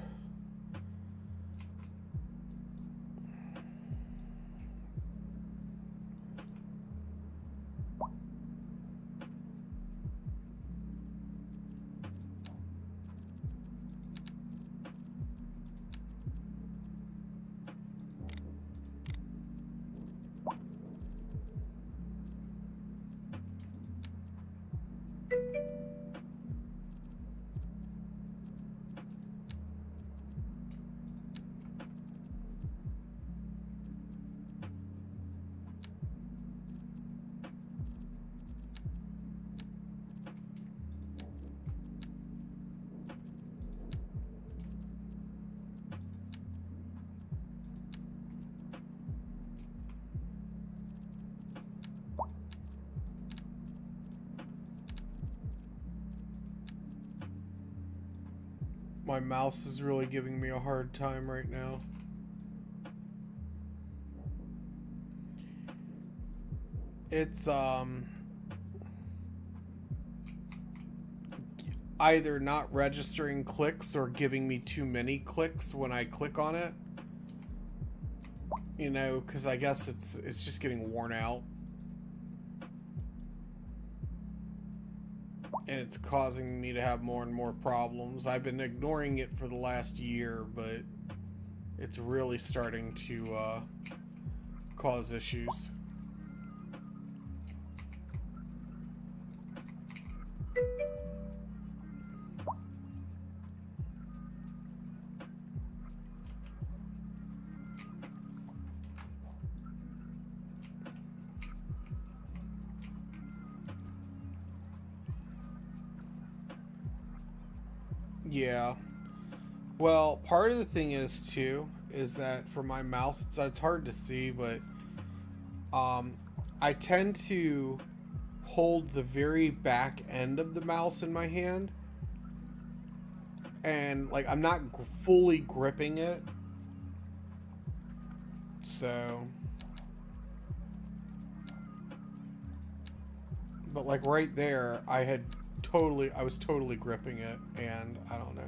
My mouse is really giving me a hard time right now. It's either not registering clicks or giving me too many clicks when I click on it. You know, because I guess it's just getting worn out. And it's causing me to have more and more problems. I've been ignoring it for the last year, but it's really starting to cause issues. Yeah. Well, part of the thing is too is that for my mouse it's hard to see, but I tend to hold the very back end of the mouse in my hand, and like I'm not fully gripping it. So, but like right there I was totally gripping it, and I don't know.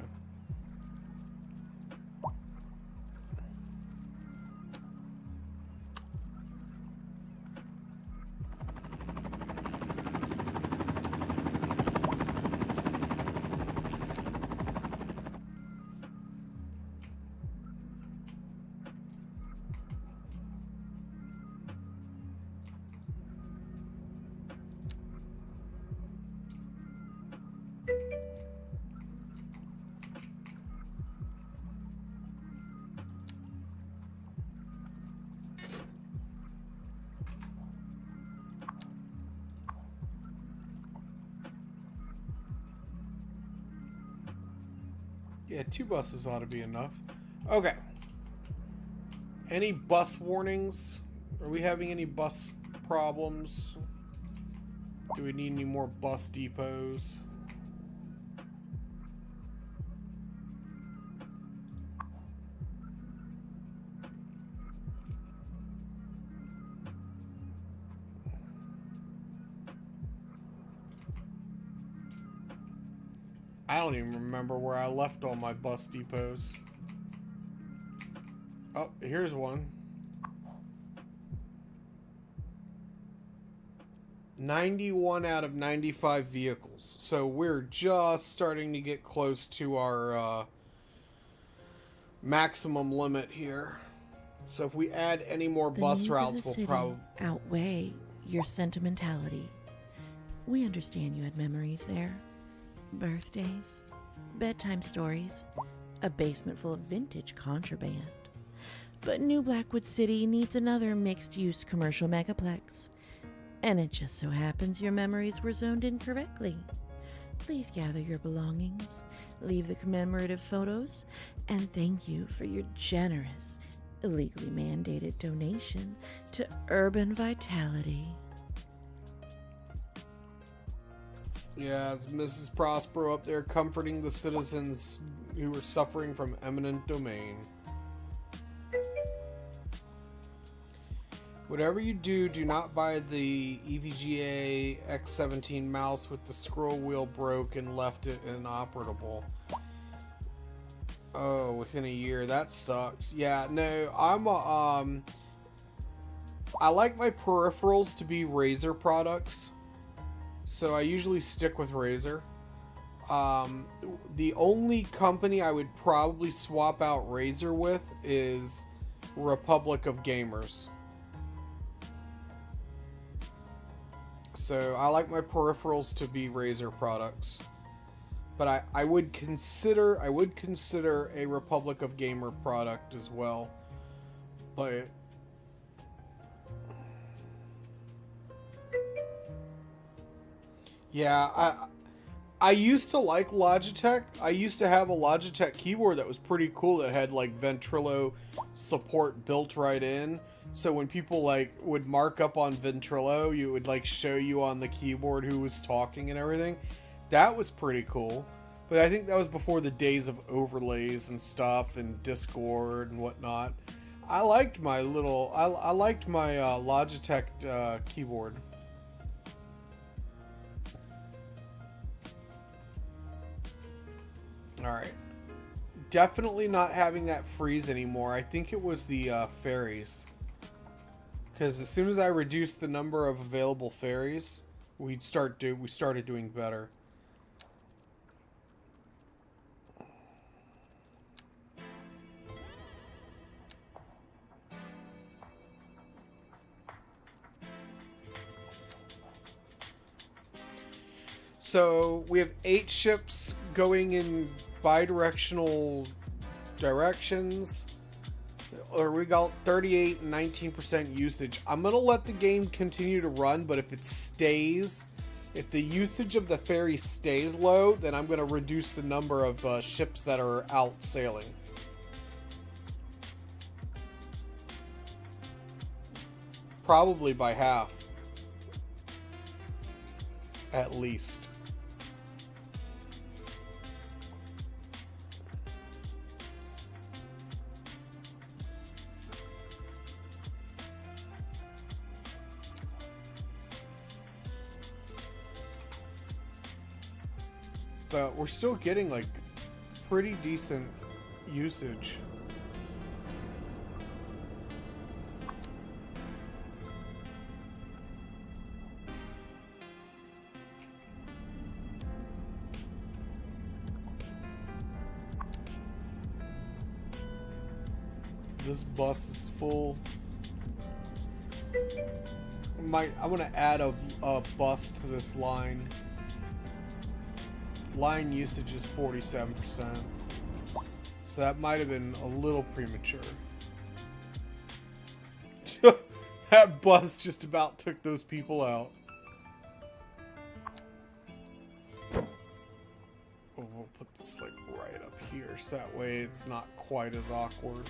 Yeah, 2 buses ought to be enough. Okay. Any bus warnings? Are we having any bus problems? Do we need any more bus depots? I don't even remember where I left all my bus depots. Oh, here's one. 91 out of 95 vehicles. So we're just starting to get close to our maximum limit here. So if we add any more The bus needs of routes, the we'll city probably... outweigh your sentimentality. We understand you had memories there. Birthdays, bedtime stories, a basement full of vintage contraband. But New Blackwood City needs another mixed-use commercial megaplex. And it just so happens your memories were zoned incorrectly. Please gather your belongings, leave the commemorative photos, and thank you for your generous, illegally mandated donation to Urban Vitality. Yeah, it's Mrs. Prospero up there comforting the citizens who are suffering from eminent domain. Whatever you do, do not buy the EVGA X17 mouse with the scroll wheel broke and left it inoperable. Oh, within a year. That sucks. Yeah, no, I like my peripherals to be Razer products, so I usually stick with Razer. The only company I would probably swap out Razer with is Republic of Gamers. So I like my peripherals to be Razer products. But I would consider a Republic of Gamer product as well. But yeah, I used to like Logitech. I used to have a Logitech keyboard that was pretty cool that had like Ventrilo support built right in. So when people like would mark up on Ventrilo, you would like show you on the keyboard who was talking and everything. That was pretty cool. But I think that was before the days of overlays and stuff and Discord and whatnot. I liked my Logitech keyboard. Alright. Definitely not having that freeze anymore. I think it was the fairies. Because as soon as I reduced the number of available fairies, we started doing better. So we have 8 ships going in bi-directional directions. Or we got 38 and 19% usage. I'm going to let the game continue to run, but if the usage of the ferry stays low, then I'm going to reduce the number of ships that are out sailing. Probably by half. At least. But we're still getting like pretty decent usage. This bus is full. I'm gonna add a bus to this line. Line usage is 47%. So that might have been a little premature. That bus just about took those people out. Oh, we'll put this like right up here so that way it's not quite as awkward.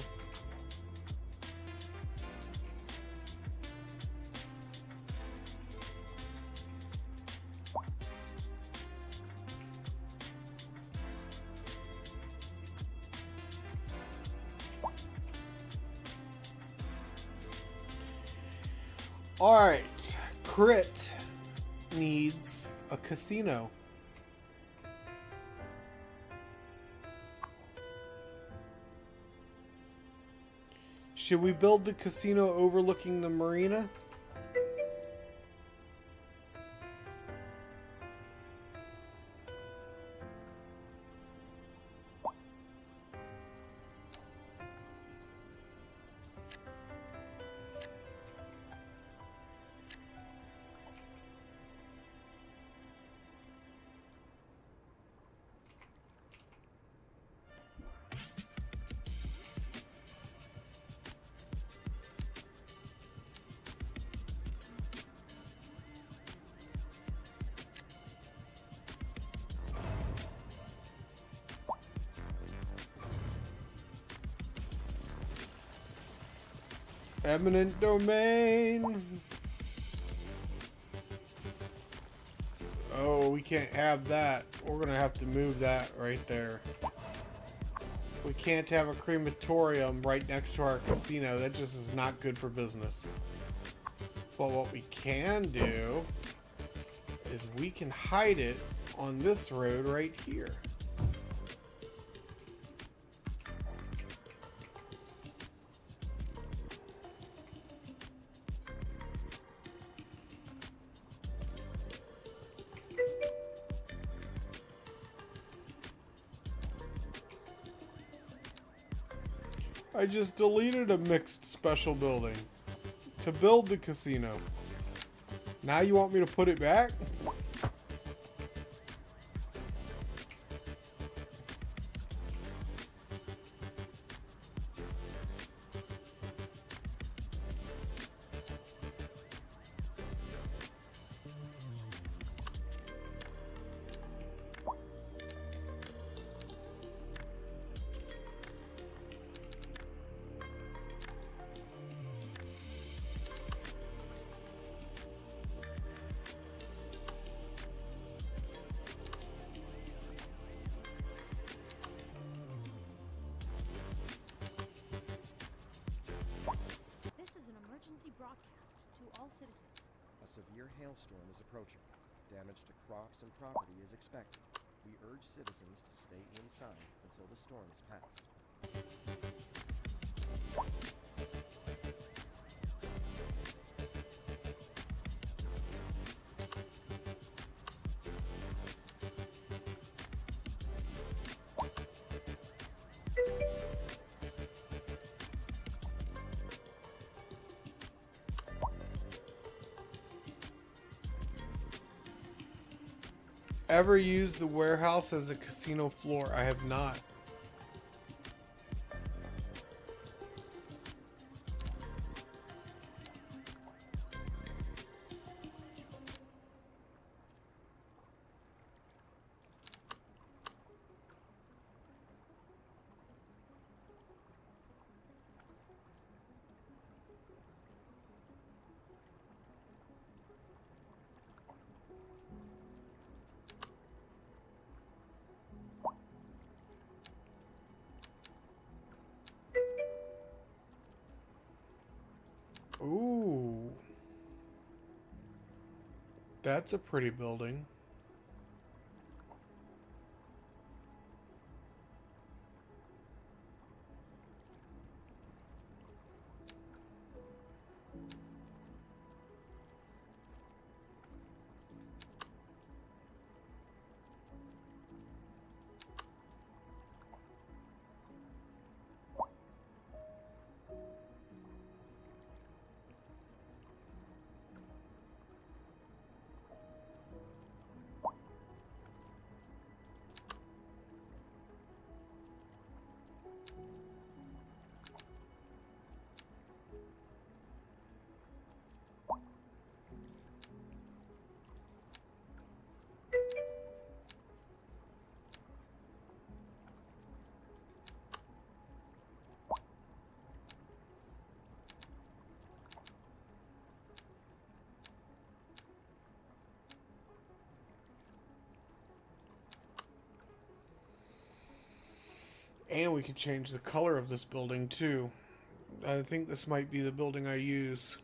Alright, Crit needs a casino. Should we build the casino overlooking the marina? Eminent domain. Oh, we can't have that. We're gonna have to move that right there. We can't have a crematorium right next to our casino. That just is not good for business. But what we can do is we can hide it on this road right here. I just deleted a mixed special building to build the casino. Now you want me to put it back? This is an emergency broadcast to all citizens. A severe hailstorm is approaching. Damage to crops and property is expected. We urge citizens to stay inside until the storm is past. Ever used the warehouse as a casino floor? I have not. Ooh. That's a pretty building. And we could change the color of this building too. I think this might be the building I use.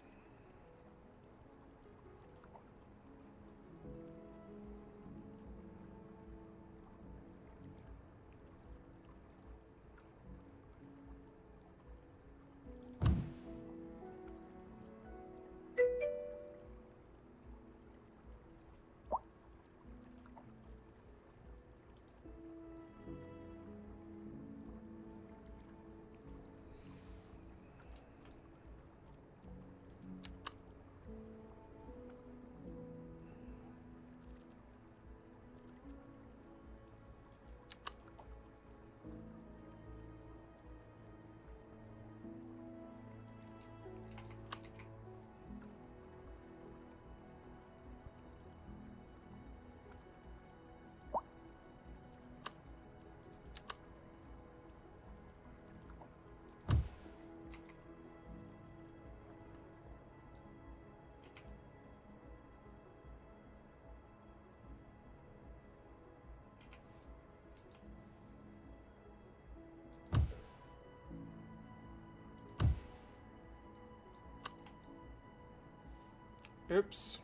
Oops.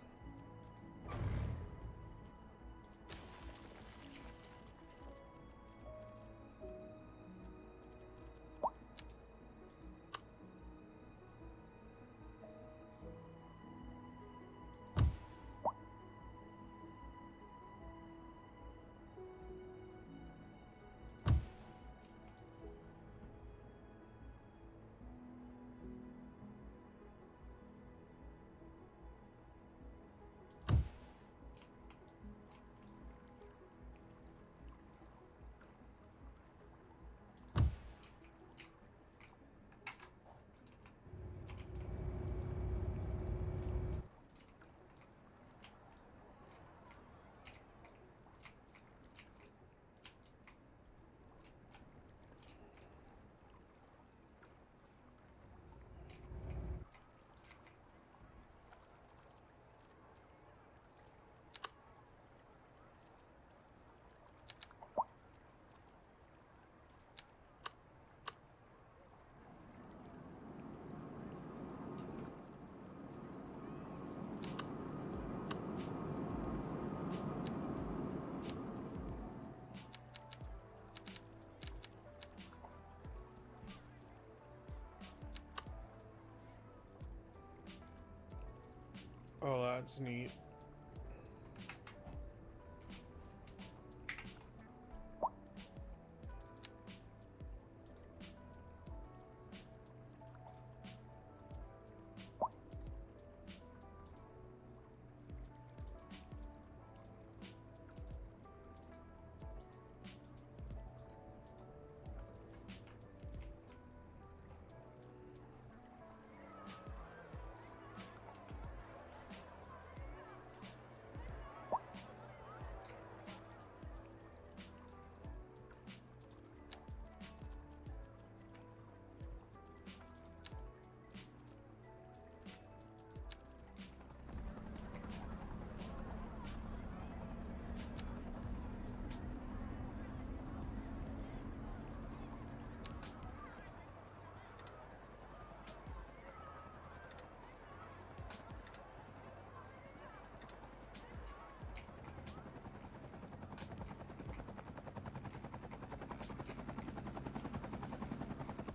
Oh, that's neat.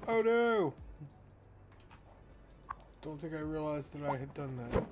Oh no! Don't think I realized that I had done that.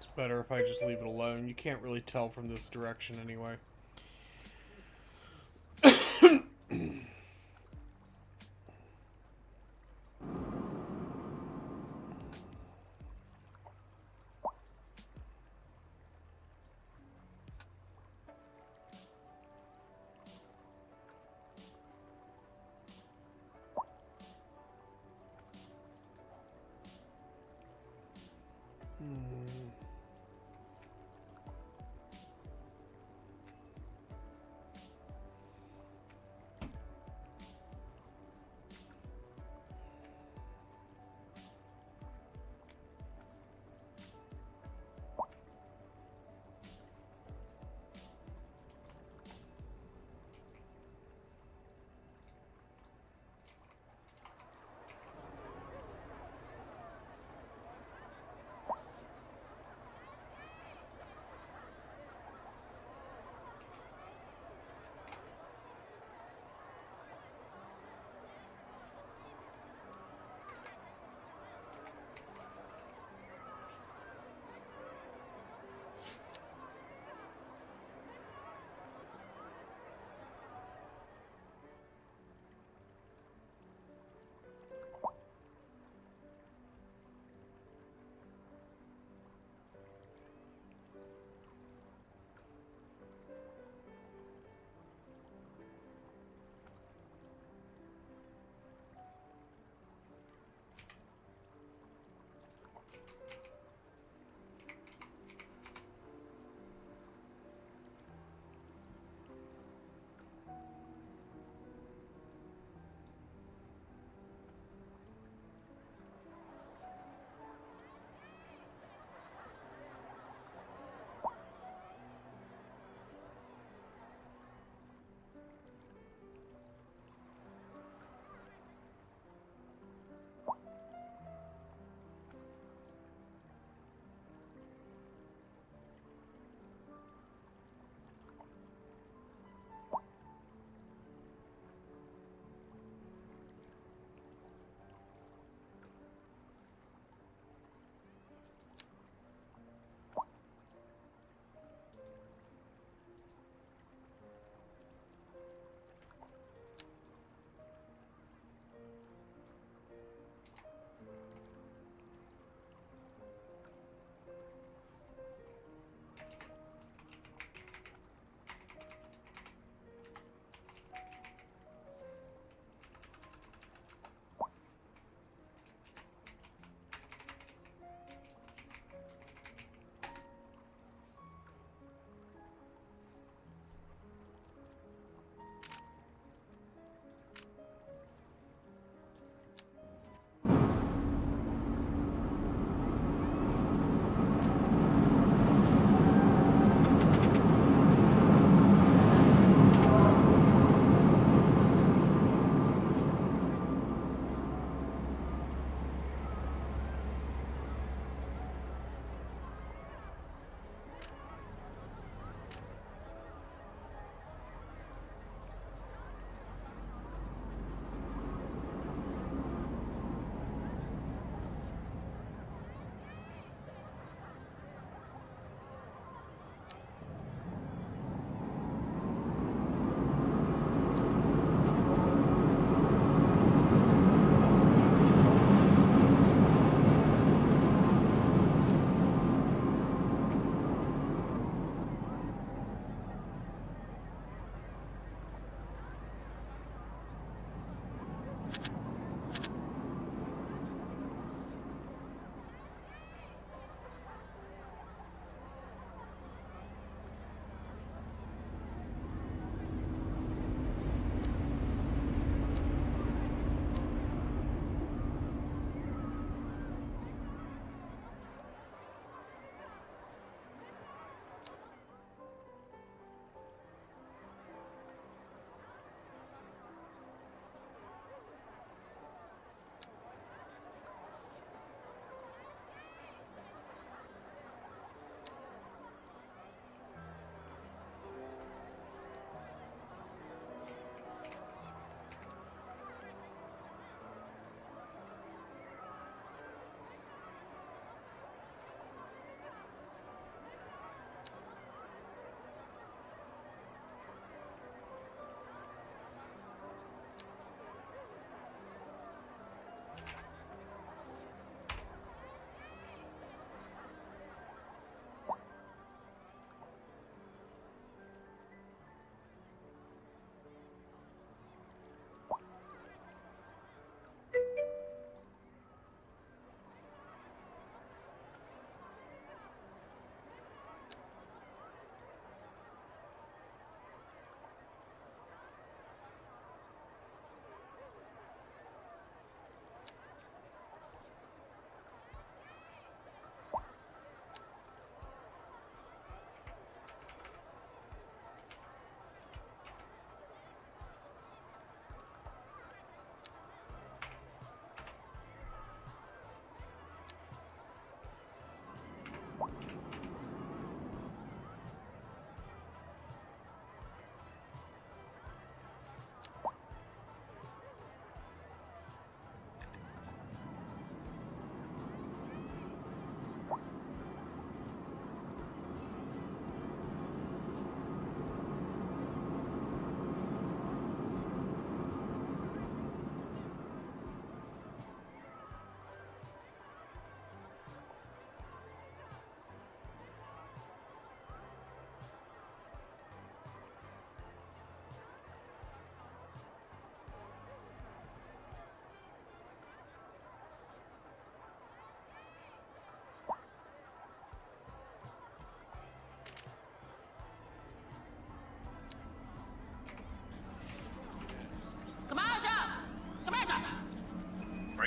It's better if I just leave it alone. You can't really tell from this direction anyway.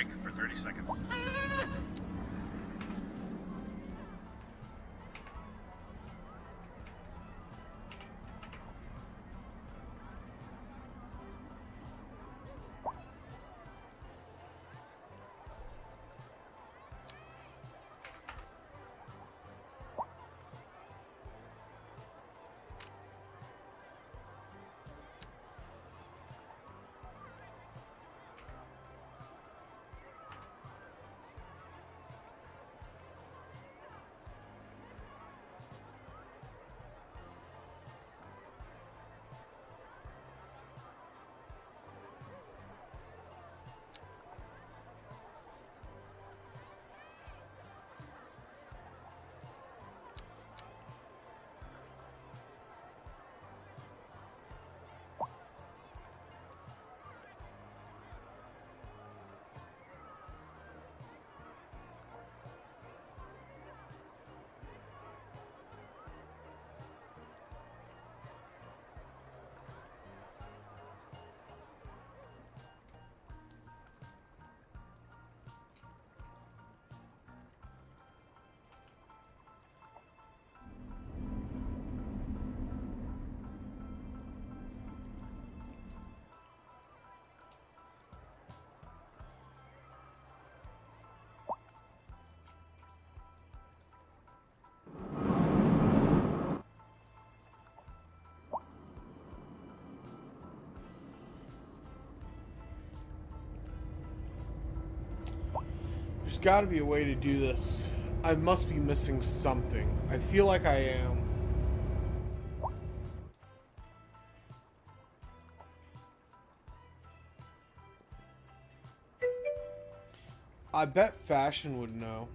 Break for 30 seconds. There's got to be a way to do this. I must be missing something. I feel like I am. I bet Fashion would know.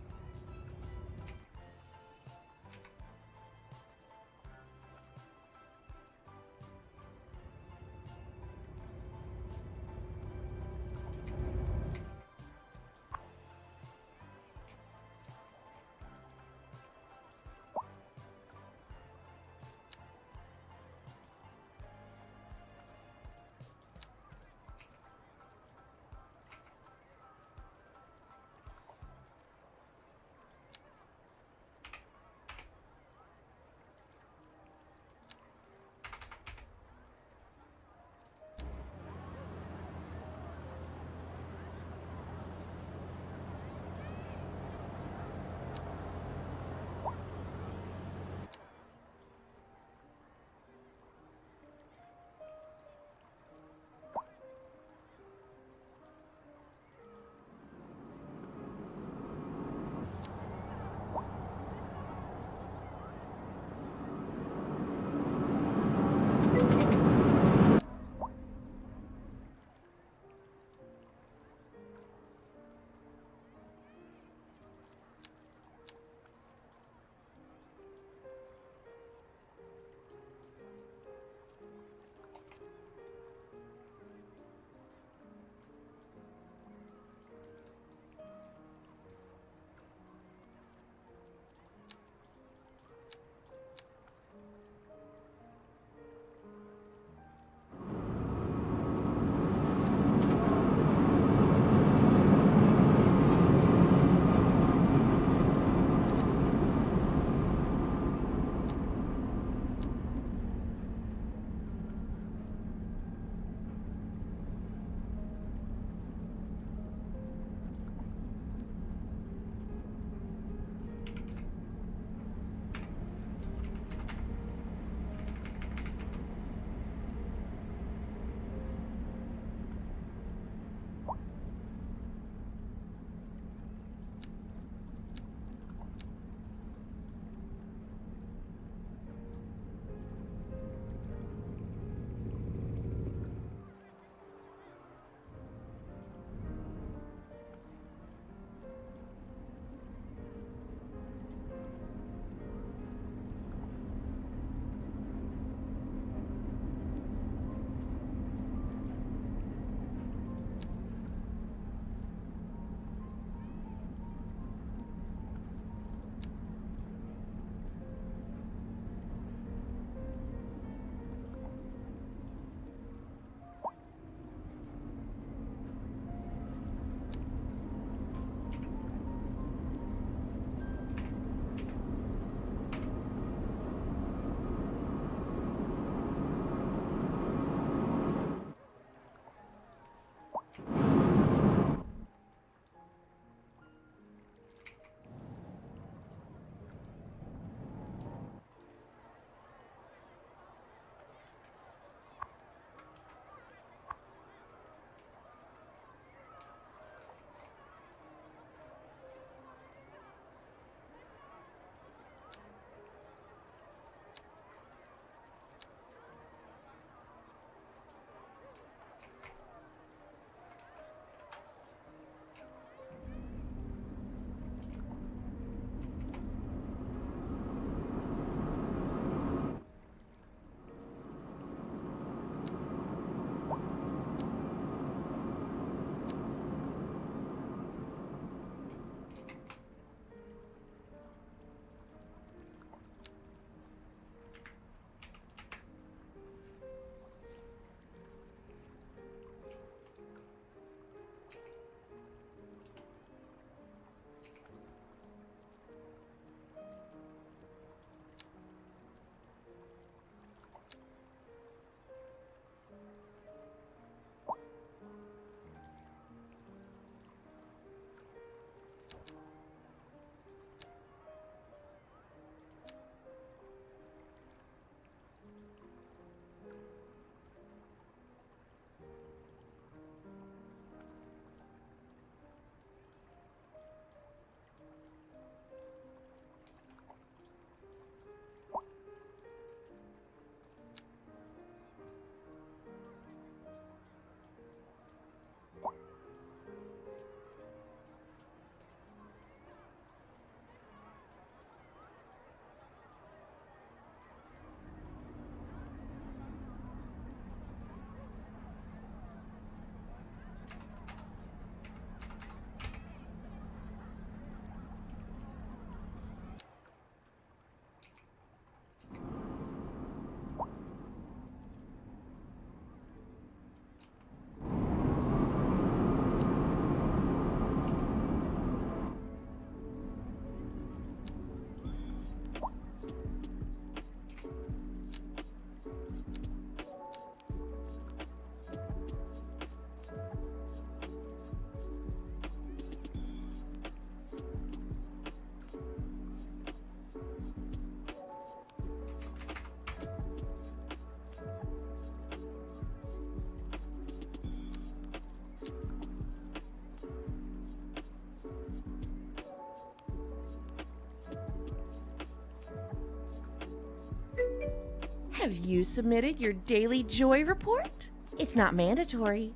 Have you submitted your daily joy report? It's not mandatory.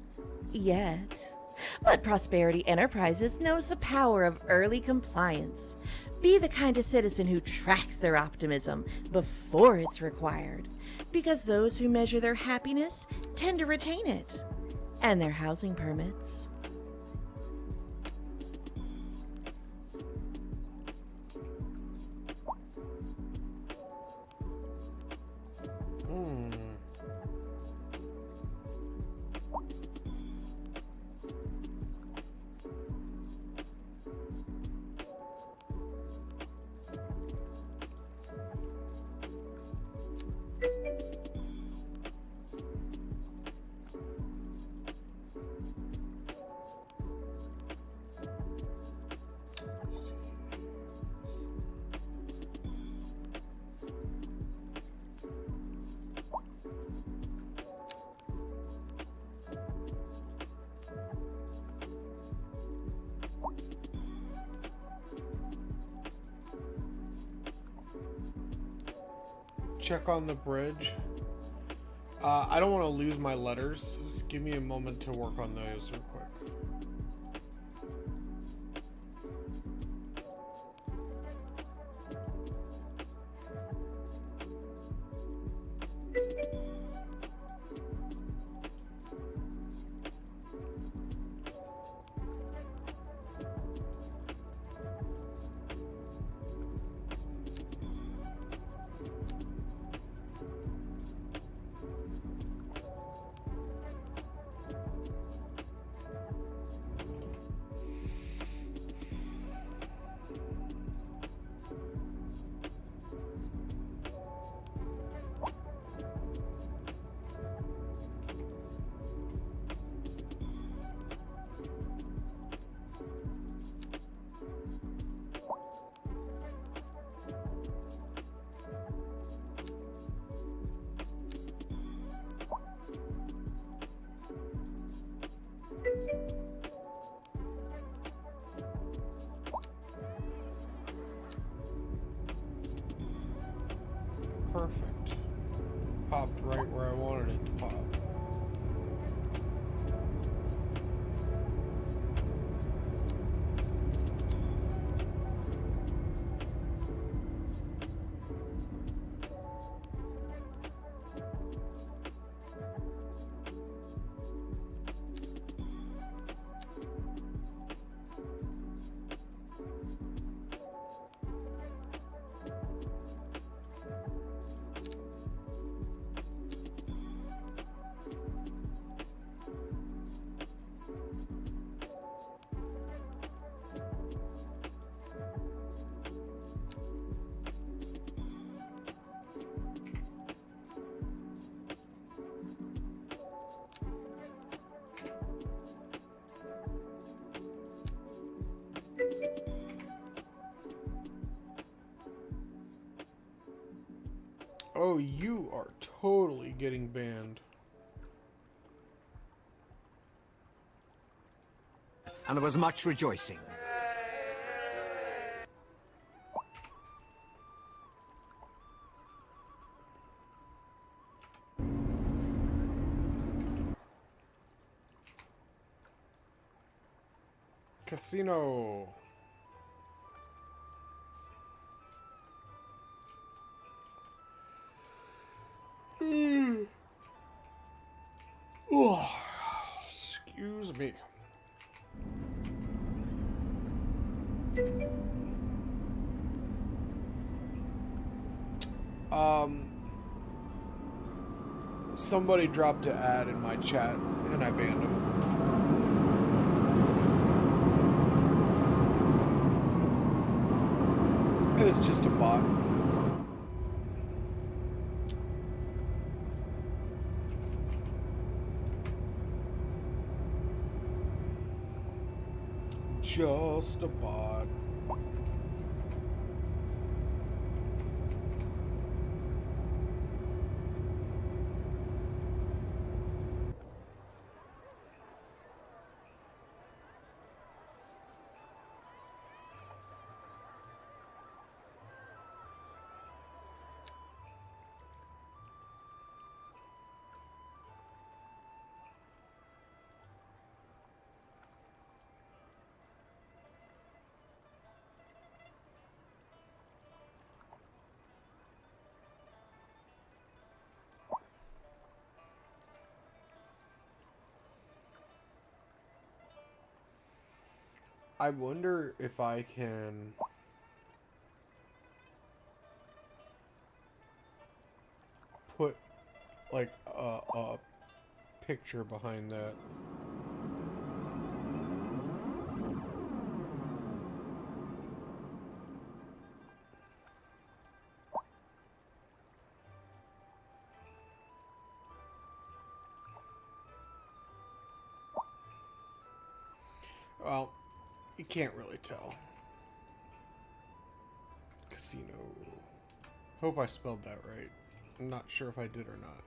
Yet. But Prosperity Enterprises knows the power of early compliance. Be the kind of citizen who tracks their optimism before it's required, because those who measure their happiness tend to retain it, and their housing permits. Check on the bridge. I don't want to lose my letters. Give me a moment to work on those real quick. Perfect. Popped right where I wanted it to pop. Oh, you are totally getting banned. And there was much rejoicing. Casino. Oh, excuse me. Somebody dropped an ad in my chat and I banned him. It was just a bot. Just a bot. I wonder if I can... put, like, a picture behind that. Well, you can't really tell. Casino. Hope I spelled that right. I'm not sure if I did or not.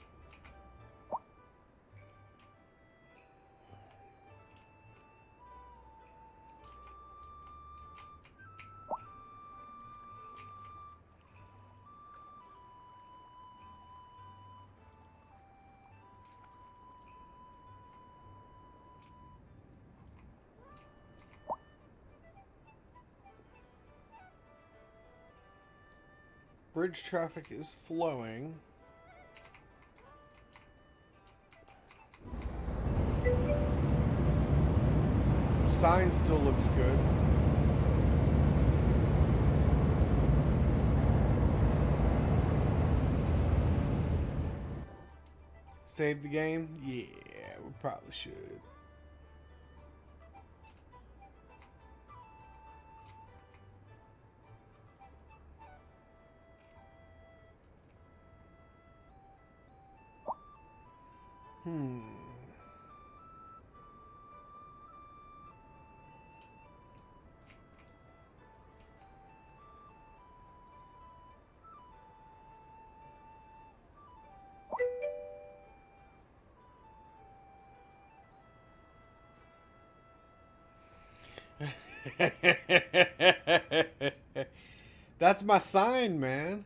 Bridge traffic is flowing. Sign still looks good. Save the game? Yeah, we probably should. That's my sign, man.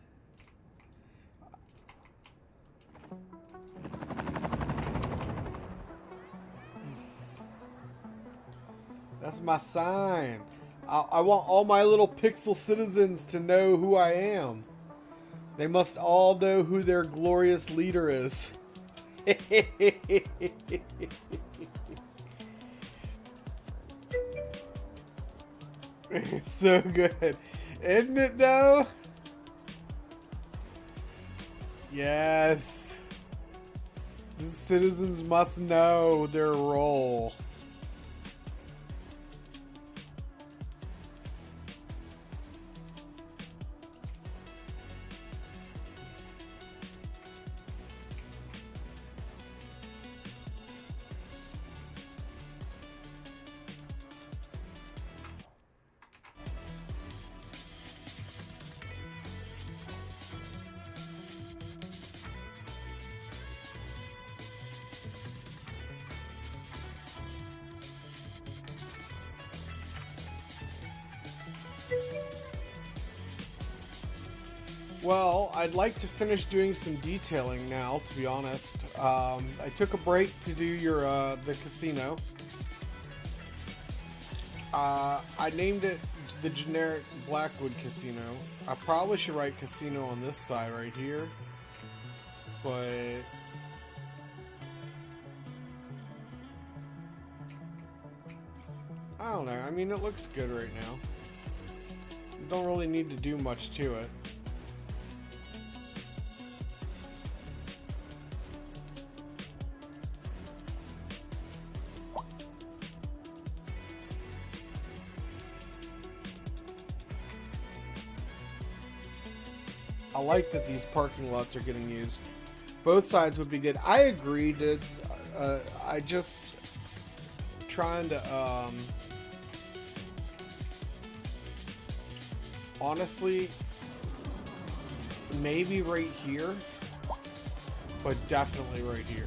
That's my sign. I want all my little pixel citizens to know who I am. They must all know who their glorious leader is. So good. Isn't it though? Yes. The citizens must know their role. Well, I'd like to finish doing some detailing now, to be honest. I took a break to do your the casino. I named it the generic Blackwood Casino. I probably should write casino on this side right here. But... I don't know. I mean, it looks good right now. You don't really need to do much to it. I like that these parking lots are getting used. Both sides would be good. I agree, dudes. I just trying to honestly maybe right here, but definitely right here.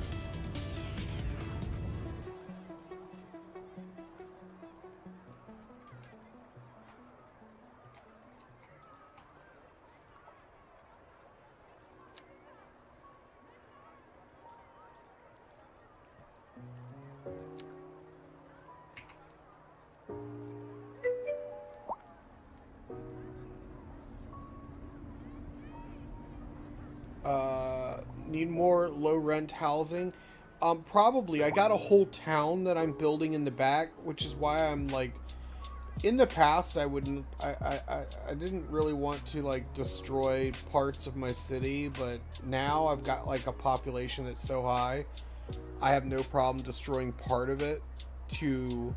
Need more low rent housing. Probably. I got a whole town that I'm building in the back, which is why I'm like in the past, I wouldn't. I didn't really want to like destroy parts of my city, but now I've got like a population that's so high, I have no problem destroying part of it to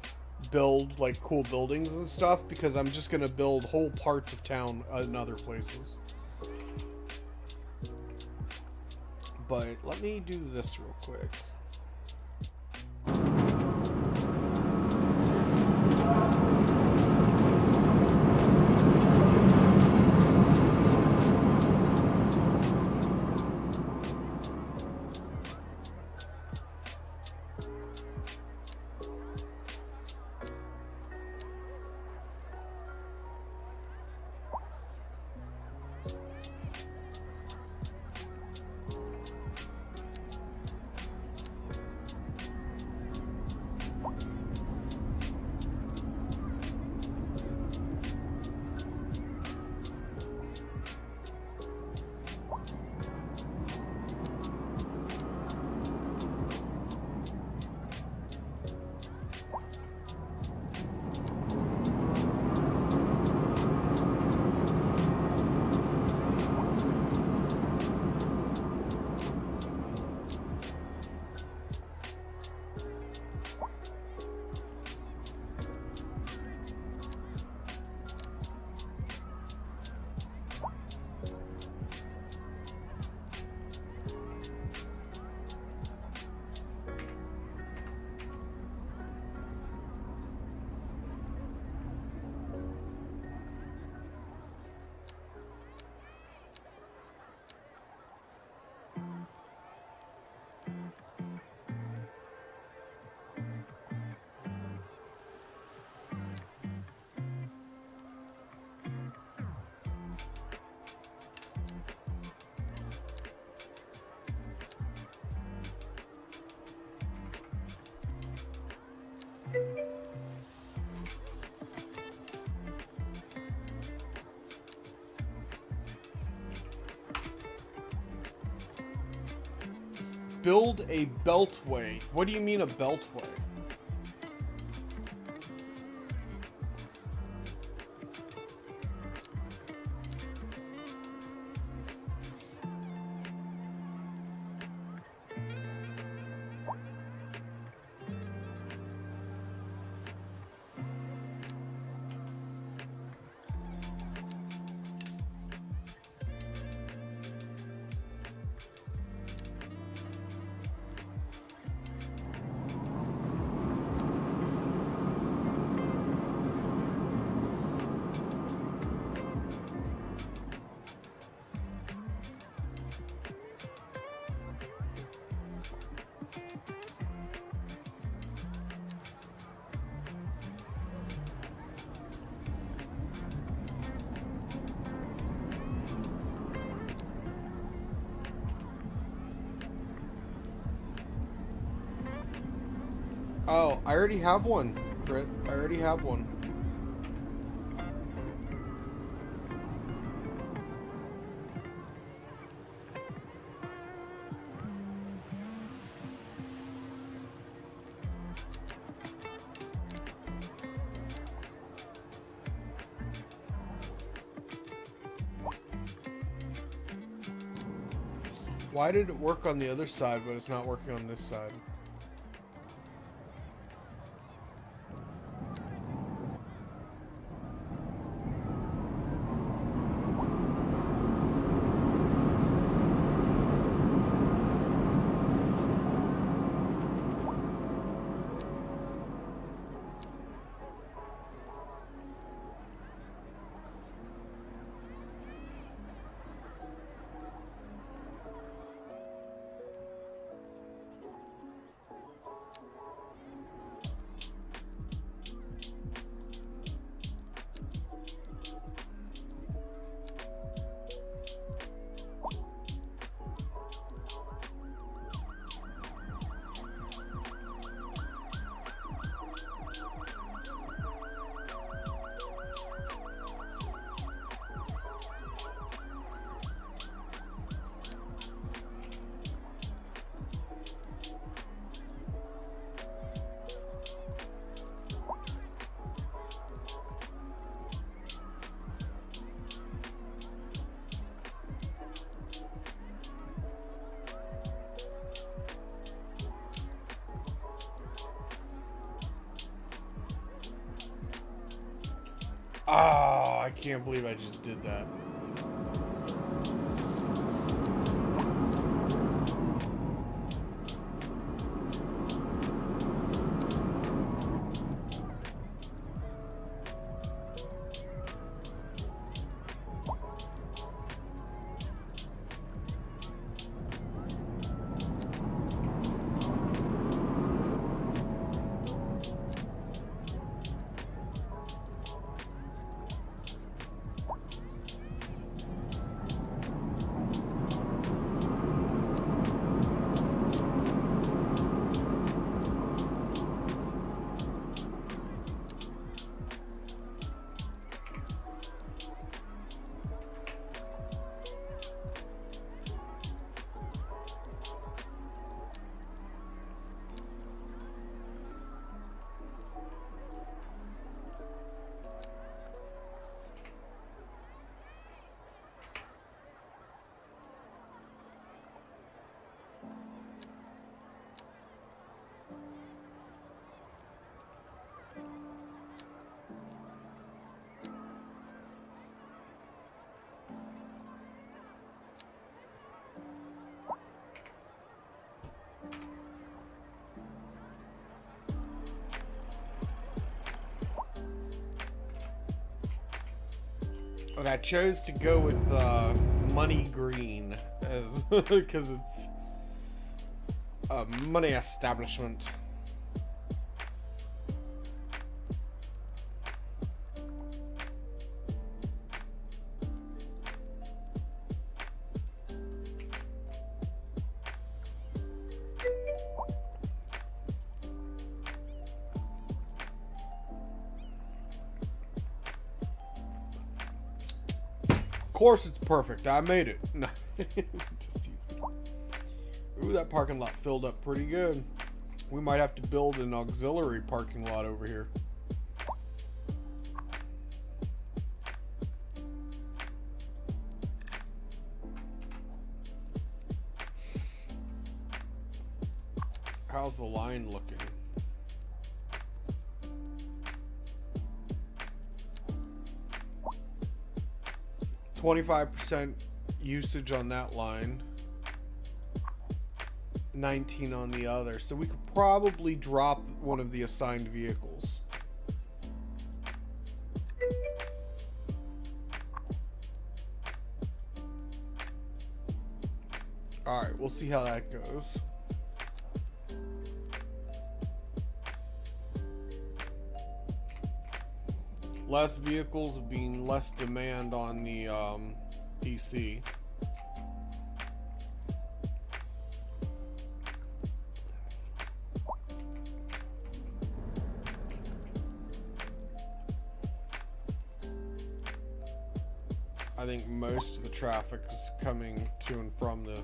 build like cool buildings and stuff because I'm just gonna build whole parts of town in other places. But let me do this real quick. Build a beltway. What do you mean a beltway? Oh, I already have one, Crit. I already have one. Why did it work on the other side, but it's not working on this side? Oh, I can't believe I just did that. But I chose to go with money green because it's a money establishment. Of course it's perfect. I made it. No, just teasing. Ooh, that parking lot filled up pretty good. We might have to build an auxiliary parking lot over here. How's the line looking? %, usage on that line, 19 on the other, so we could probably drop one of the assigned vehicles. Alright, we'll see how that goes. Less vehicles being less demand on the PC. I think most of the traffic is coming to and from the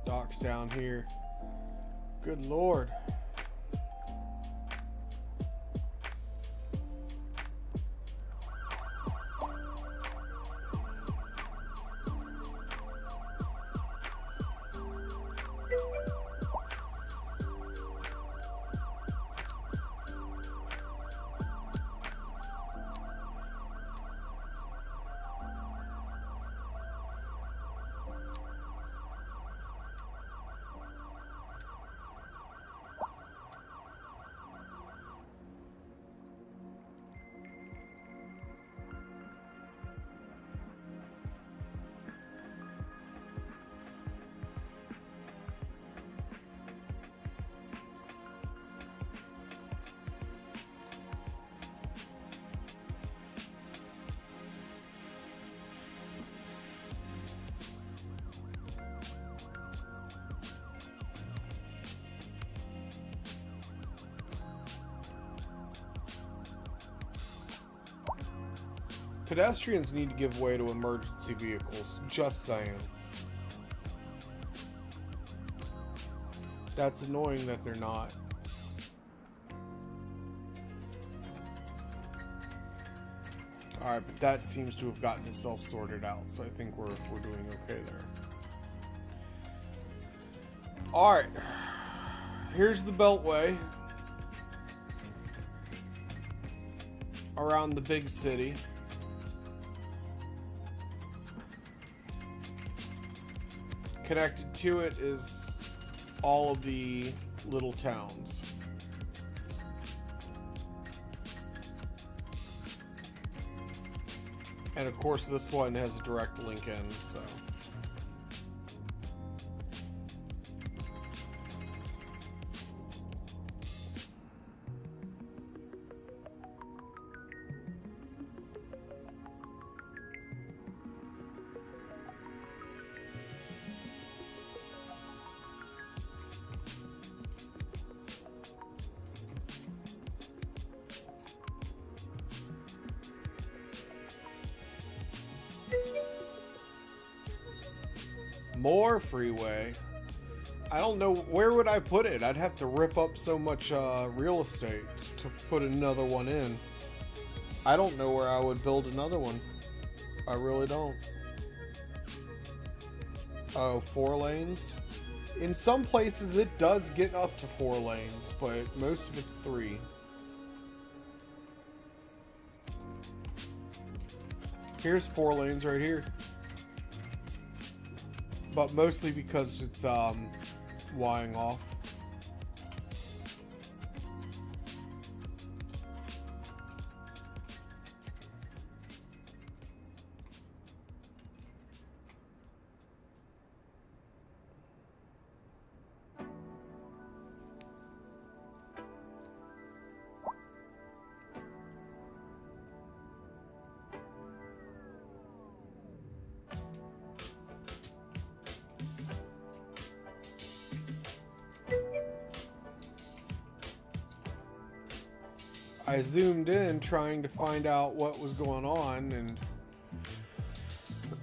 docks down here. Good Lord. Pedestrians need to give way to emergency vehicles. Just saying. That's annoying that they're not. Alright, but that seems to have gotten itself sorted out, so I think we're doing okay there. Alright. Here's the Beltway. around the big city. Connected to it is all of the little towns. And of course this one has a direct link in, so. More freeway. I don't know, where would I put it? I'd have to rip up so much real estate to put another one in. I don't know where I would build another one. I really don't. Oh, 4 lanes? In some places it does get up to 4 lanes, but most of it's 3. Here's 4 lanes right here. But mostly because it's wiring off. I zoomed in trying to find out what was going on, and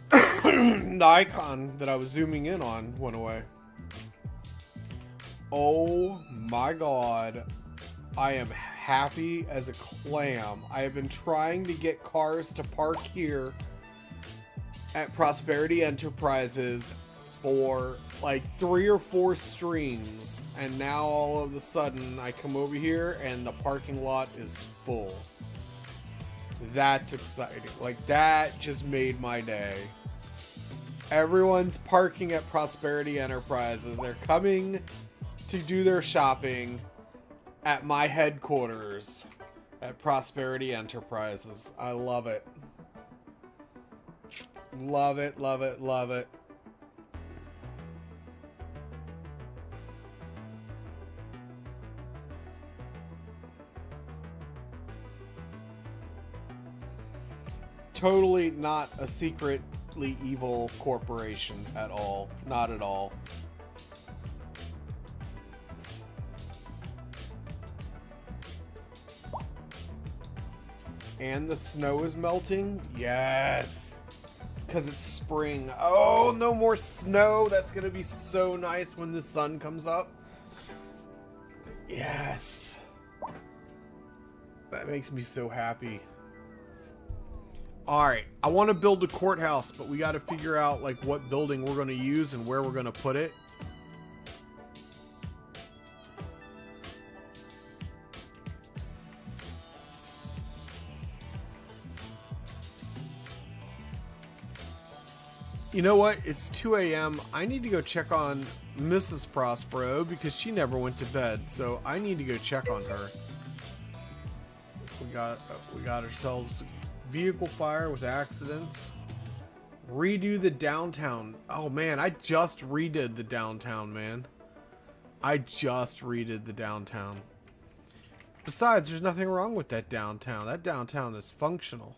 the icon that I was zooming in on went away. Oh my god. I am happy as a clam. I have been trying to get cars to park here at Prosperity Enterprises for like 3 or 4 streams, and now all of a sudden I come over here and the parking lot is full. That's exciting. Like, that just made my day. Everyone's parking at Prosperity Enterprises. They're coming to do their shopping at my headquarters at Prosperity Enterprises. I love it. Love it, love it, love it. Totally not a secretly evil corporation at all. Not at all. And the snow is melting? Yes! Because it's spring. Oh, no more snow! That's gonna be so nice when the sun comes up. Yes! That makes me so happy. Alright, I want to build a courthouse, but we got to figure out like what building we're going to use and where we're going to put it. You know what? It's 2 a.m. I need to go check on Mrs. Prospero because she never went to bed, so I need to go check on her. We got ourselves vehicle fire with accidents. Redo the downtown. Oh man, I just redid the downtown, man. I just redid the downtown. Besides, there's nothing wrong with that downtown. That downtown is functional.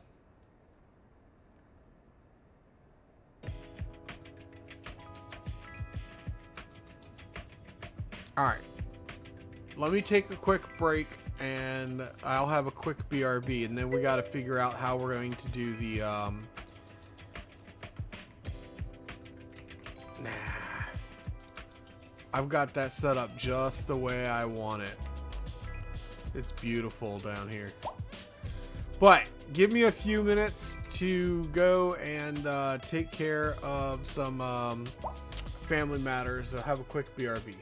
Alright. Let me take a quick break and I'll have a quick BRB, and then we got to figure out how we're going to do the I've got that set up just the way I want it. It's beautiful down here. But give me a few minutes to go and take care of some family matters. I'll have a quick BRB.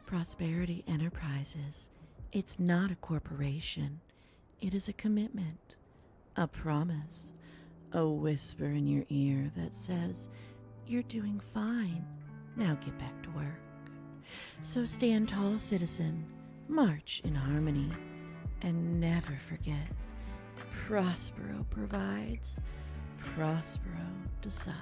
Prosperity Enterprises. It's not a corporation. It is a commitment, a promise, a whisper in your ear that says, you're doing fine. Now get back to work. So stand tall, citizen. March in harmony. And never forget, Prospero provides, Prospero decides.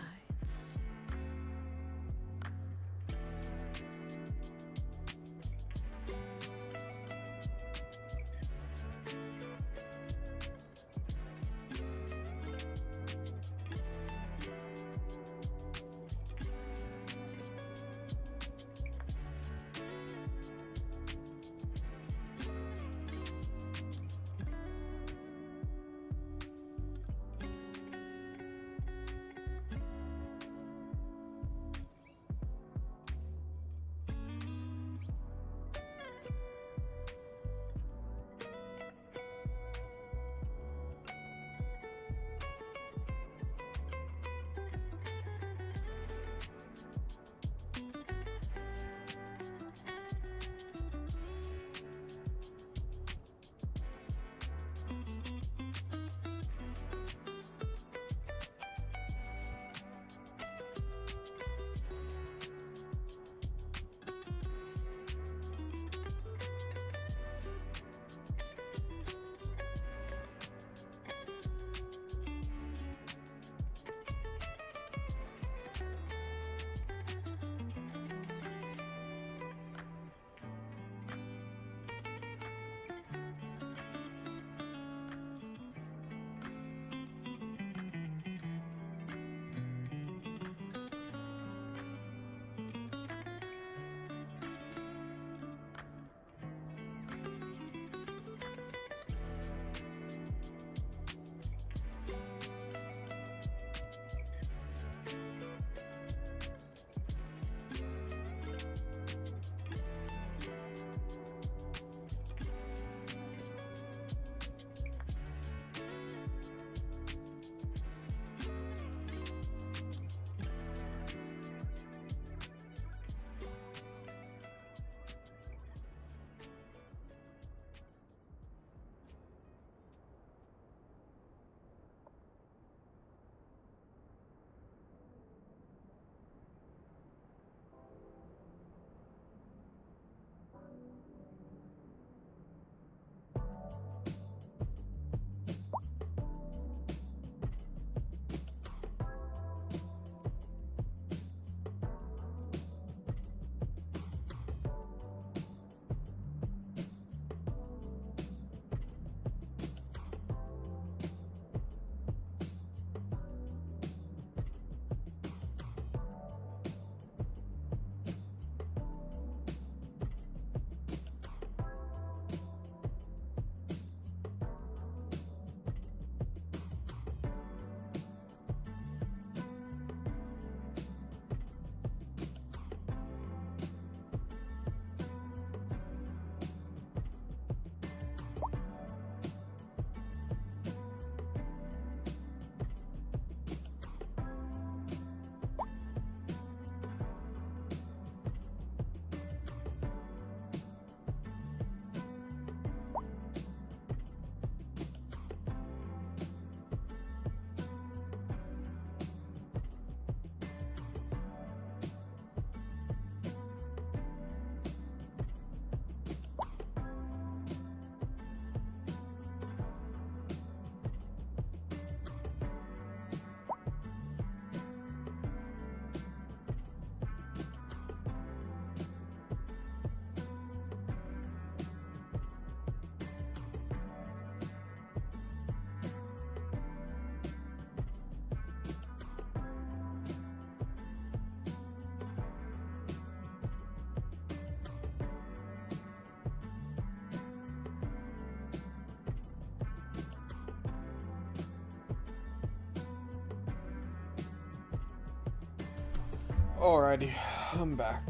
Alrighty, I'm back.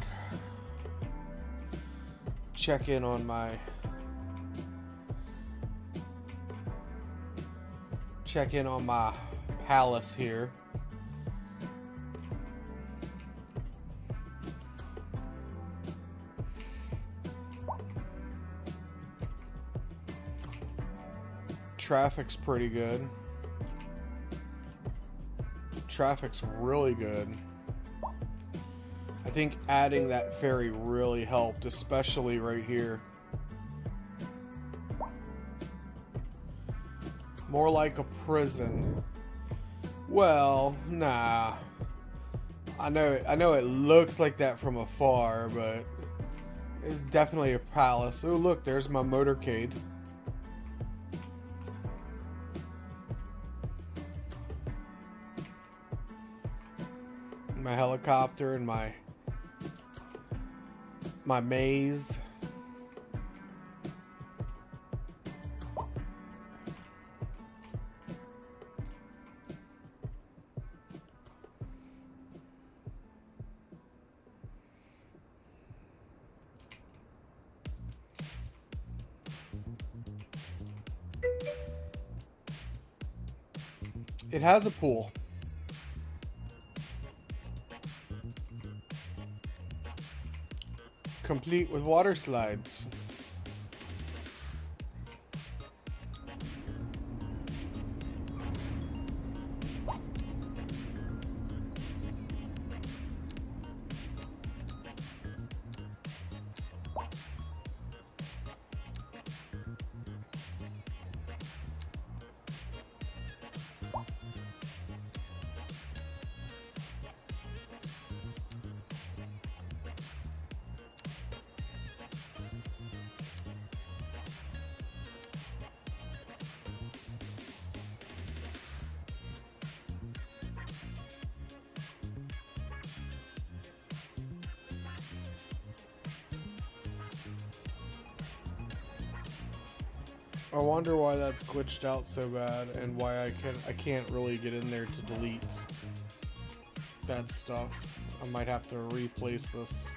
Check in on my palace here. Traffic's pretty good. Traffic's really good. I think adding that ferry really helped, especially right here. More like a prison. Well, nah. I know it looks like that from afar, but it's definitely a palace. Oh, look, there's my motorcade. My helicopter and my maze. It has a pool. Complete with water slides. I wonder why that's glitched out so bad and why I can't really get in there to delete bad stuff. I might have to replace this.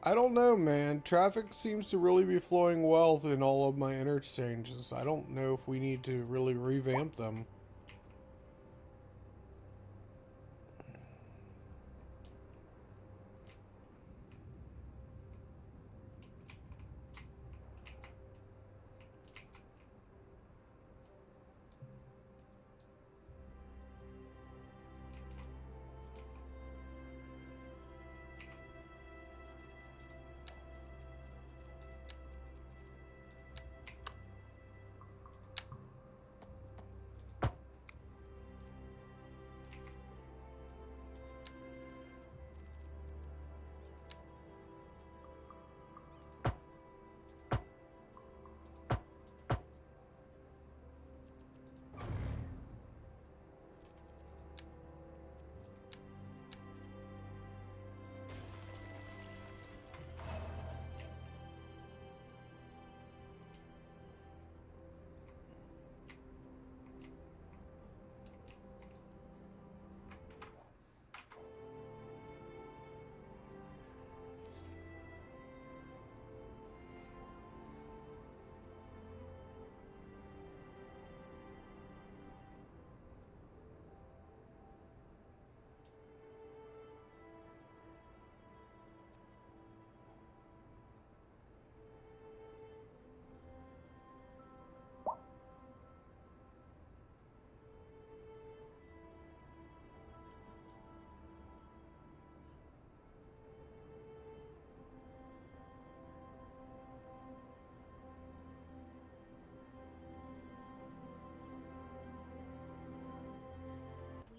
I don't know, man. Traffic seems to really be flowing well in all of my interchanges. I don't know if we need to really revamp them.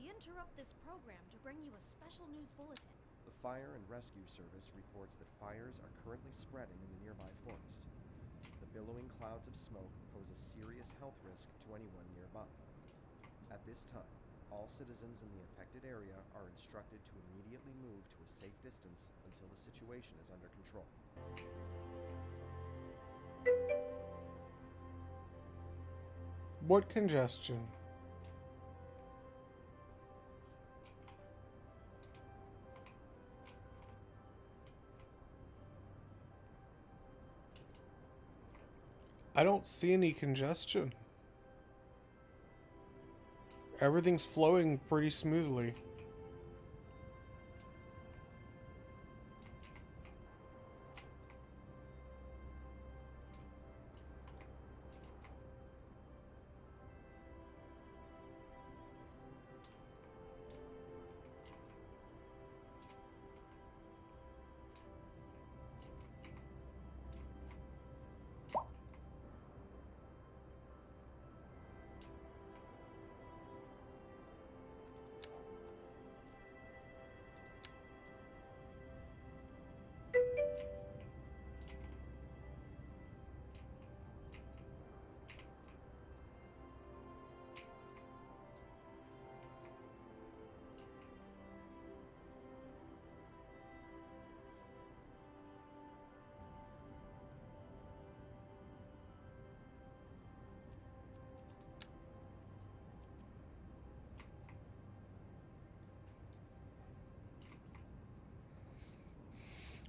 We interrupt this program to bring you a special news bulletin. The Fire and Rescue Service reports that fires are currently spreading in the nearby forest. The billowing clouds of smoke pose a serious health risk to anyone nearby. At this time, all citizens in the affected area are instructed to immediately move to a safe distance until the situation is under control. What congestion? I don't see any congestion. Everything's flowing pretty smoothly.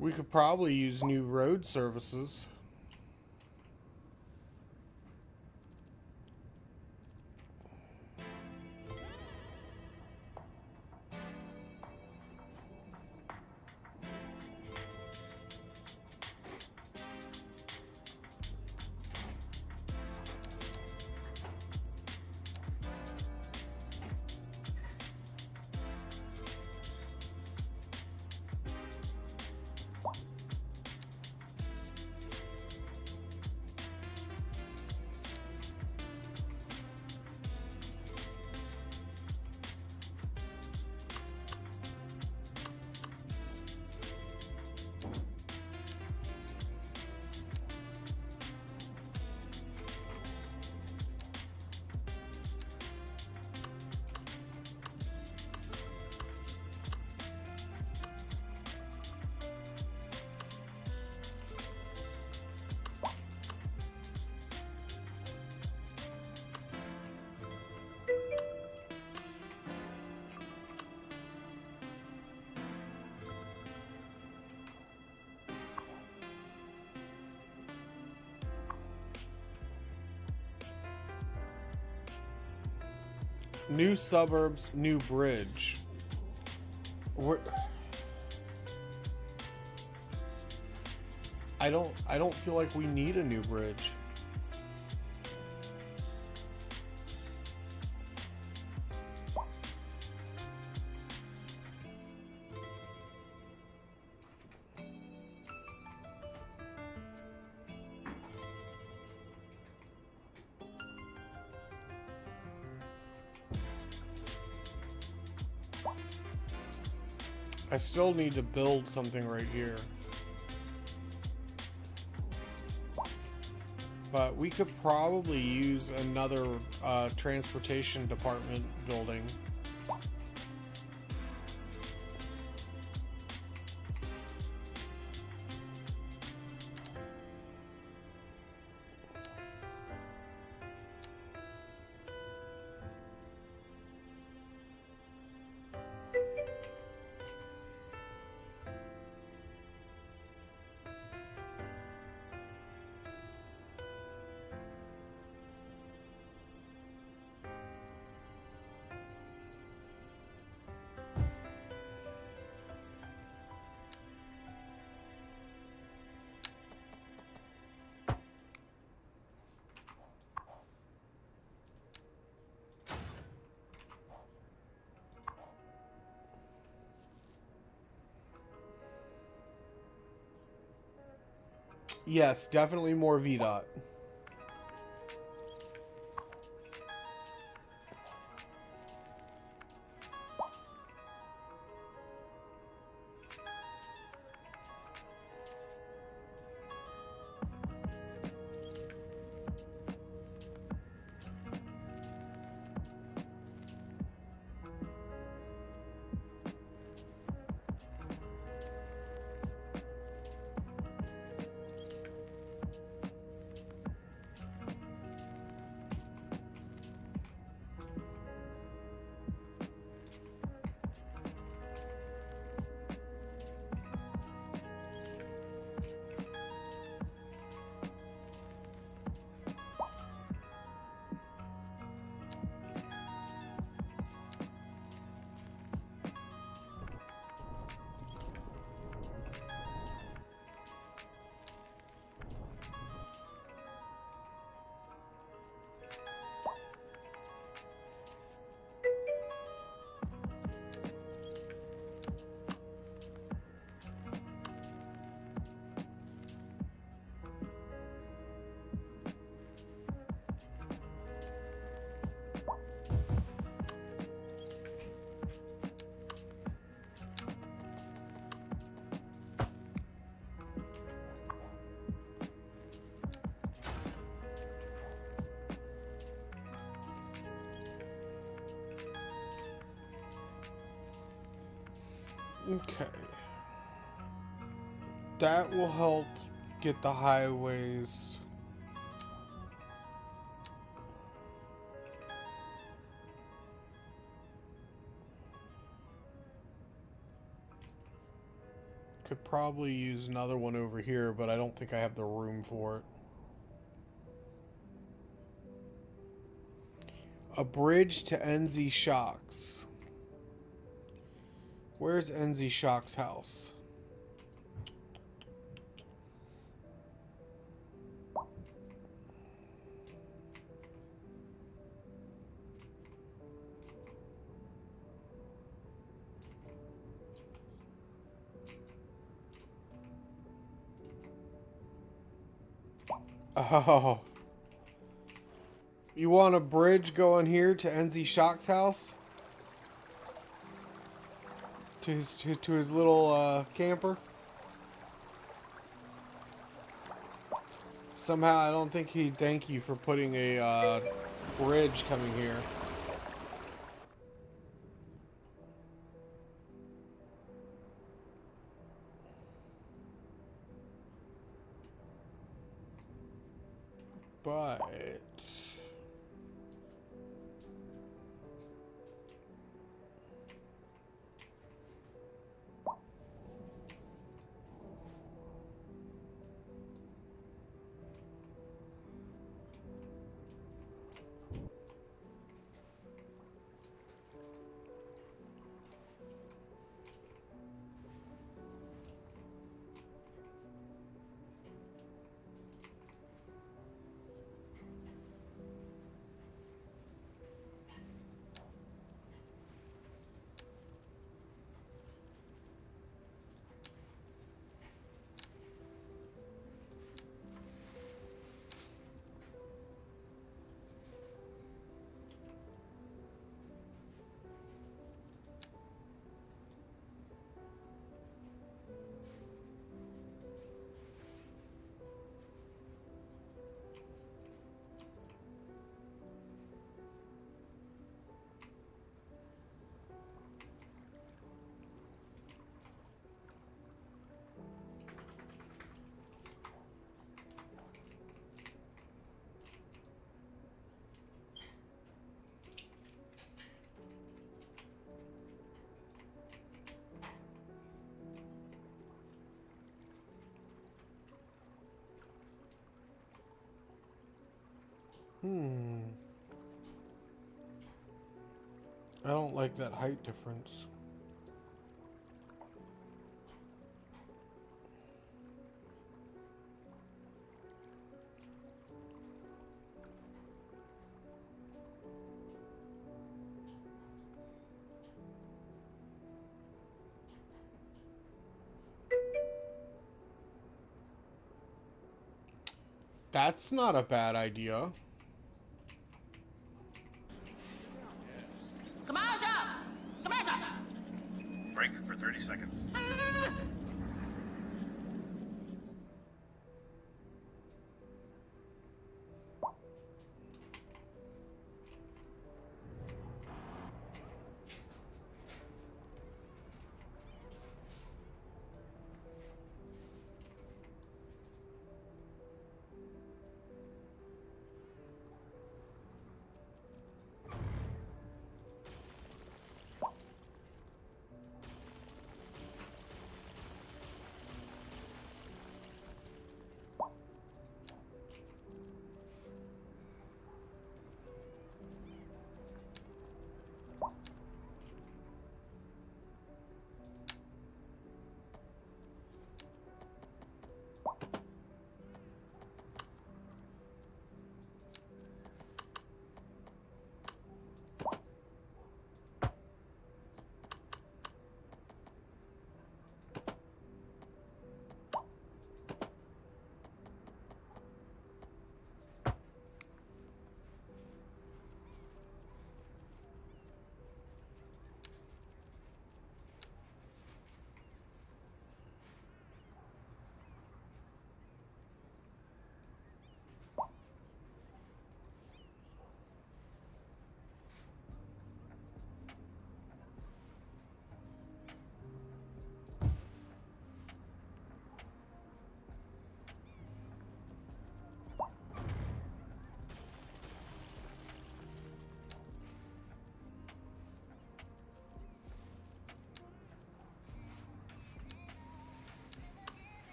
We could probably use new road services. New suburbs, new bridge. Where... I don't feel like we need a new bridge. I still need to build something right here. But we could probably use another transportation department building. Yes, definitely more VDOT. Okay. That will help get the highways. Could probably use another one over here, but I don't think I have the room for it. A bridge to NZ Shocks. Where's NZ Shocks' house? Oh. You want a bridge going here to NZ Shock's house? To his little camper? Somehow I don't think he'd thank you for putting a bridge coming here. But I don't like that height difference. That's not a bad idea. Break for 30 seconds.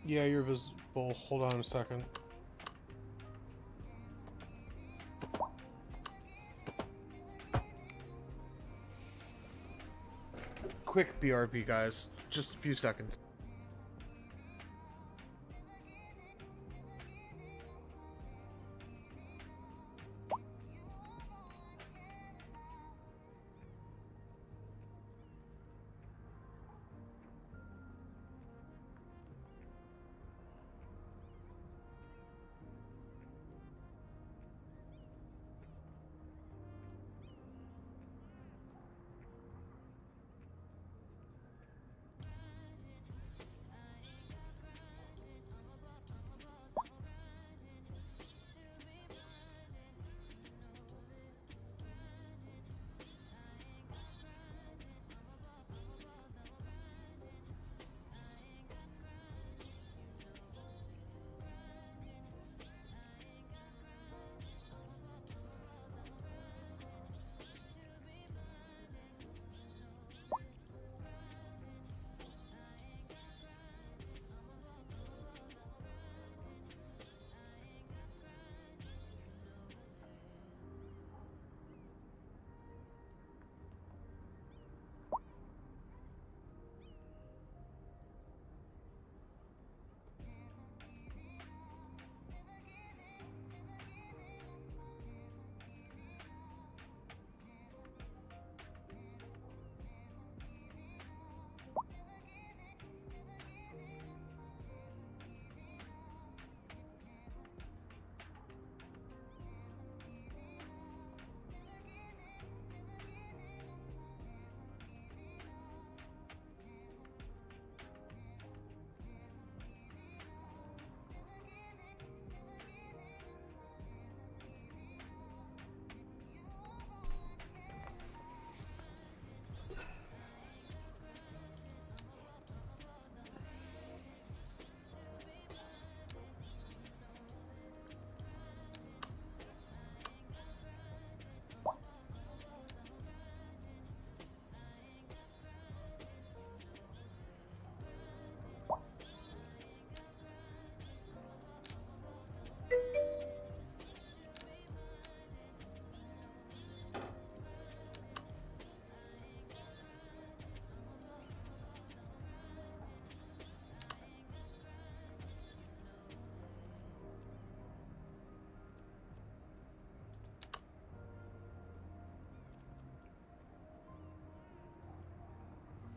Yeah, you're visible. Hold on a second. Quick BRB, guys. Just a few seconds.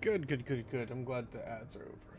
Good, good, good, good. I'm glad the ads are over.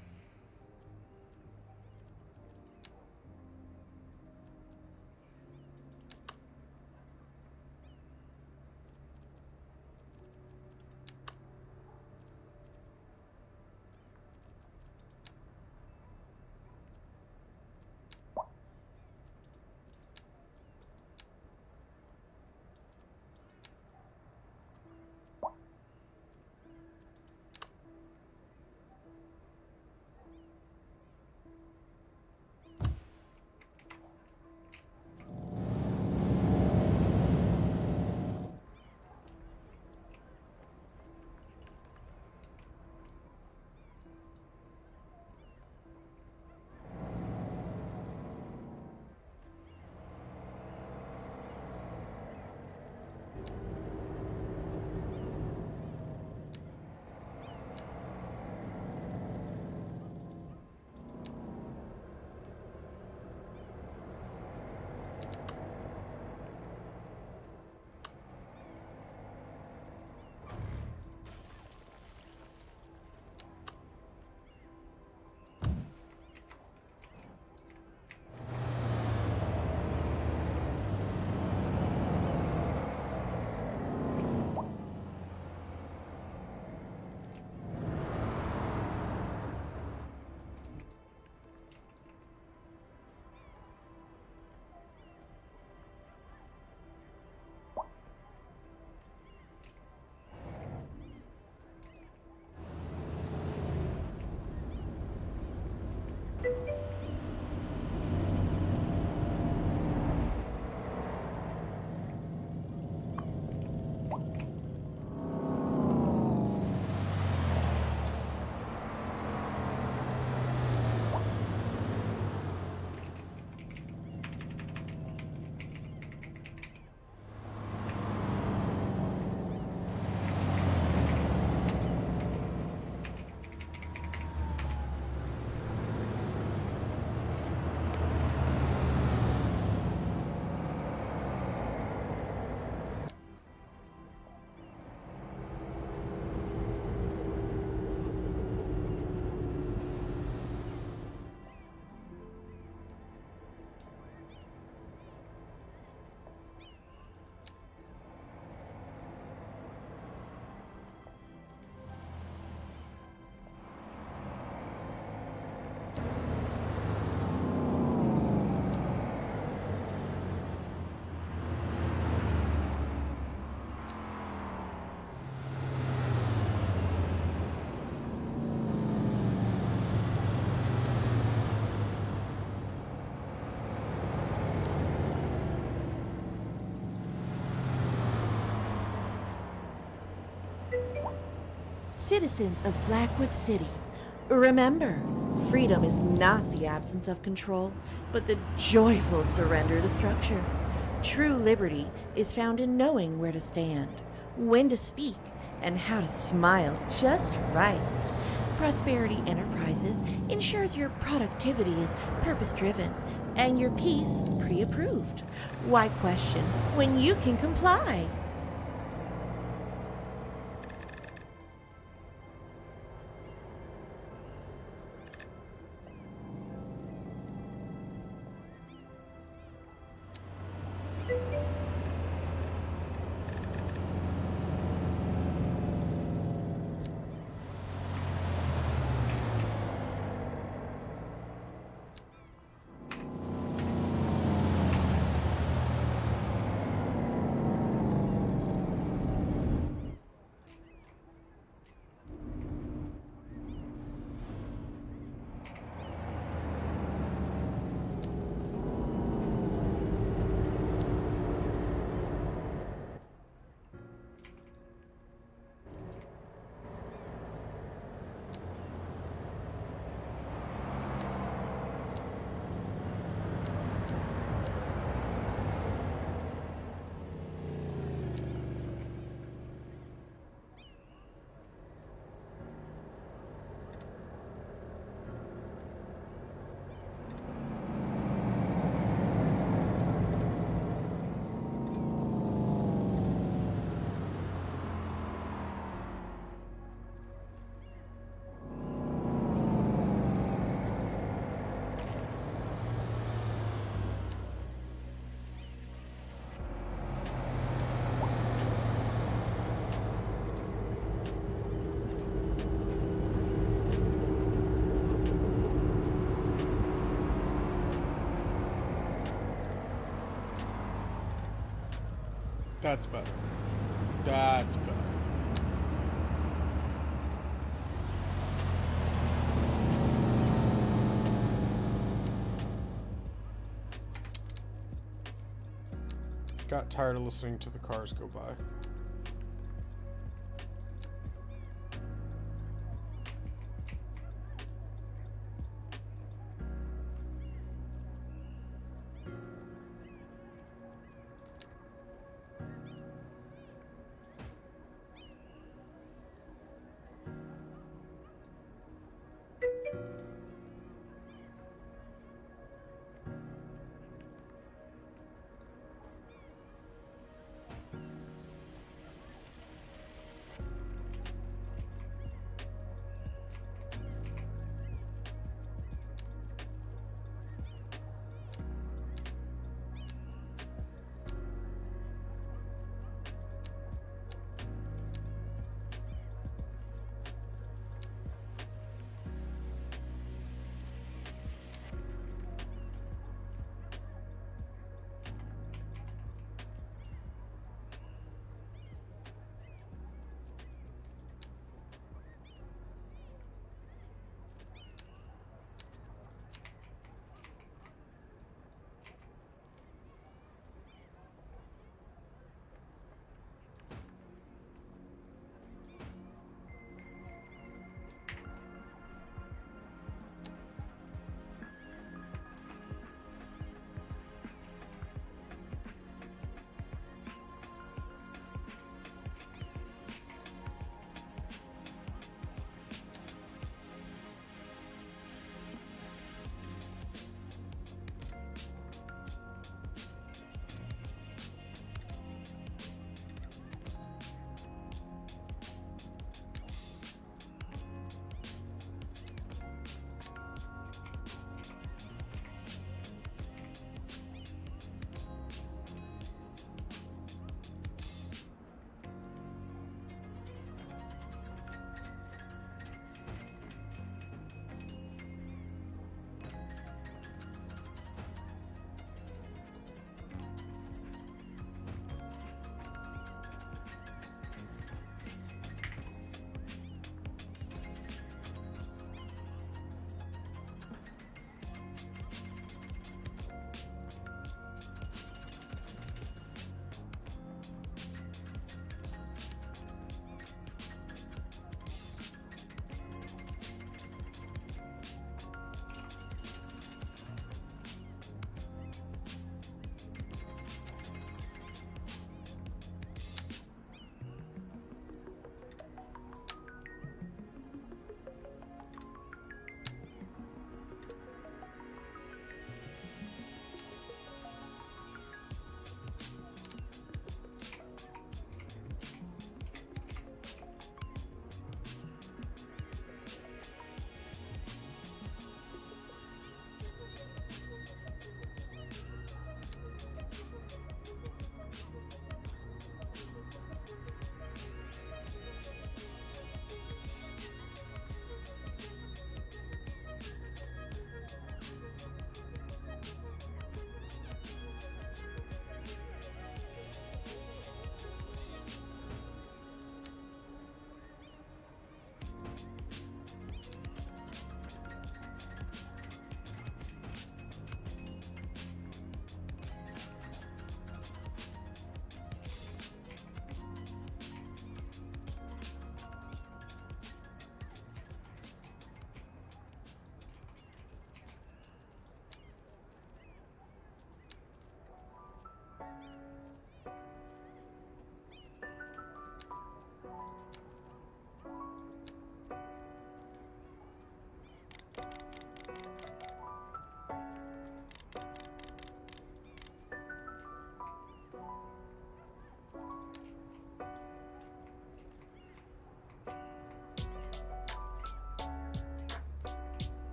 Citizens of Blackwood City, remember, freedom is not the absence of control, but the joyful surrender to structure. True liberty is found in knowing where to stand, when to speak, and how to smile just right. Prosperity Enterprises ensures your productivity is purpose-driven and your peace pre-approved. Why question when you can comply? That's better. That's better. Got tired of listening to the cars go by.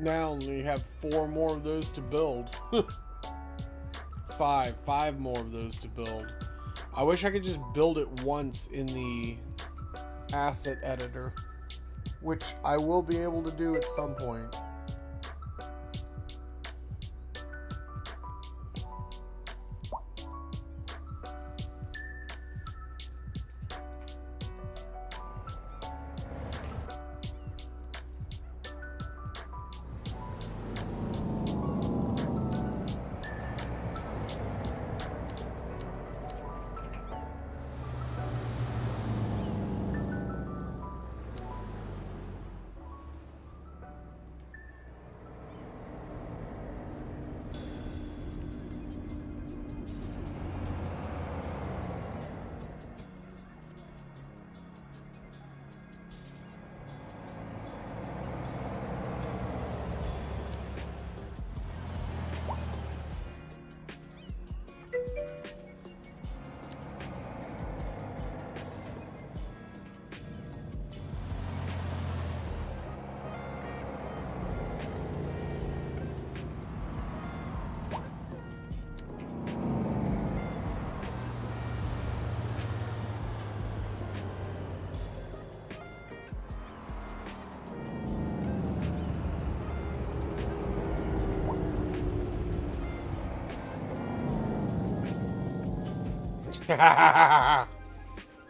Now only have 4 more of those to build. 5 more of those to build. I wish I could just build it once in the asset editor, which I will be able to do at some point.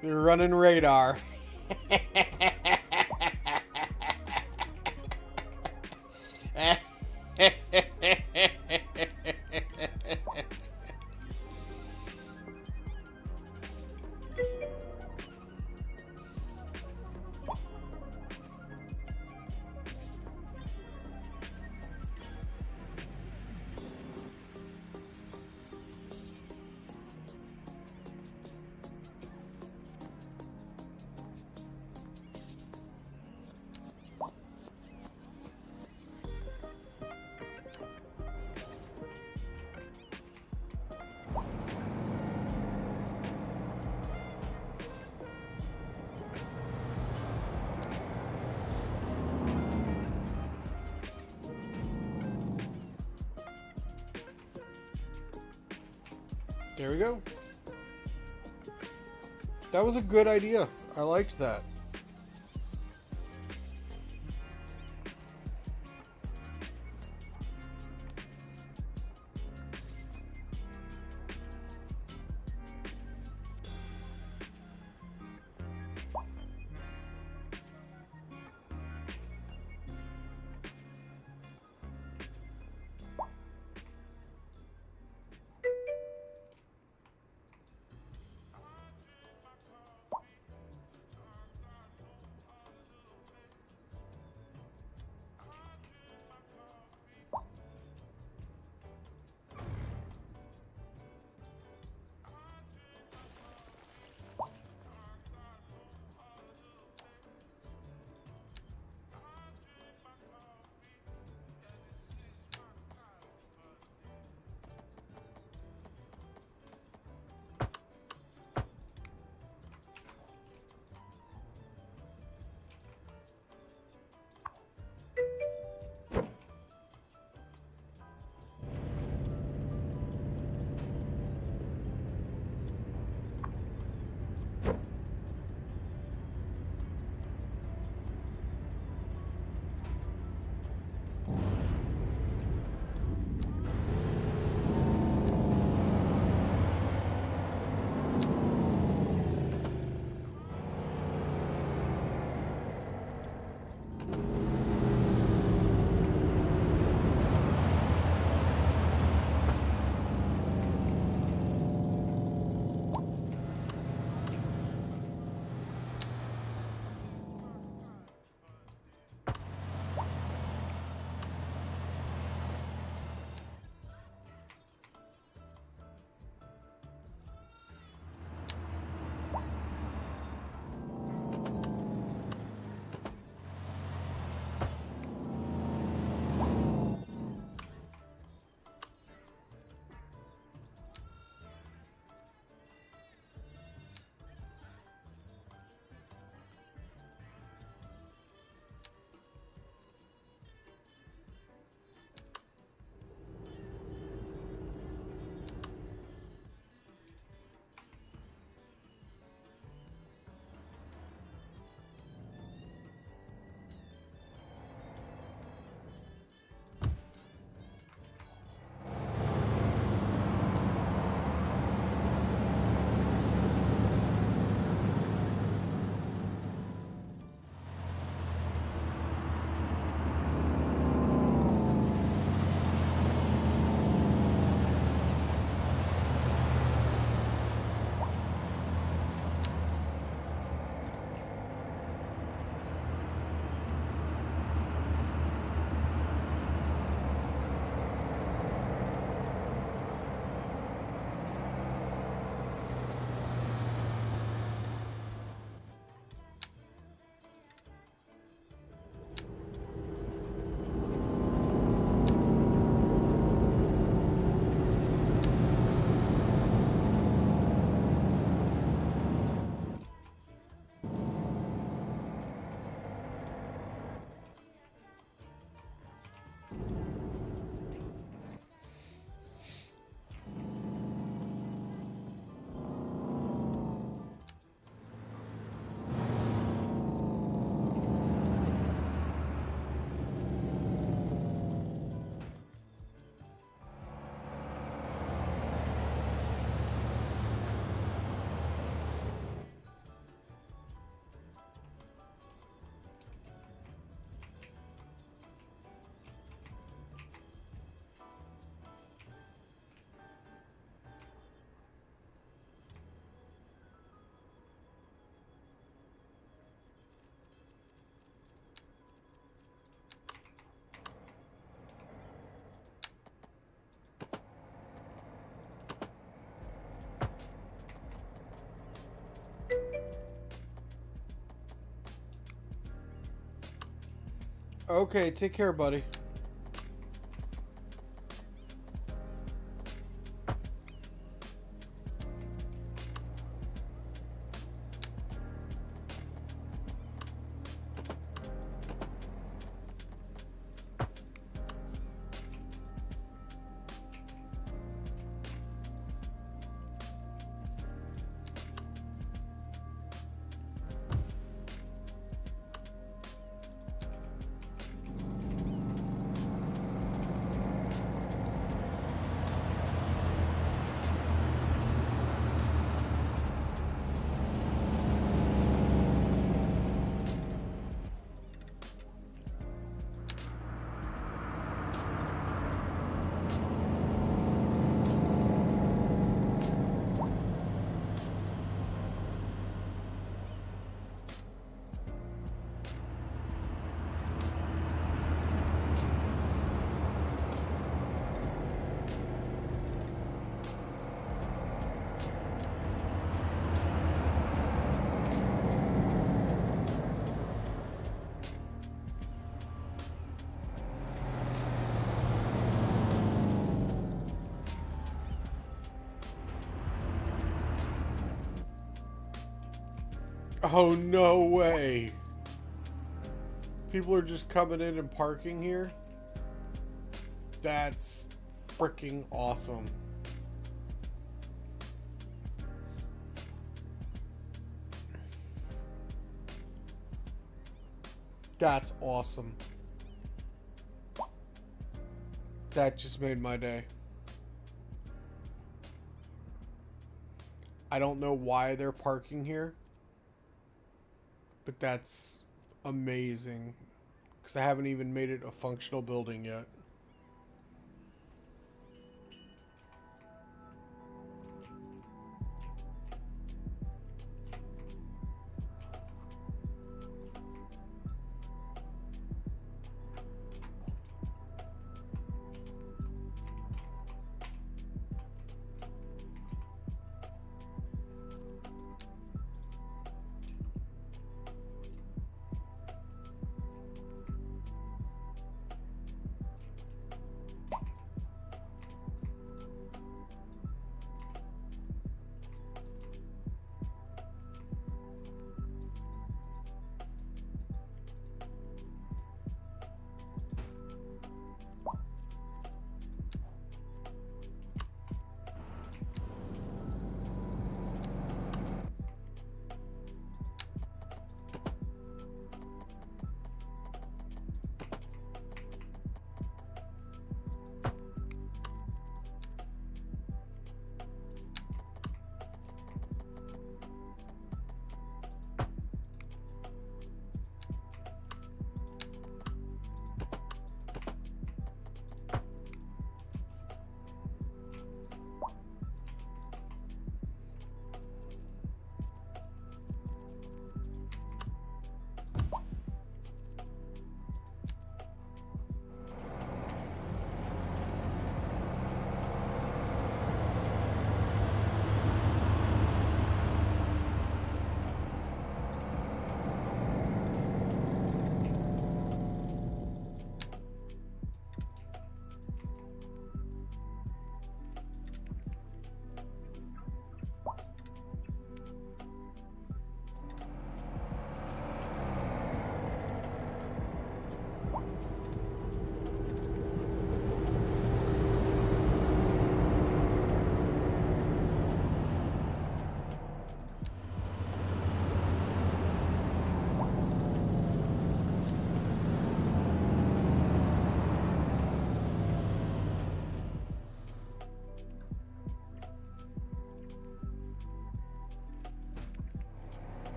You're running radar. There we go. That was a good idea. I liked that. Okay, take care, buddy. Oh, no way. People are just coming in and parking here? That's freaking awesome. That's awesome. That just made my day. I don't know why they're parking here, but that's amazing. Because I haven't even made it a functional building yet.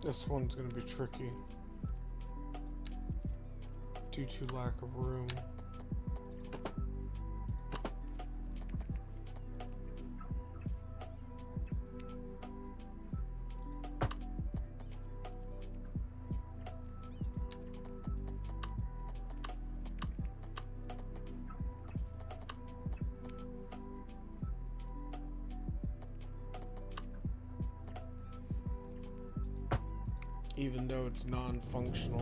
This one's gonna be tricky due to lack of room. Even though it's non-functional.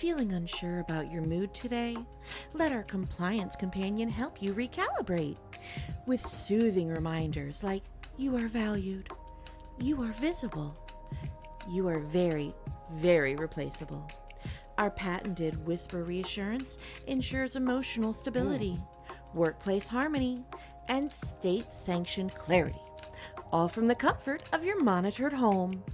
Feeling unsure about your mood today? Let our compliance companion help you recalibrate with soothing reminders like you are valued, you are visible, you are very, very replaceable. Our patented whisper reassurance ensures emotional stability, workplace harmony, and state-sanctioned clarity, all from the comfort of your monitored home.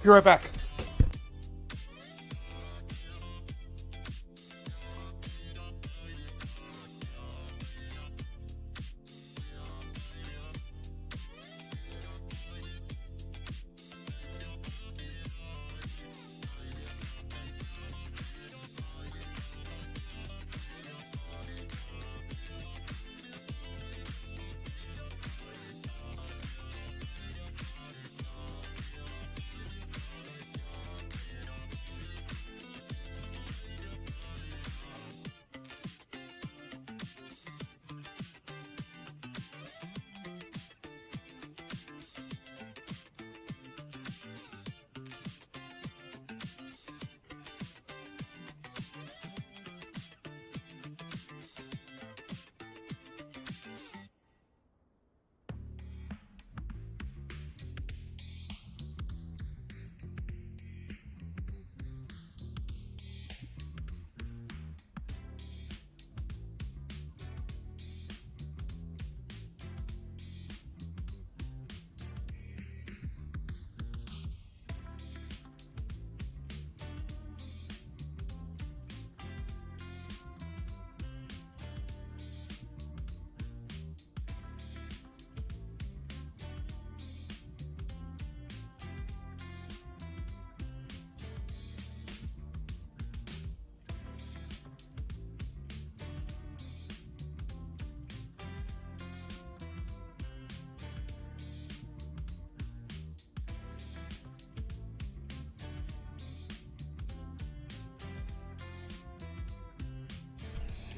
Be right back.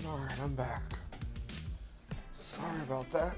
Alright, I'm back. Sorry about that.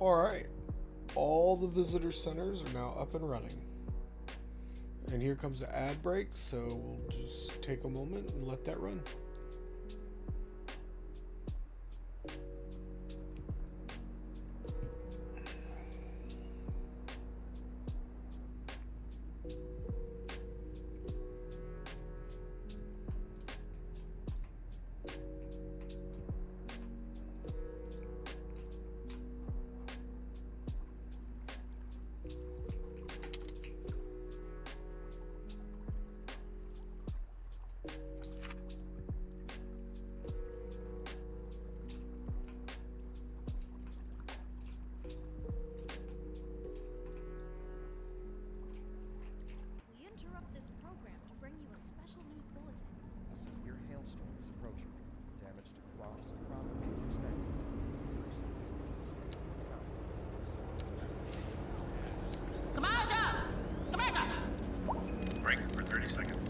Alright. All the visitor centers are now up and running. And here comes the ad break, so we'll just take a moment and let that run. We interrupt this program to bring you a special news bulletin. A severe hailstorm is approaching. Damage to crops and property is expected. We urge citizens to stay inside until service. Break for 30 seconds.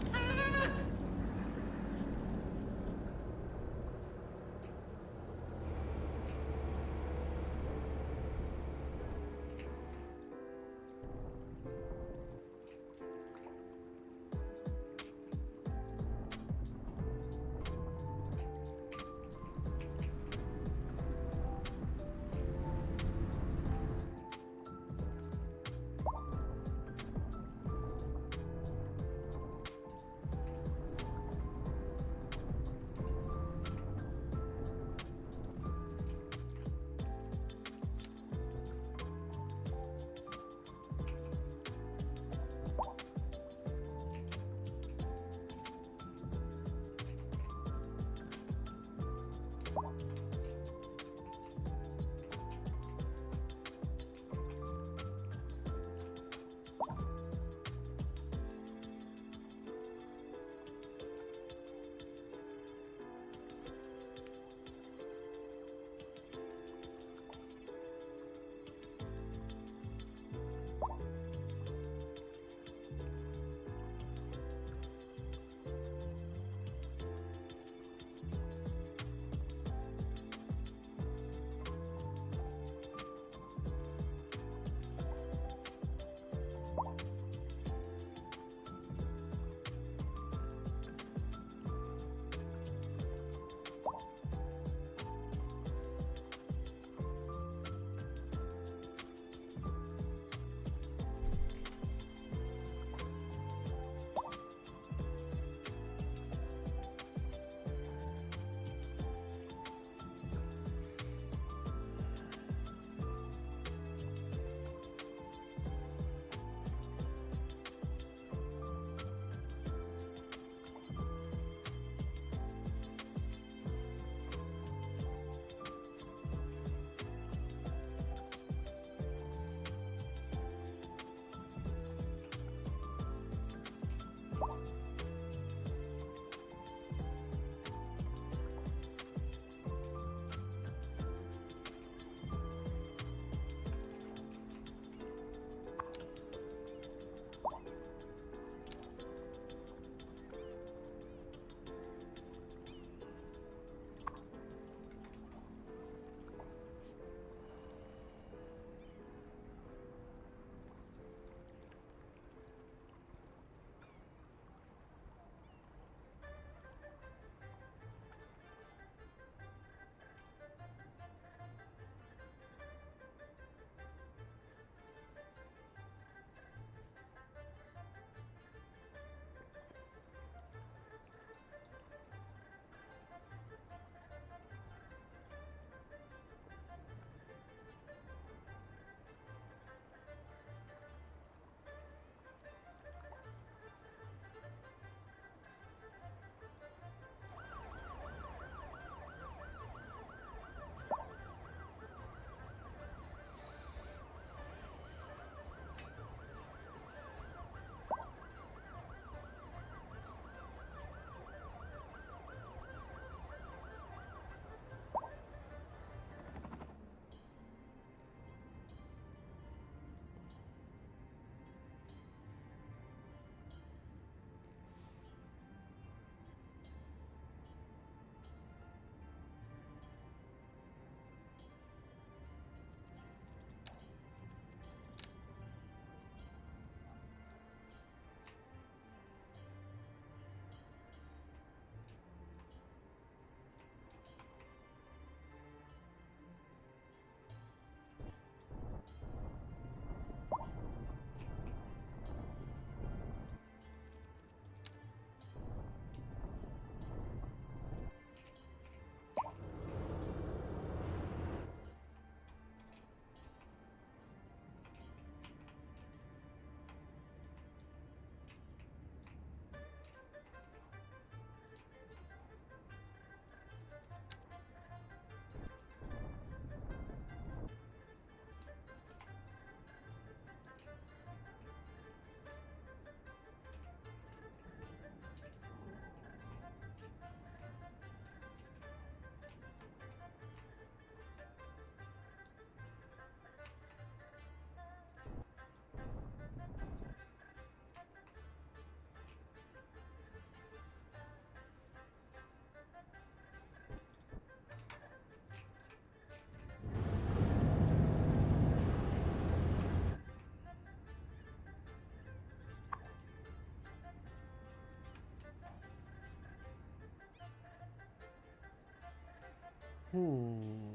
Hmm.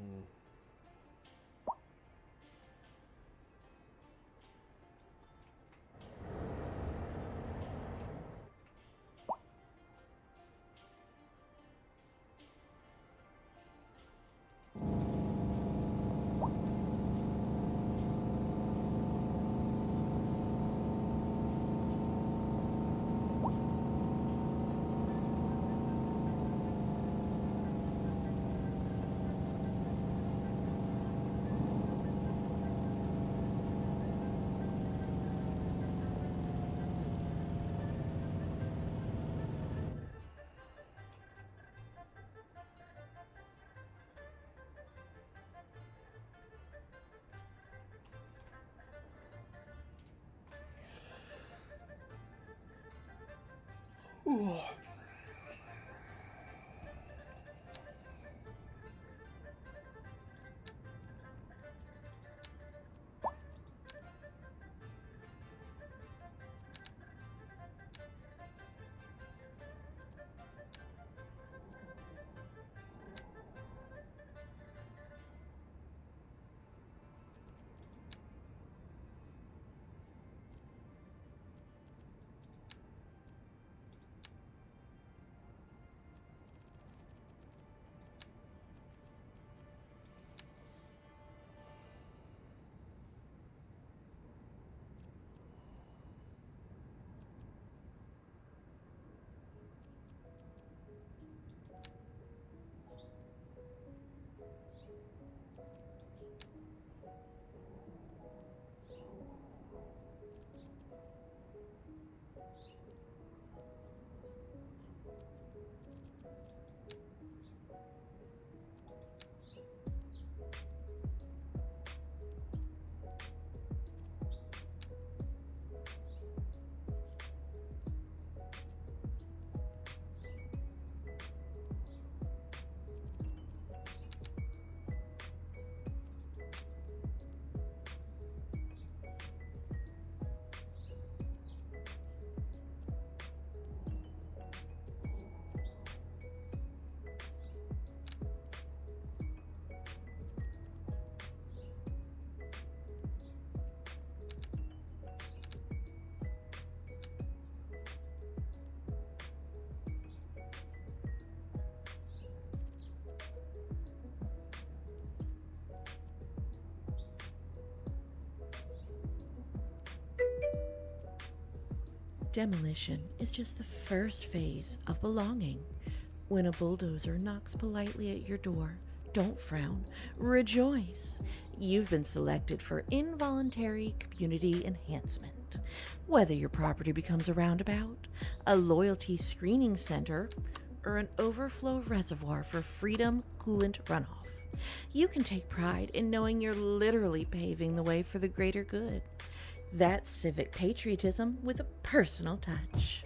Demolition is just the first phase of belonging. When a bulldozer knocks politely at your door, don't frown, rejoice. You've been selected for involuntary community enhancement. Whether your property becomes a roundabout, a loyalty screening center, or an overflow reservoir for freedom coolant runoff, you can take pride in knowing you're literally paving the way for the greater good. That's civic patriotism with a personal touch.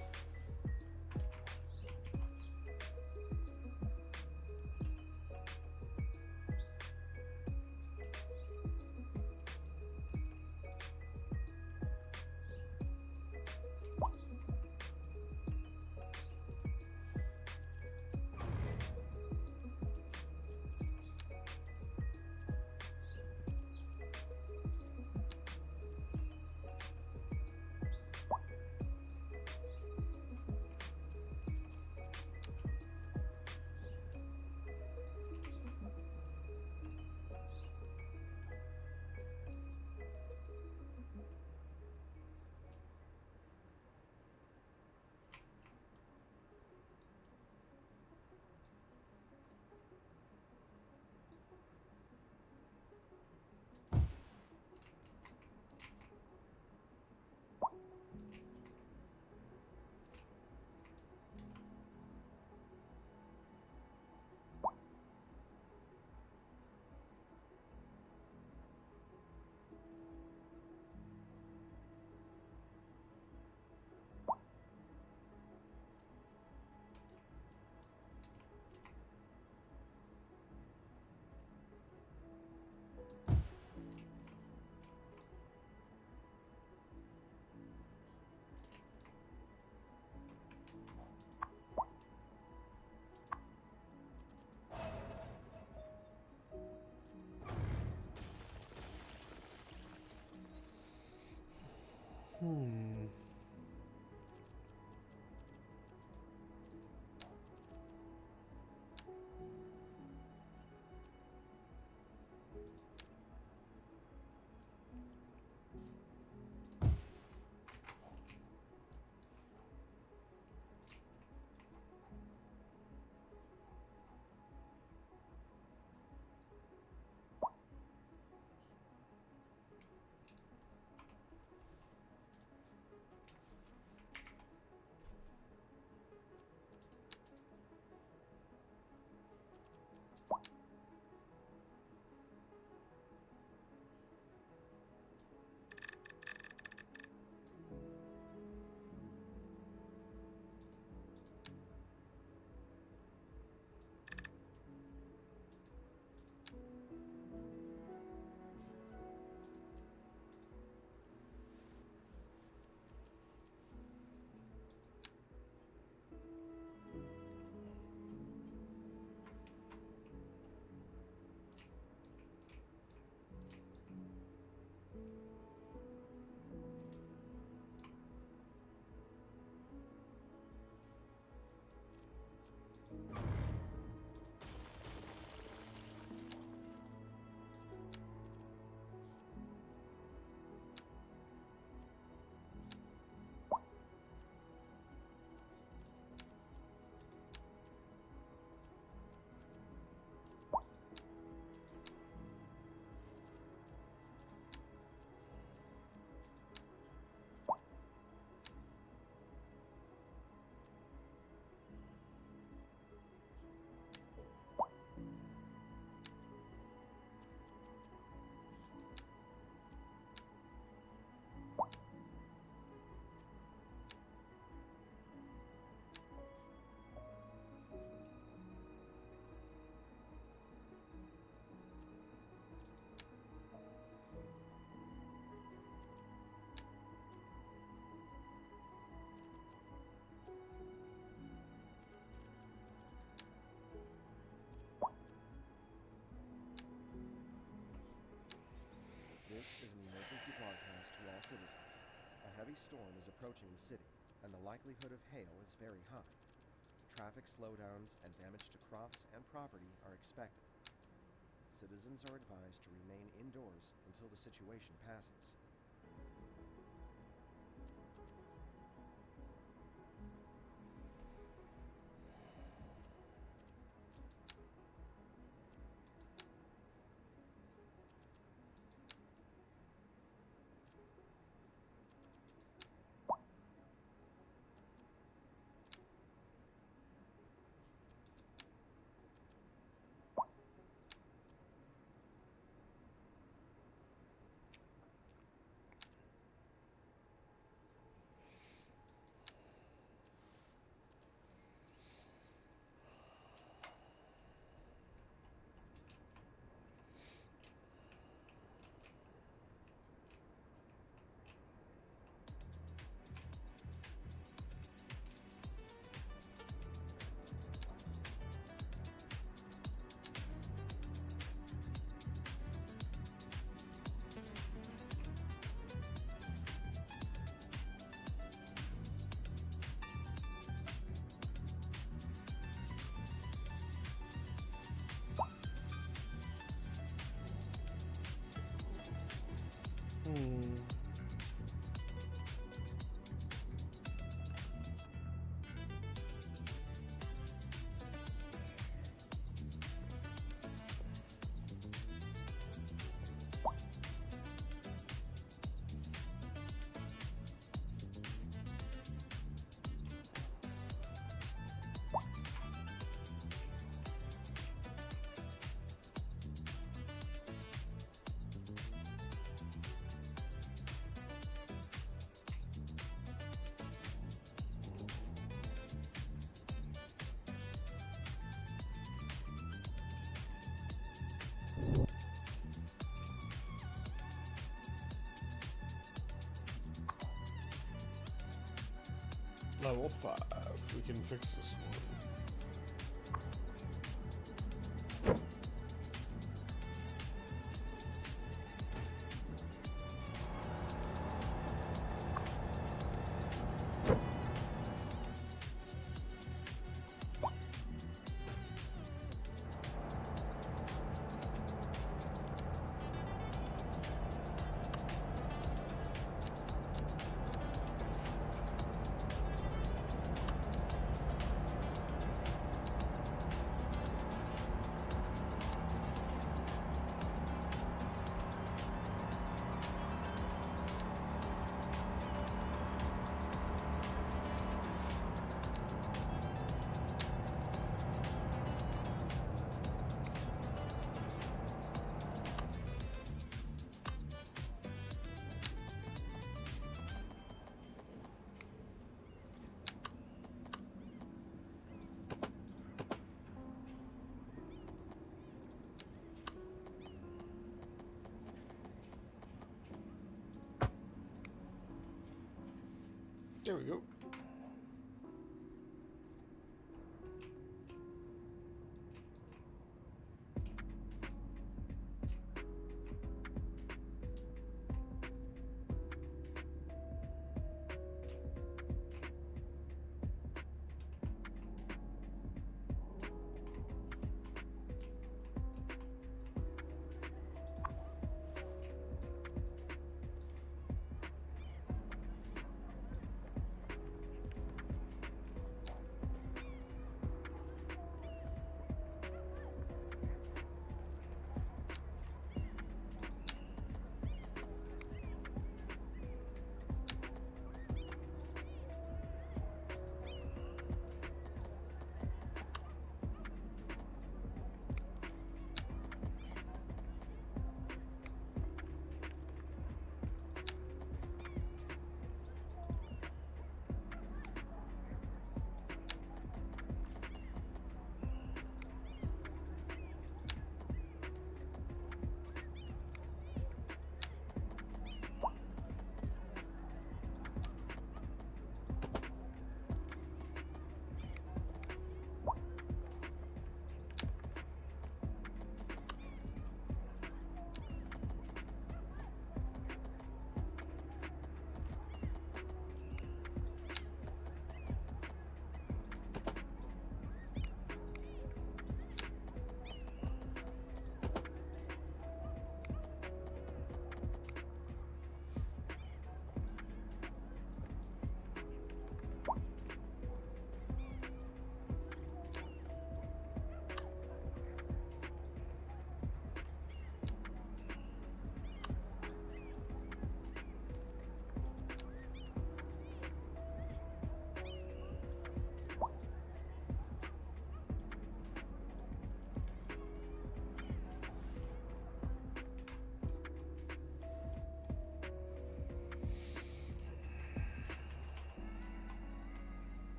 This is an emergency broadcast to all citizens. A heavy storm is approaching the city, and the likelihood of hail is very high. Traffic slowdowns and damage to crops and property are expected. Citizens are advised to remain indoors until the situation passes. Level 5. We can fix this one. There we go.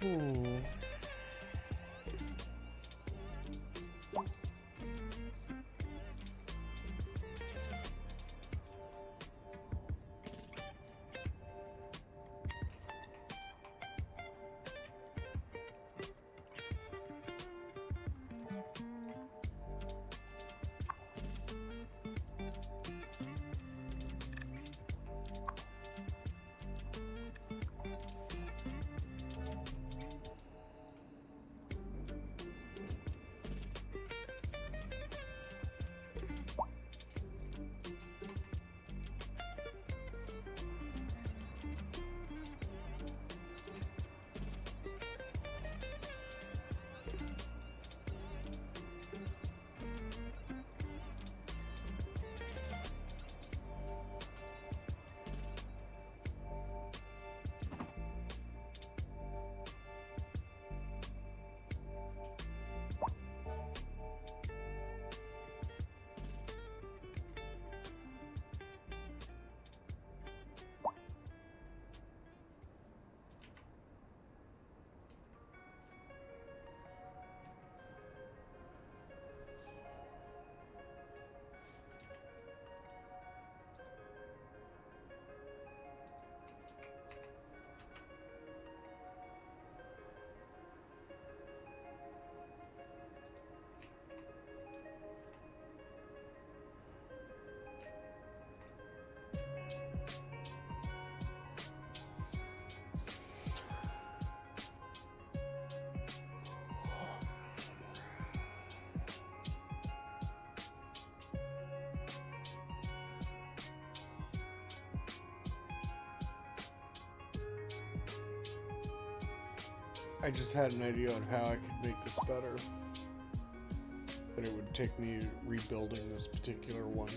Hmm. I just had an idea on how I could make this better. But it would take me rebuilding this particular one.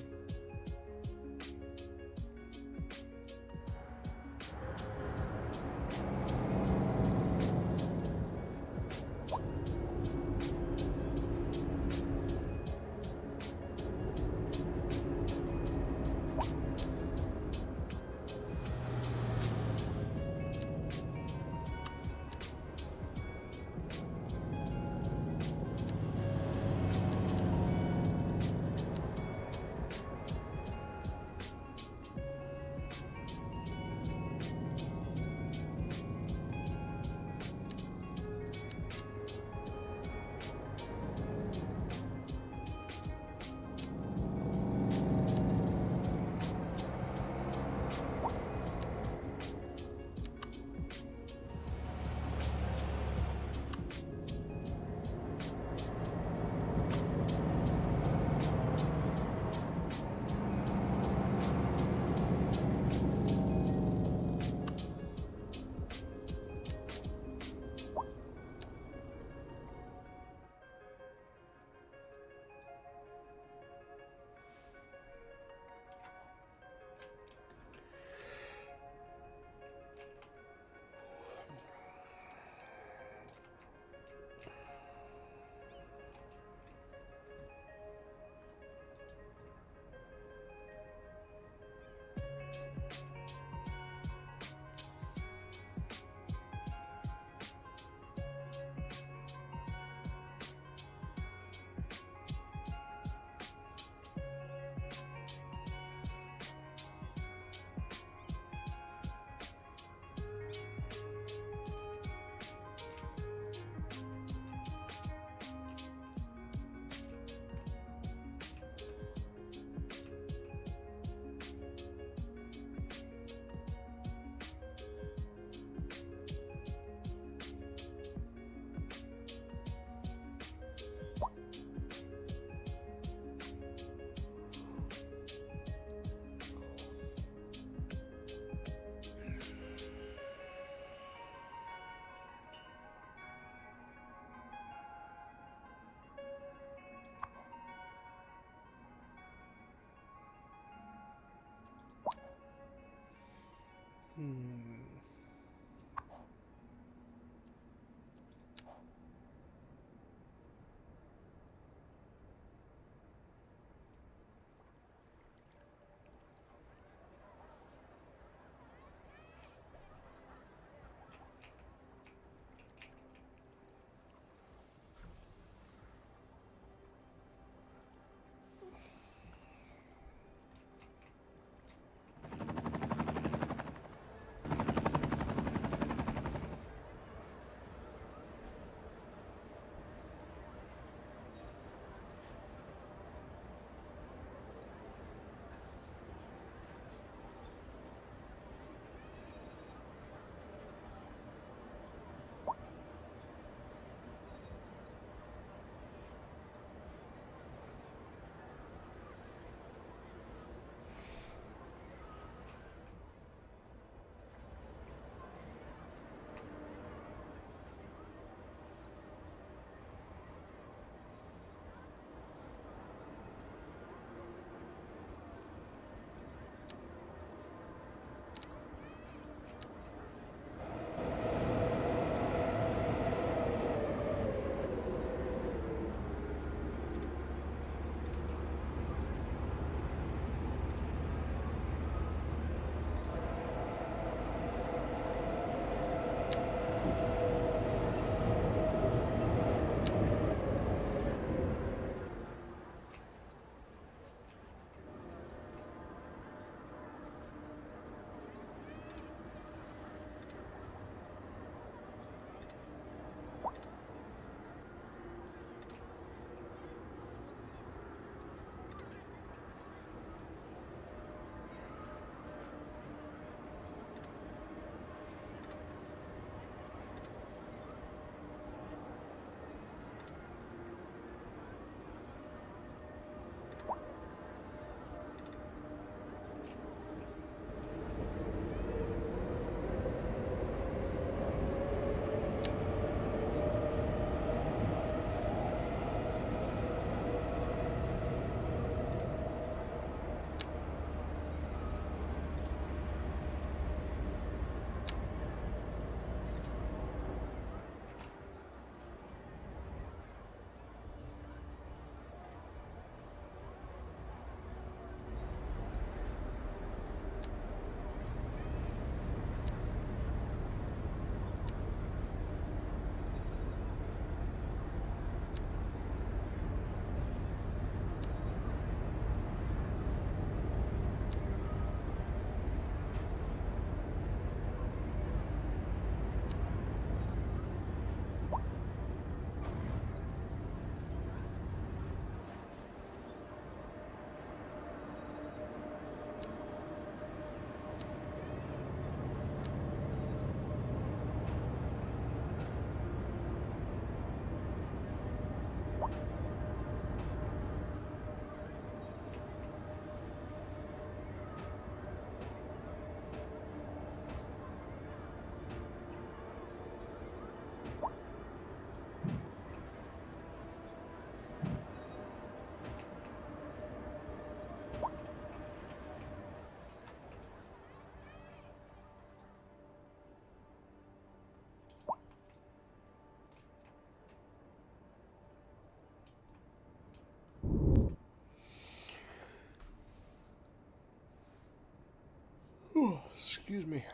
Excuse me.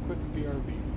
Quick BRB.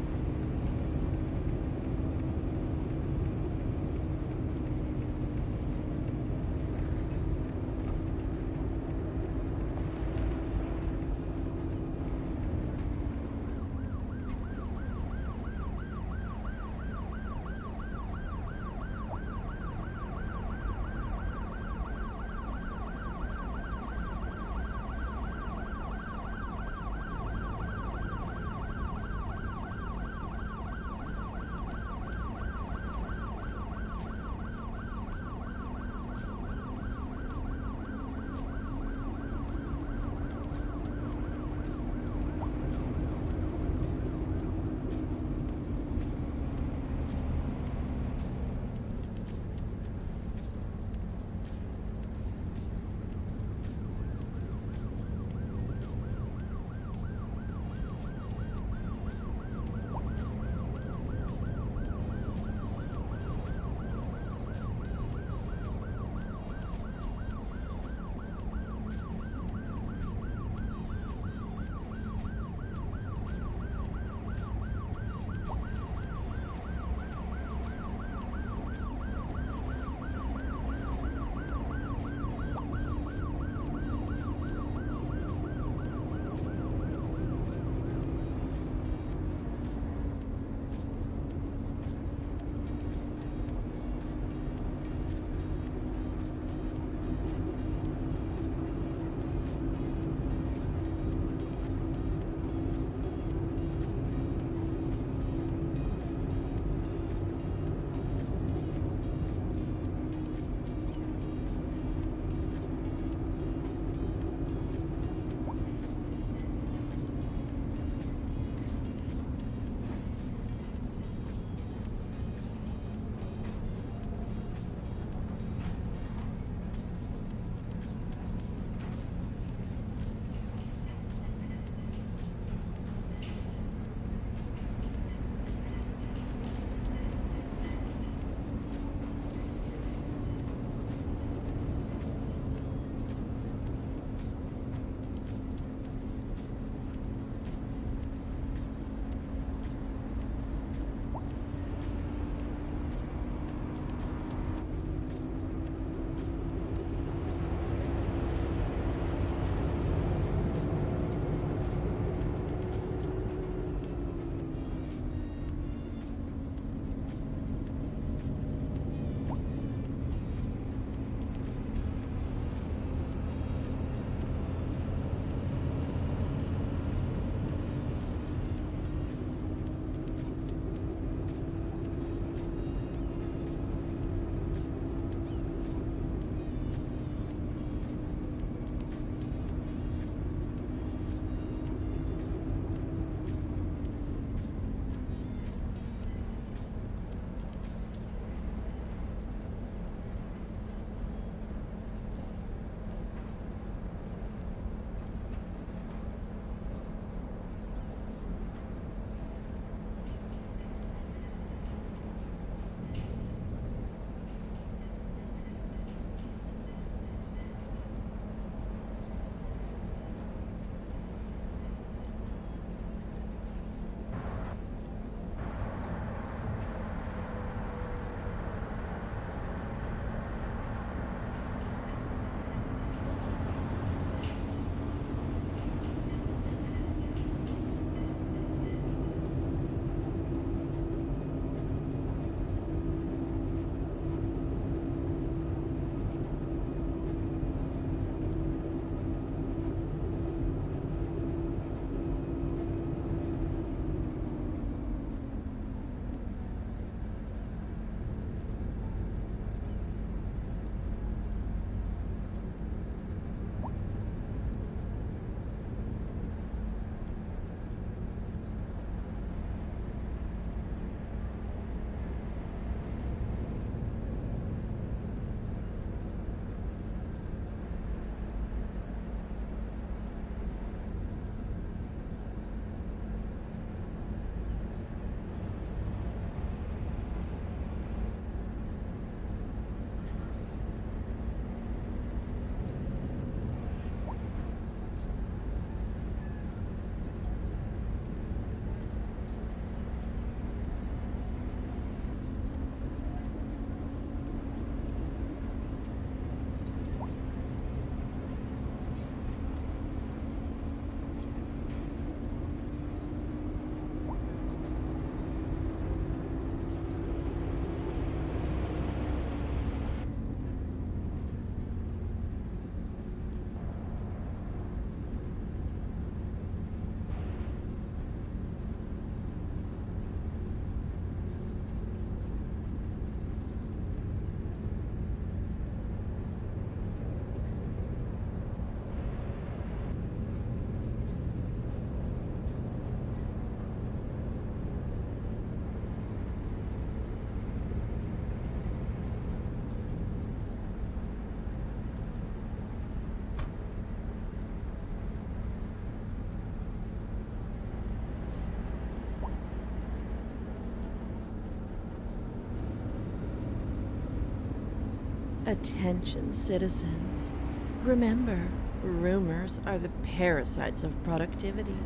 Attention, citizens. Remember, rumors are the parasites of productivity.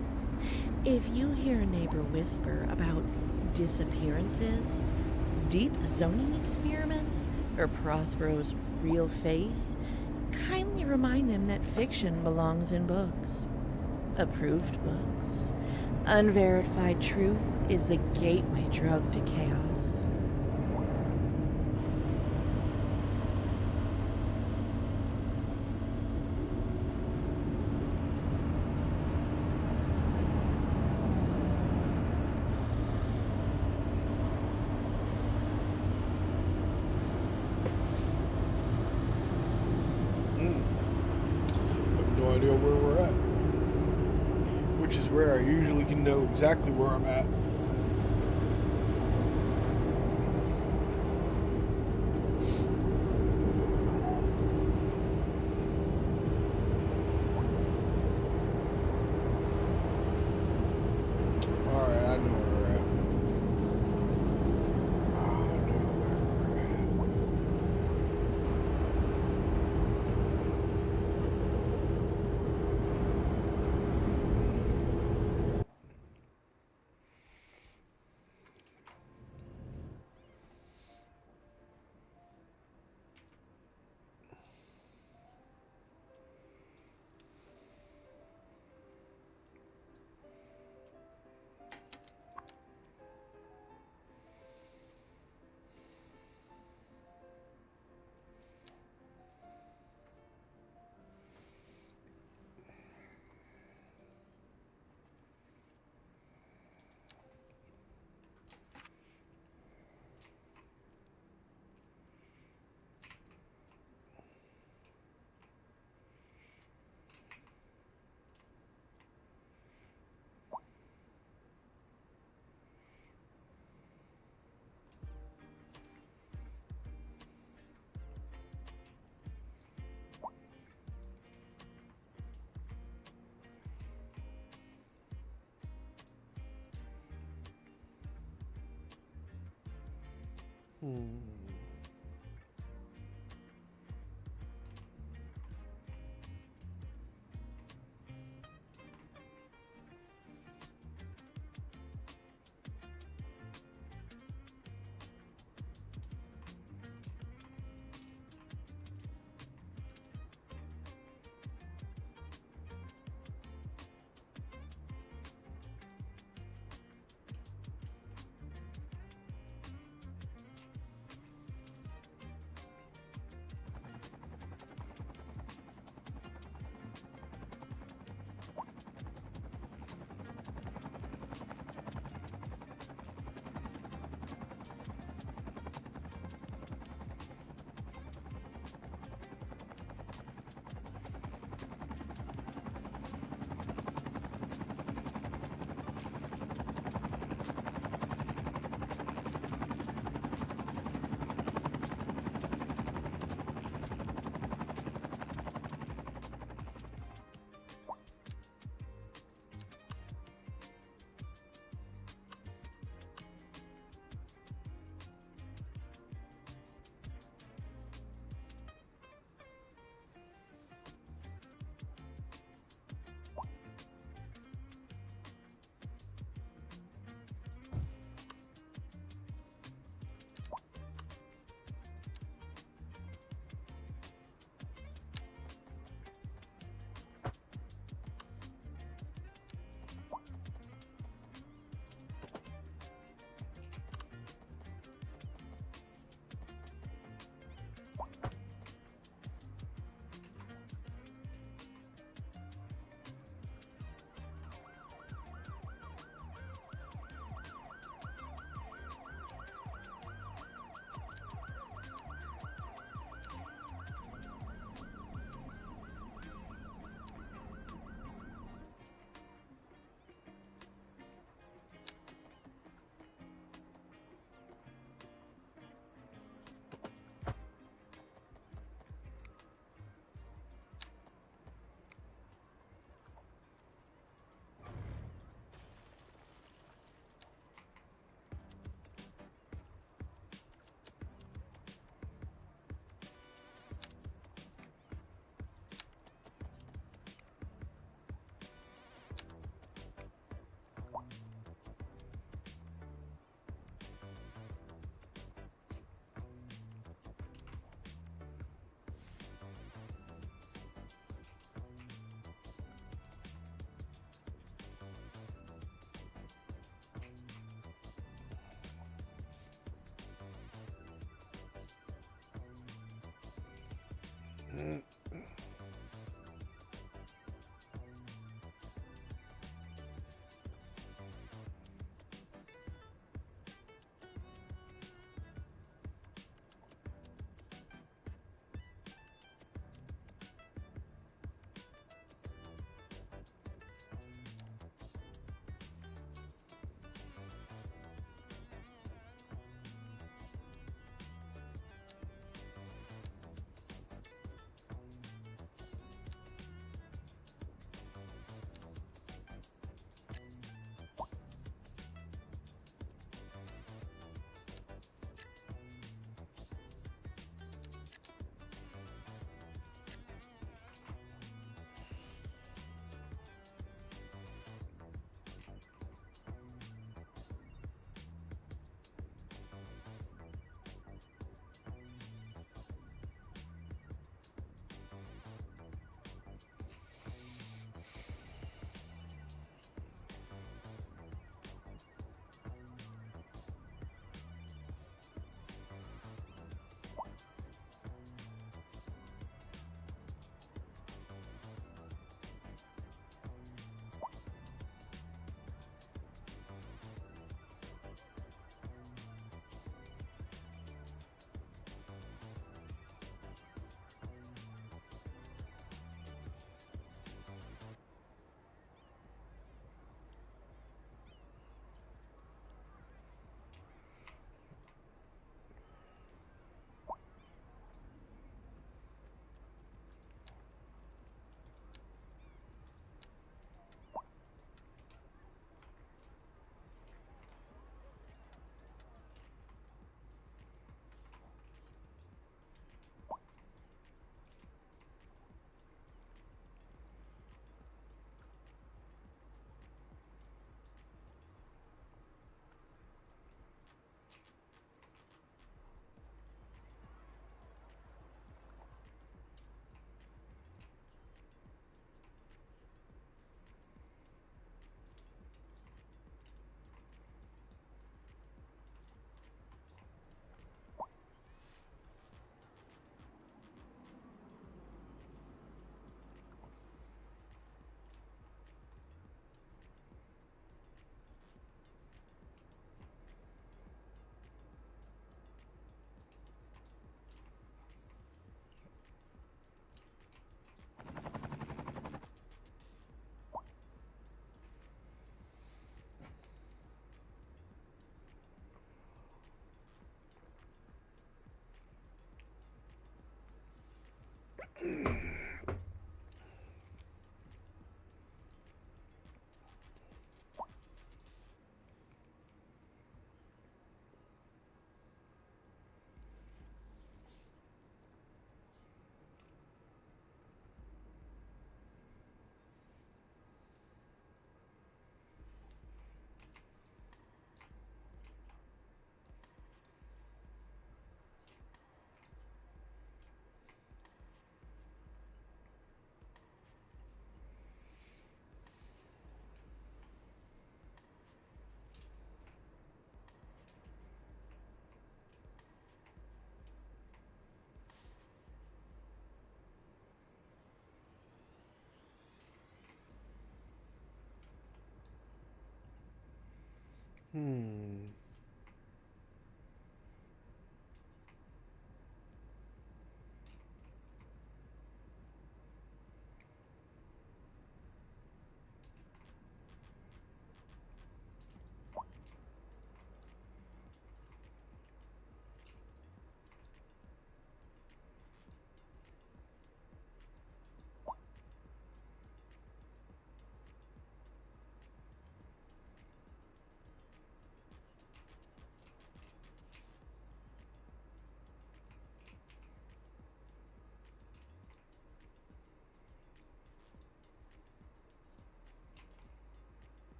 If you hear a neighbor whisper about disappearances, deep zoning experiments, or Prospero's real face, kindly remind them that fiction belongs in books. Approved books. Unverified truth is the gateway drug to chaos. I have no idea where we're at. Which is where I usually can know exactly where I'm at. Alright, I know where we're at. I know where we're at. Hmm.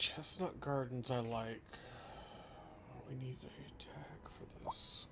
Chestnut Gardens I like. We need a tag for this.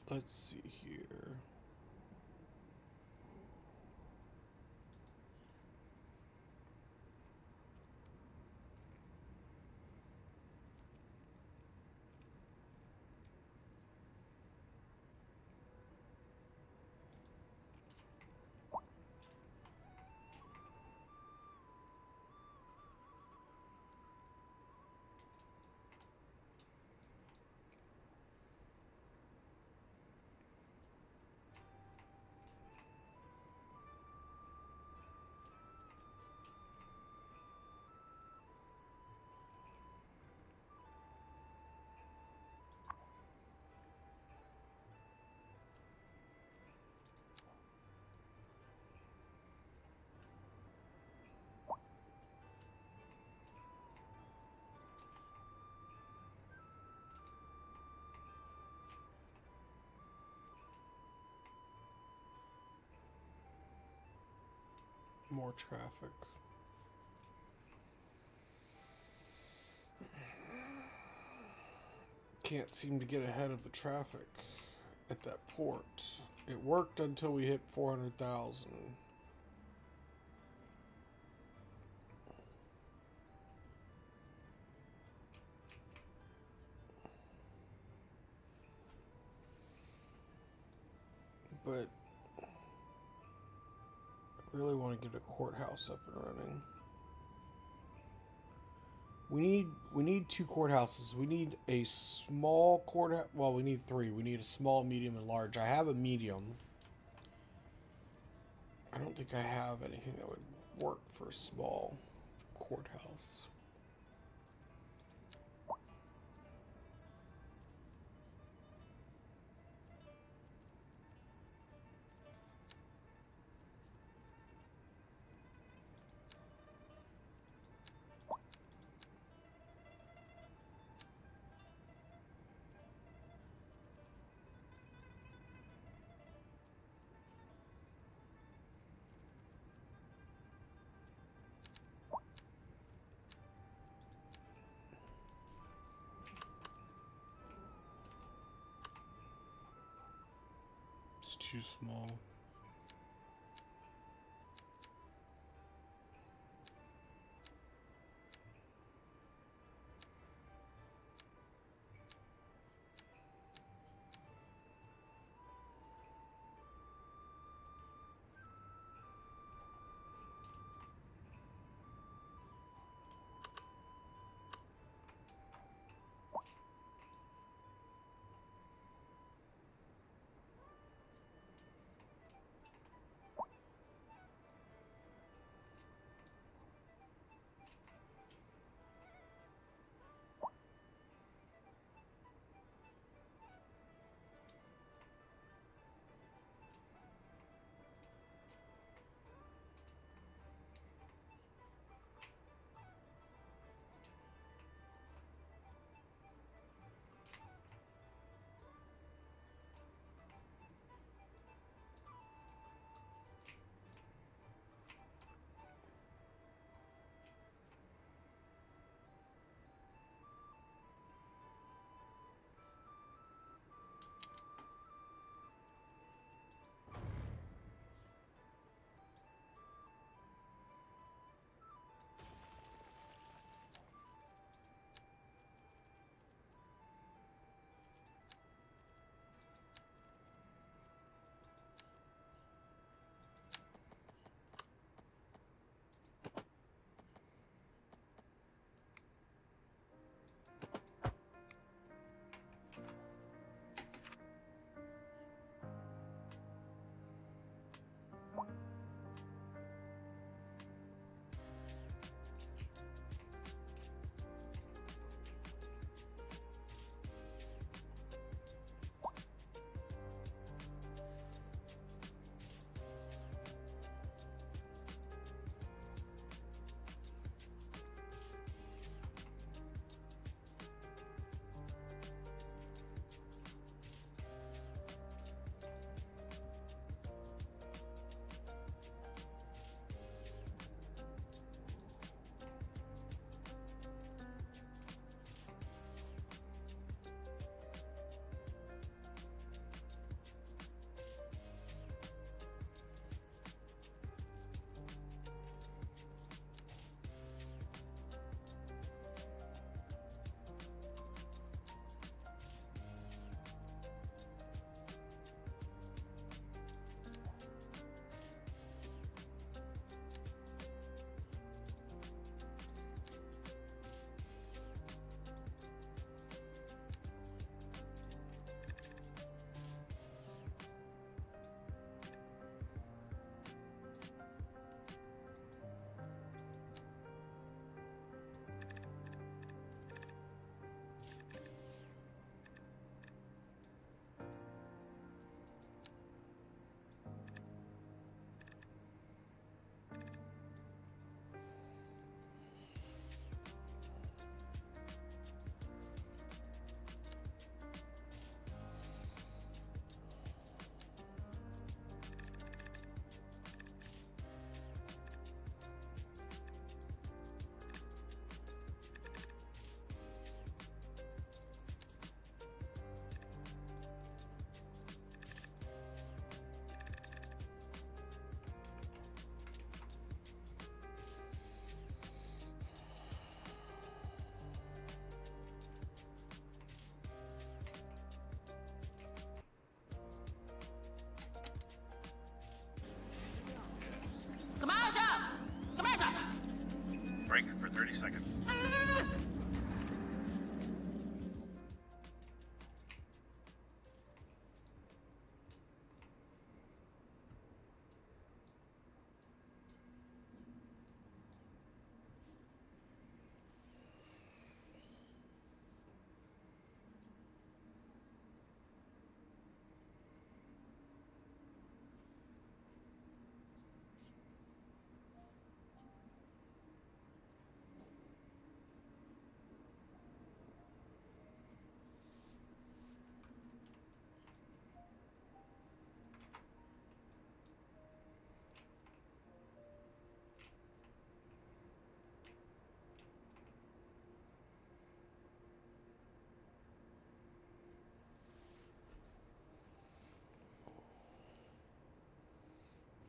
Let's see here. More traffic. Can't seem to get ahead of the traffic at that port. It worked until we hit 400,000. But I really want to get a courthouse up and running. We need two courthouses. We need a small courthouse. Well, we need three. We need a small, medium, and large. I have a medium. I don't think I have anything that would work for a small courthouse. It's too small.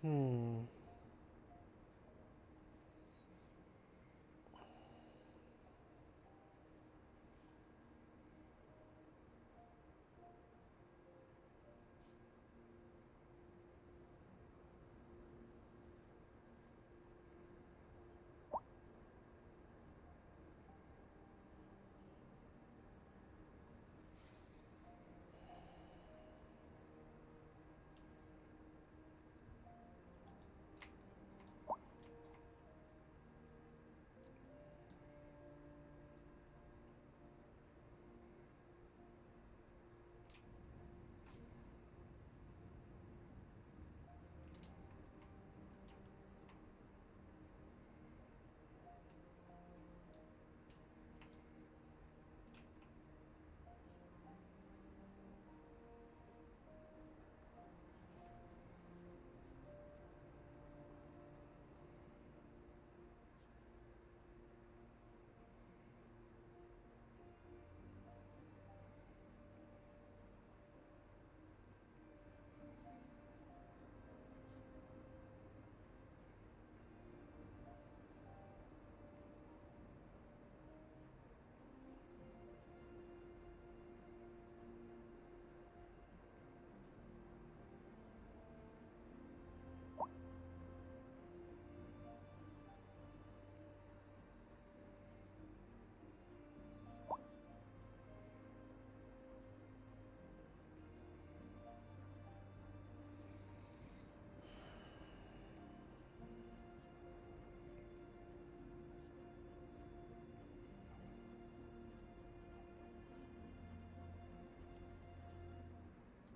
Hmm.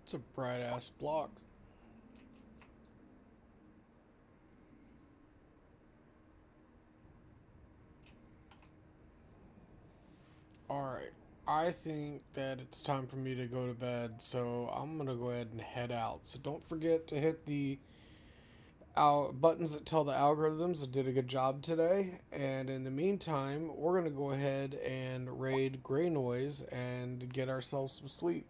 It's a bright ass block. Alright, I think that it's time for me to go to bed, so I'm gonna go ahead and head out. So don't forget to hit the buttons that tell the algorithms that did a good job today. And in the meantime, we're gonna go ahead and raid Gray Noise and get ourselves some sleep.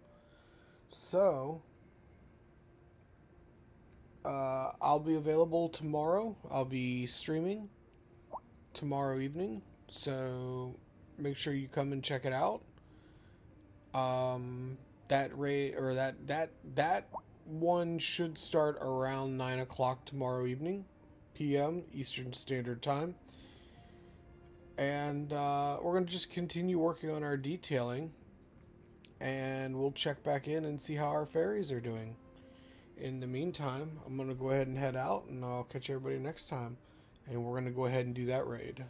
So, I'll be available tomorrow. I'll be streaming tomorrow evening, so make sure you come and check it out. That rate or that one should start around 9 o'clock tomorrow evening, p.m. Eastern Standard Time, and we're gonna just continue working on our detailing, and we'll check back in and see how our ferries are doing. In the meantime, I'm gonna go ahead and head out, and I'll catch everybody next time, and we're gonna go ahead and do that raid.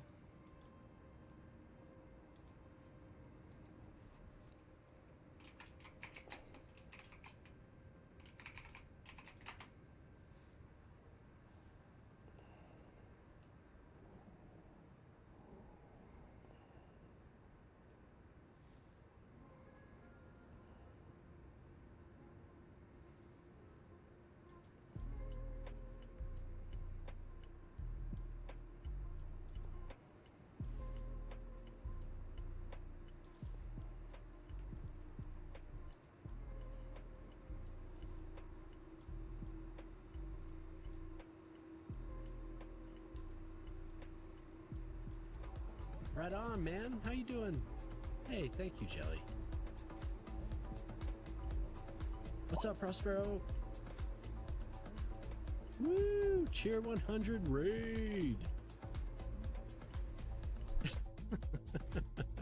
Right on, man. How you doing? Hey, thank you, Jelly. What's up, Prospero? Woo! Cheer 100 raid!